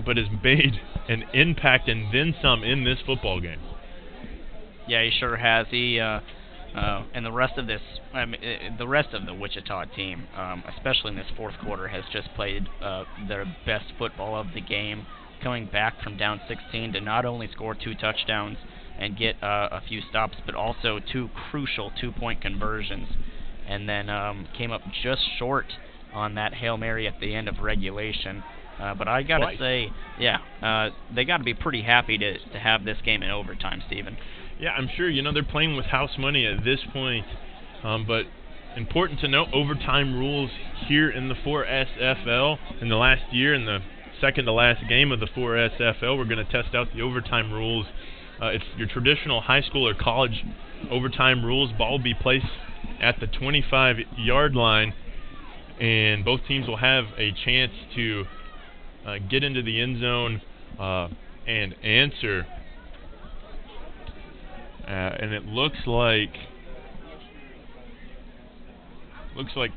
but has made an impact and then some in this football game. Yeah, he sure has. He and the rest of the rest of the Wichita team, especially in this 4th quarter, has just played their best football of the game, coming back from down 16 to not only score 2 touchdowns and get a few stops, but also 2 crucial 2-point conversions, and then came up just short on that Hail Mary at the end of regulation. But I got to say, they got to be pretty happy to have this game in overtime, Stephen. Yeah, I'm sure. They're playing with house money at this point, but important to note, overtime rules here in the 4SFL. In the last year, in the second to last game of the 4SFL, we're going to test out the overtime rules. It's your traditional high school or college overtime rules. Ball will be placed at the 25-yard line, and both teams will have a chance to get into the end zone and answer. And it looks like looks like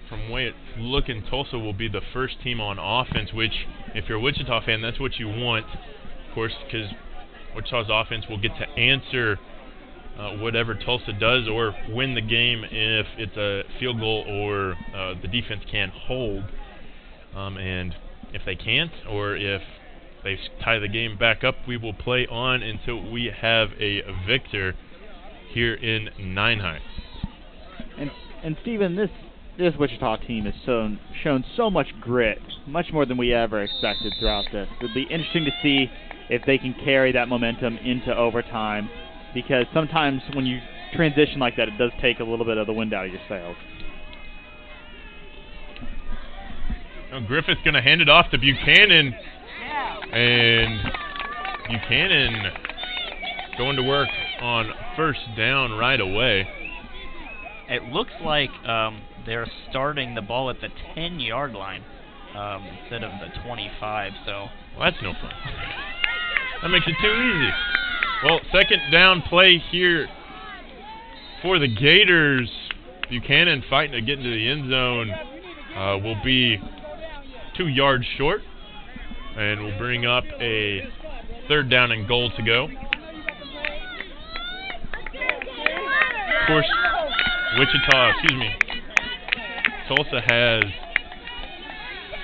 from the way it's looking, Tulsa will be the first team on offense, which, if you're a Wichita fan, that's what you want, of course, because Wichita's offense will get to answer whatever Tulsa does or win the game if it's a field goal or the defense can't hold. And if they can't, or if they tie the game back up, we will play on until we have a victor here in Nine Heights. And Stephen, this Wichita team has shown so much grit, much more than we ever expected throughout this. It'll be interesting to see if they can carry that momentum into overtime, because sometimes when you transition like that, it does take a little bit of the wind out of your sails. Now Griffith's going to hand it off to Buchanan, and Buchanan going to work on first down right away. It looks like they're starting the ball at the 10-yard line instead of the 25. So well, that's no fun. That makes it too easy. Well, second down play here for the Gators. Buchanan fighting to get into the end zone will be 2 yards short, and will bring up a third down and goal to go. Of course, Tulsa has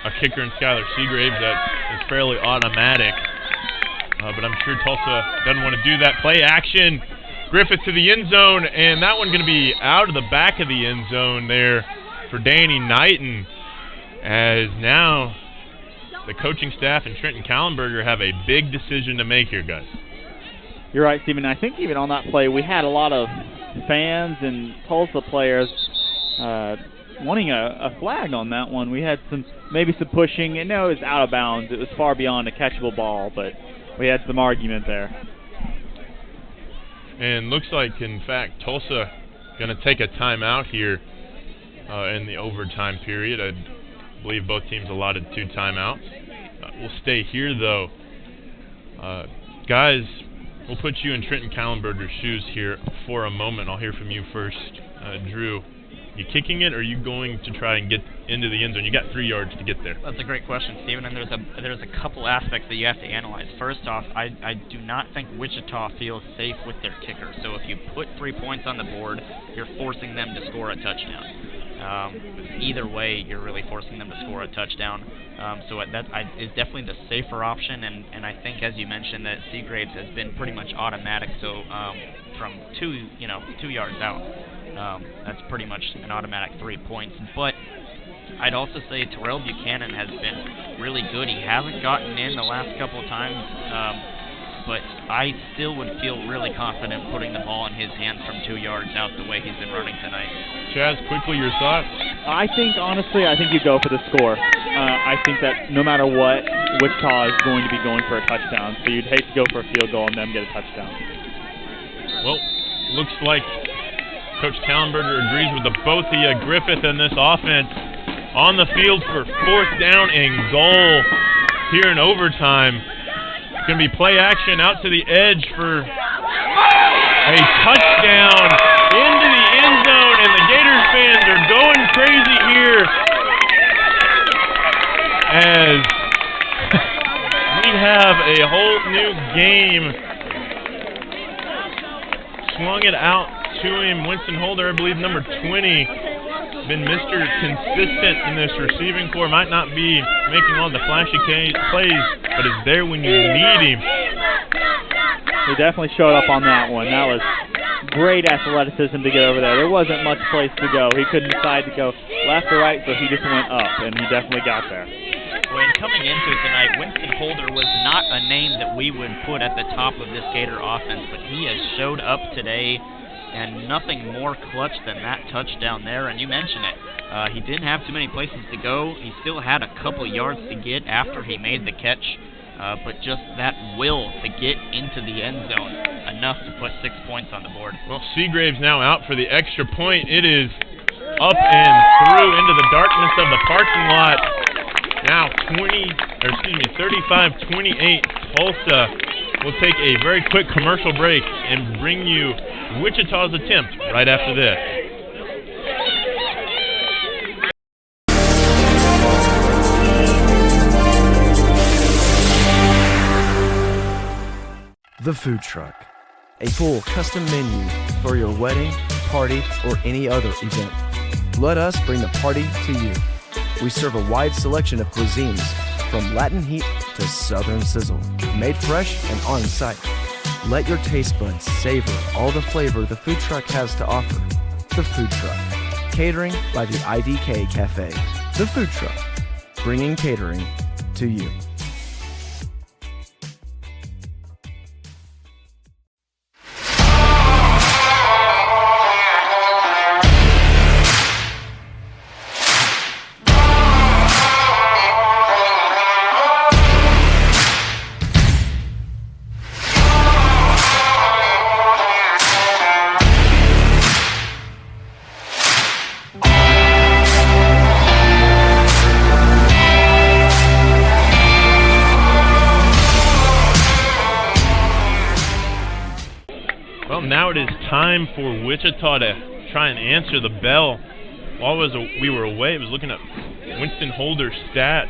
a kicker in Skylar Seagraves that is fairly automatic, but I'm sure Tulsa doesn't want to do that. Play action, Griffith to the end zone, and that one going to be out of the back of the end zone there for Danny Knighton, as now the coaching staff and Trenton Kallenberger have a big decision to make here, guys. You're right, Stephen. I think even on that play, we had a lot of fans and Tulsa players wanting a flag on that one. We had maybe some pushing. And no, it was out of bounds. It was far beyond a catchable ball, but we had some argument there. And looks like, in fact, Tulsa going to take a timeout here in the overtime period. I believe both teams allotted 2 timeouts. We'll stay here, though. Guys, we'll put you in Trenton Kallenberger's shoes here for a moment. I'll hear from you first. Drew, you kicking it, or are you going to try and get into the end zone? You got 3 yards to get there. That's a great question, Stephen, and there's a couple aspects that you have to analyze. First off, I do not think Wichita feels safe with their kicker. So if you put 3 points on the board, you're forcing them to score a touchdown. Either way, you're really forcing them to score a touchdown. So that is definitely the safer option, and I think, as you mentioned, that Seagraves has been pretty much automatic. So from 2 yards out, that's pretty much an automatic 3 points. But I'd also say Terrell Buchanan has been really good. He hasn't gotten in the last couple of times, but I still would feel really confident putting the ball in his hands from 2 yards out the way he's been running tonight. Chaz, quickly, your thoughts? I think you go for the score. I think that no matter what, Wichita is going to be going for a touchdown, so you'd hate to go for a field goal and then get a touchdown. Well, looks like Coach Kallenberger agrees with both of you. Griffith and this offense on the field for fourth down and goal here in overtime. It's going to be play action out to the edge for a touchdown into the end zone, and the Gators fans are going crazy here as we have a whole new game. Swung it out to him. Winston Holder, I believe, number 20, been Mr. Consistent in this receiving corps. Might not be making all the flashy plays, but is there when you need him. He definitely showed up on that one. That was great athleticism to get over there. There wasn't much place to go. He couldn't decide to go left or right, so he just went up, and he definitely got there. When coming into it tonight, Winston Holder was not a name that we would put at the top of this Gator offense, but he has showed up today, and nothing more clutch than that touchdown there. And you mentioned it. He didn't have too many places to go. He still had a couple yards to get after he made the catch, but just that will to get into the end zone, enough to put 6 points on the board. Well, Seagraves now out for the extra point. It is up and through into the darkness of the parking lot. Now 35-28, Tulsa will take a very quick commercial break and bring you Wichita's attempt right after this. The food truck. A full custom menu for your wedding, party, or any other event. Let us bring the party to you. We serve a wide selection of cuisines, from Latin heat to Southern sizzle, made fresh and on site. Let your taste buds savor all the flavor the food truck has to offer. The food truck. Catering by the IDK Cafe. The food truck. Bringing catering to you. Now it is time for Wichita to try and answer the bell. While we were away, I was looking at Winston Holder's stats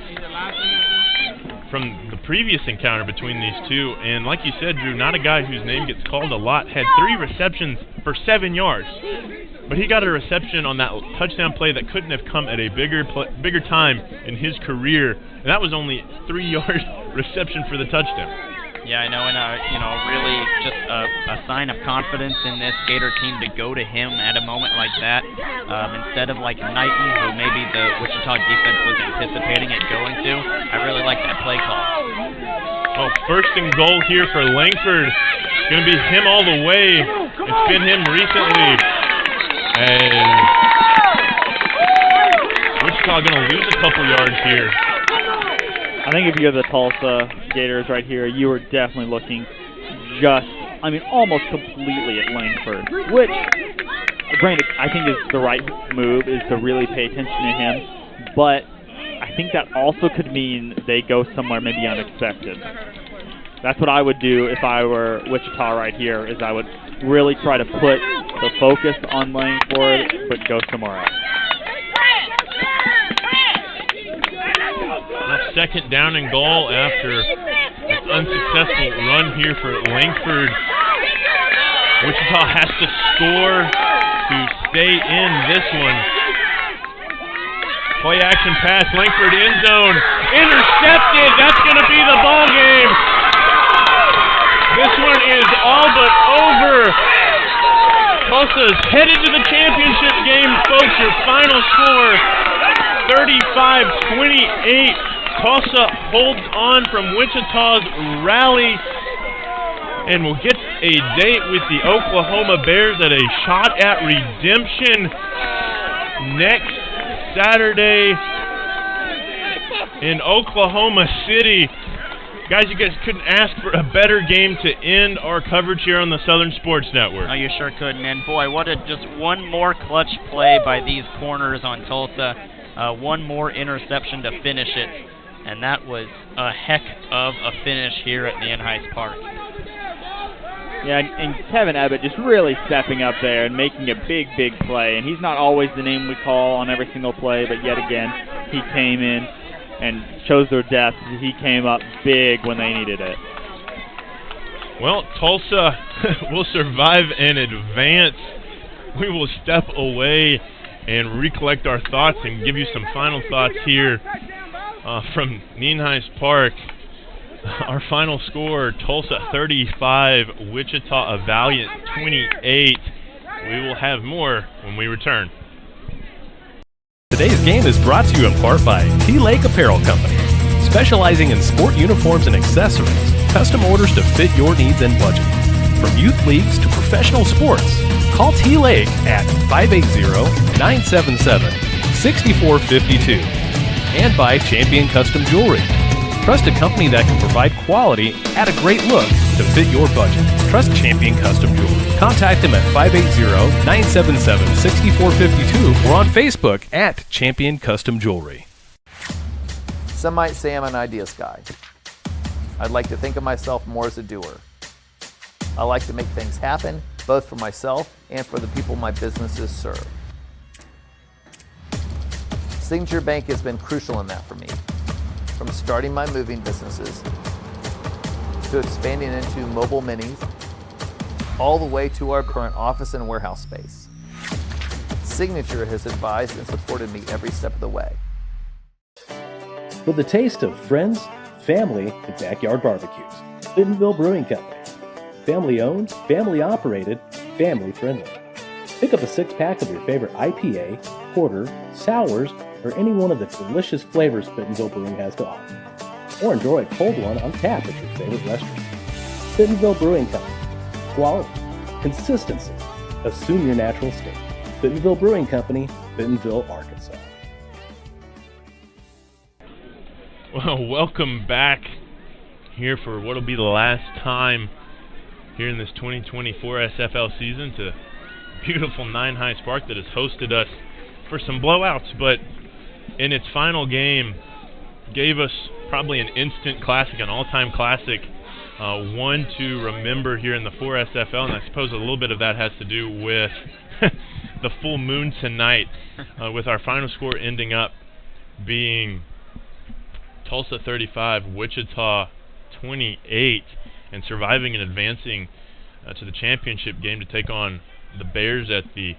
from the previous encounter between these two, and like you said, Drew, not a guy whose name gets called a lot, had 3 receptions for 7 yards. But he got a reception on that touchdown play that couldn't have come at a bigger time in his career, and that was only 3-yard reception for the touchdown. Yeah, I know, and really just a sign of confidence in this Gator team to go to him at a moment like that, instead of like Knighton, who maybe the Wichita defense was anticipating it going to. I really like that play call. Well, first and goal here for Langford. It's going to be him all the way. It's been him recently. And Wichita going to lose a couple yards here. I think if you're the Tulsa Gators right here, you are definitely looking almost completely at Langford, which, granted, I think is the right move, is to really pay attention to him, but I think that also could mean they go somewhere maybe unexpected. That's what I would do if I were Wichita right here, is I would really try to put the focus on Langford, but go somewhere else. Second down and goal after an unsuccessful run here for Langford. Wichita has to score to stay in this one. Play action pass, Langford end zone, intercepted. That's going to be the ball game. This one is all but over. Tulsa's headed to the championship game, folks. Your final score, 35-28. Tulsa holds on from Wichita's rally and will get a date with the Oklahoma Bears at a shot at redemption next Saturday in Oklahoma City. Guys, you guys couldn't ask for a better game to end our coverage here on the Southern Sports Network. No, you sure couldn't. And boy, what just one more clutch play by these corners on Tulsa. One more interception to finish it. And that was a heck of a finish here at Nienhuis Park. Yeah, and Kevin Abbott just really stepping up there and making a big, big play. And he's not always the name we call on every single play, but yet again, he came in and shows their depth. He came up big when they needed it. Well, Tulsa will survive and advance. We will step away and recollect our thoughts and give you some final thoughts here. From Nienhuis Park, our final score, Tulsa 35, Wichita a valiant 28. We will have more when we return. Today's game is brought to you in part by T-Lake Apparel Company, specializing in sport uniforms and accessories, custom orders to fit your needs and budget. From youth leagues to professional sports, call T-Lake at 580-977-6452. And by Champion Custom Jewelry. Trust a company that can provide quality at a great look to fit your budget. Trust Champion Custom Jewelry. Contact them at 580-977-6452 or on Facebook at Champion Custom Jewelry. Some might say I'm an ideas guy. I'd like to think of myself more as a doer. I like to make things happen, both for myself and for the people my businesses serve. Signature Bank has been crucial in that for me, from starting my moving businesses to expanding into mobile minis, all the way to our current office and warehouse space. Signature has advised and supported me every step of the way. With a taste of friends, family, and backyard barbecues, Bentonville Brewing Company. Family owned, family operated, family friendly. Pick up a 6-pack of your favorite IPA, porter, sours, or any one of the delicious flavors Bentonville Brewing has to offer. Or enjoy a cold one on tap at your favorite restaurant. Bentonville Brewing Company. Quality, consistency, assume your natural state. Bentonville Brewing Company, Bentonville, Arkansas. Well, welcome back here for what will be the last time here in this 2024 SFL season to beautiful 9 High Spark that has hosted us for some blowouts, but in its final game gave us probably an instant classic, an all-time classic, one to remember here in the 4 SFL, and I suppose a little bit of that has to do with the full moon tonight, with our final score ending up being Tulsa 35, Wichita 28, and surviving and advancing to the championship game to take on the Bears at the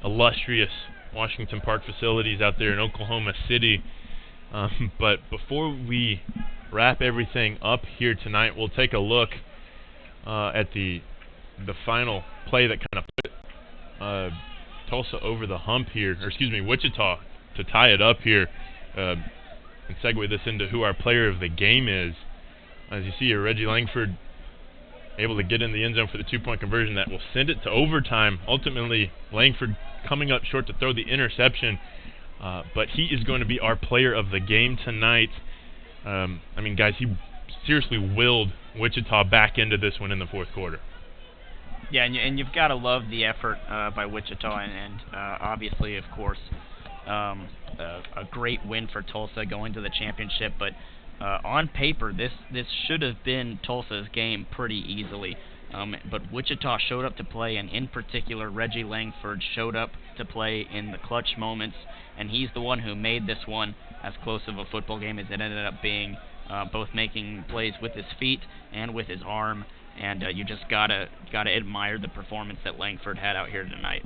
illustrious Washington Park facilities out there in Oklahoma City. But before we wrap everything up here tonight, we'll take a look at the final play that kind of put Tulsa over the hump here, or excuse me, Wichita to tie it up here, and segue this into who our player of the game is. As you see here, Reggie Langford able to get in the end zone for the 2-point conversion that will send it to overtime. Ultimately, Langford coming up short to throw the interception, but he is going to be our player of the game tonight. I mean, guys, he seriously willed Wichita back into this one in the fourth quarter. Yeah, and you've got to love the effort by Wichita, and obviously, of course, a great win for Tulsa going to the championship. But on paper, this should have been Tulsa's game pretty easily. But Wichita showed up to play, and in particular, Reggie Langford showed up to play in the clutch moments, and he's the one who made this one as close of a football game as it ended up being, both making plays with his feet and with his arm. And you just gotta admire the performance that Langford had out here tonight.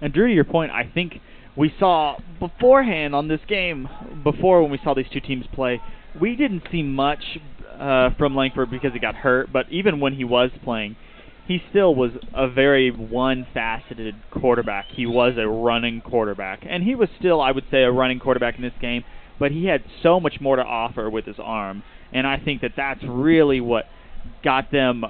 And Drew, to your point, I think we saw beforehand on this game, before when we saw these two teams play, we didn't see much from Langford because he got hurt. But even when he was playing, he still was a very one-faceted quarterback. He was a running quarterback, and he was still, I would say, a running quarterback in this game. But he had so much more to offer with his arm, and I think that that's really what got them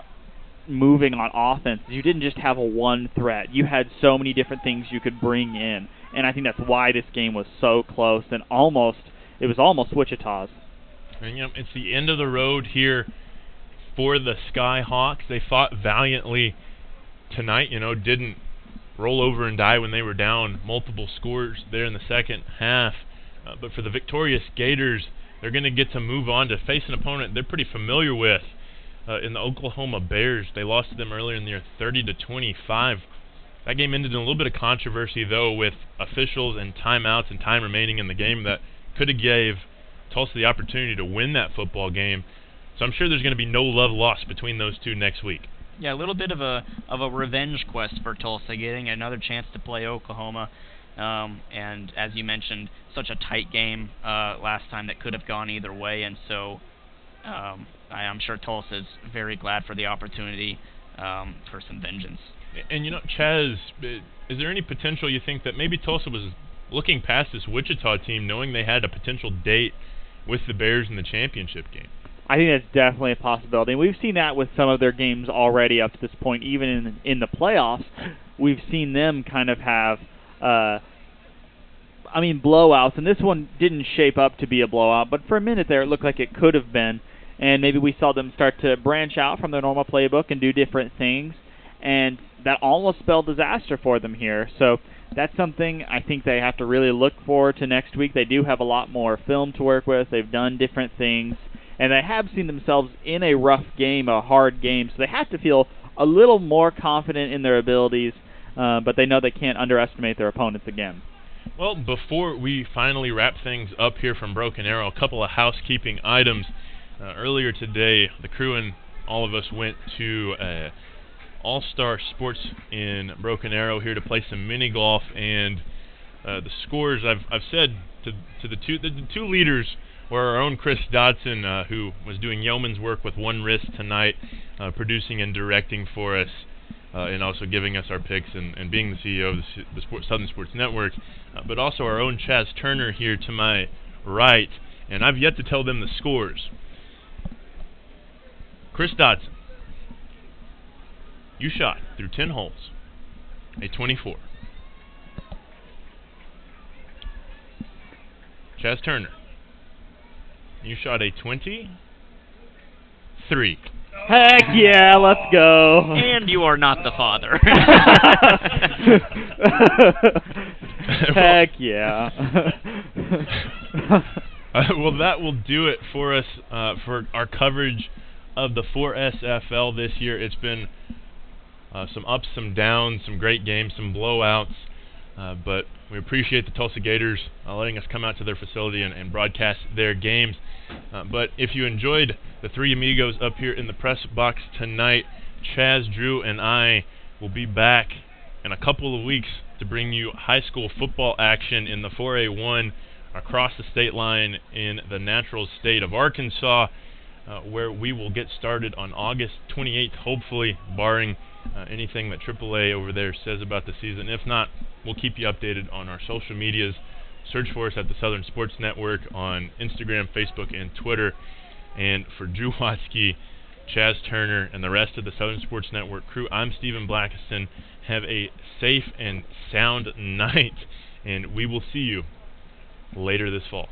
moving on offense. You didn't just have a one threat. You had so many different things you could bring in, and I think that's why this game was so close and it was almost Wichita's. And it's the end of the road here for the Skyhawks. They fought valiantly tonight, didn't roll over and die when they were down multiple scores there in the second half. But for the victorious Gators, they're going to get to move on to face an opponent they're pretty familiar with in the Oklahoma Bears. They lost to them earlier in the year 30-25. That game ended in a little bit of controversy, though, with officials and timeouts and time remaining in the game that could have gave Tulsa the opportunity to win that football game. So I'm sure there's going to be no love lost between those two next week. Yeah, a little bit of a revenge quest for Tulsa, getting another chance to play Oklahoma. And as you mentioned, such a tight game last time that could have gone either way, and so I'm sure Tulsa's very glad for the opportunity for some vengeance. And Chaz, is there any potential you think that maybe Tulsa was looking past this Wichita team, knowing they had a potential date with the Bears in the championship game? I think that's definitely a possibility. And we've seen that with some of their games already up to this point. Even in the playoffs, we've seen them kind of have blowouts. And this one didn't shape up to be a blowout, but for a minute there it looked like it could have been. And maybe we saw them start to branch out from their normal playbook and do different things. And that almost spelled disaster for them here. So that's something I think they have to really look forward to next week. They do have a lot more film to work with. They've done different things. And they have seen themselves in a rough game, a hard game. So they have to feel a little more confident in their abilities. But they know they can't underestimate their opponents again. Well, before we finally wrap things up here from Broken Arrow, a couple of housekeeping items. Earlier today, the crew and all of us went to All-Star Sports in Broken Arrow here to play some mini golf, and the scores I've said to the two leaders were our own Chris Dodson, who was doing yeoman's work with one wrist tonight, producing and directing for us, and also giving us our picks and being the CEO of the Southern Sports Network, but also our own Chaz Turner here to my right, and I've yet to tell them the scores. Chris Dodson, you shot through 10 holes, a 24. Chaz Turner, you shot a 23. Heck yeah, let's go. And you are not the father. Heck yeah. Well, that will do it for us for our coverage of the 4SFL this year. It's been some ups, some downs, some great games, some blowouts, but we appreciate the Tulsa Gators letting us come out to their facility and broadcast their games. But if you enjoyed the three amigos up here in the press box tonight, Chaz, Drew, and I will be back in a couple of weeks to bring you high school football action in the 4A1 across the state line in the natural state of Arkansas, where we will get started on August 28th, hopefully, barring anything that AAA over there says about the season. If not, we'll keep you updated on our social medias. Search for us at the Southern Sports Network on Instagram, Facebook, and Twitter. And for Drew Watsky, Chaz Turner, and the rest of the Southern Sports Network crew, I'm Stephen Blackiston. Have a safe and sound night, and we will see you later this fall.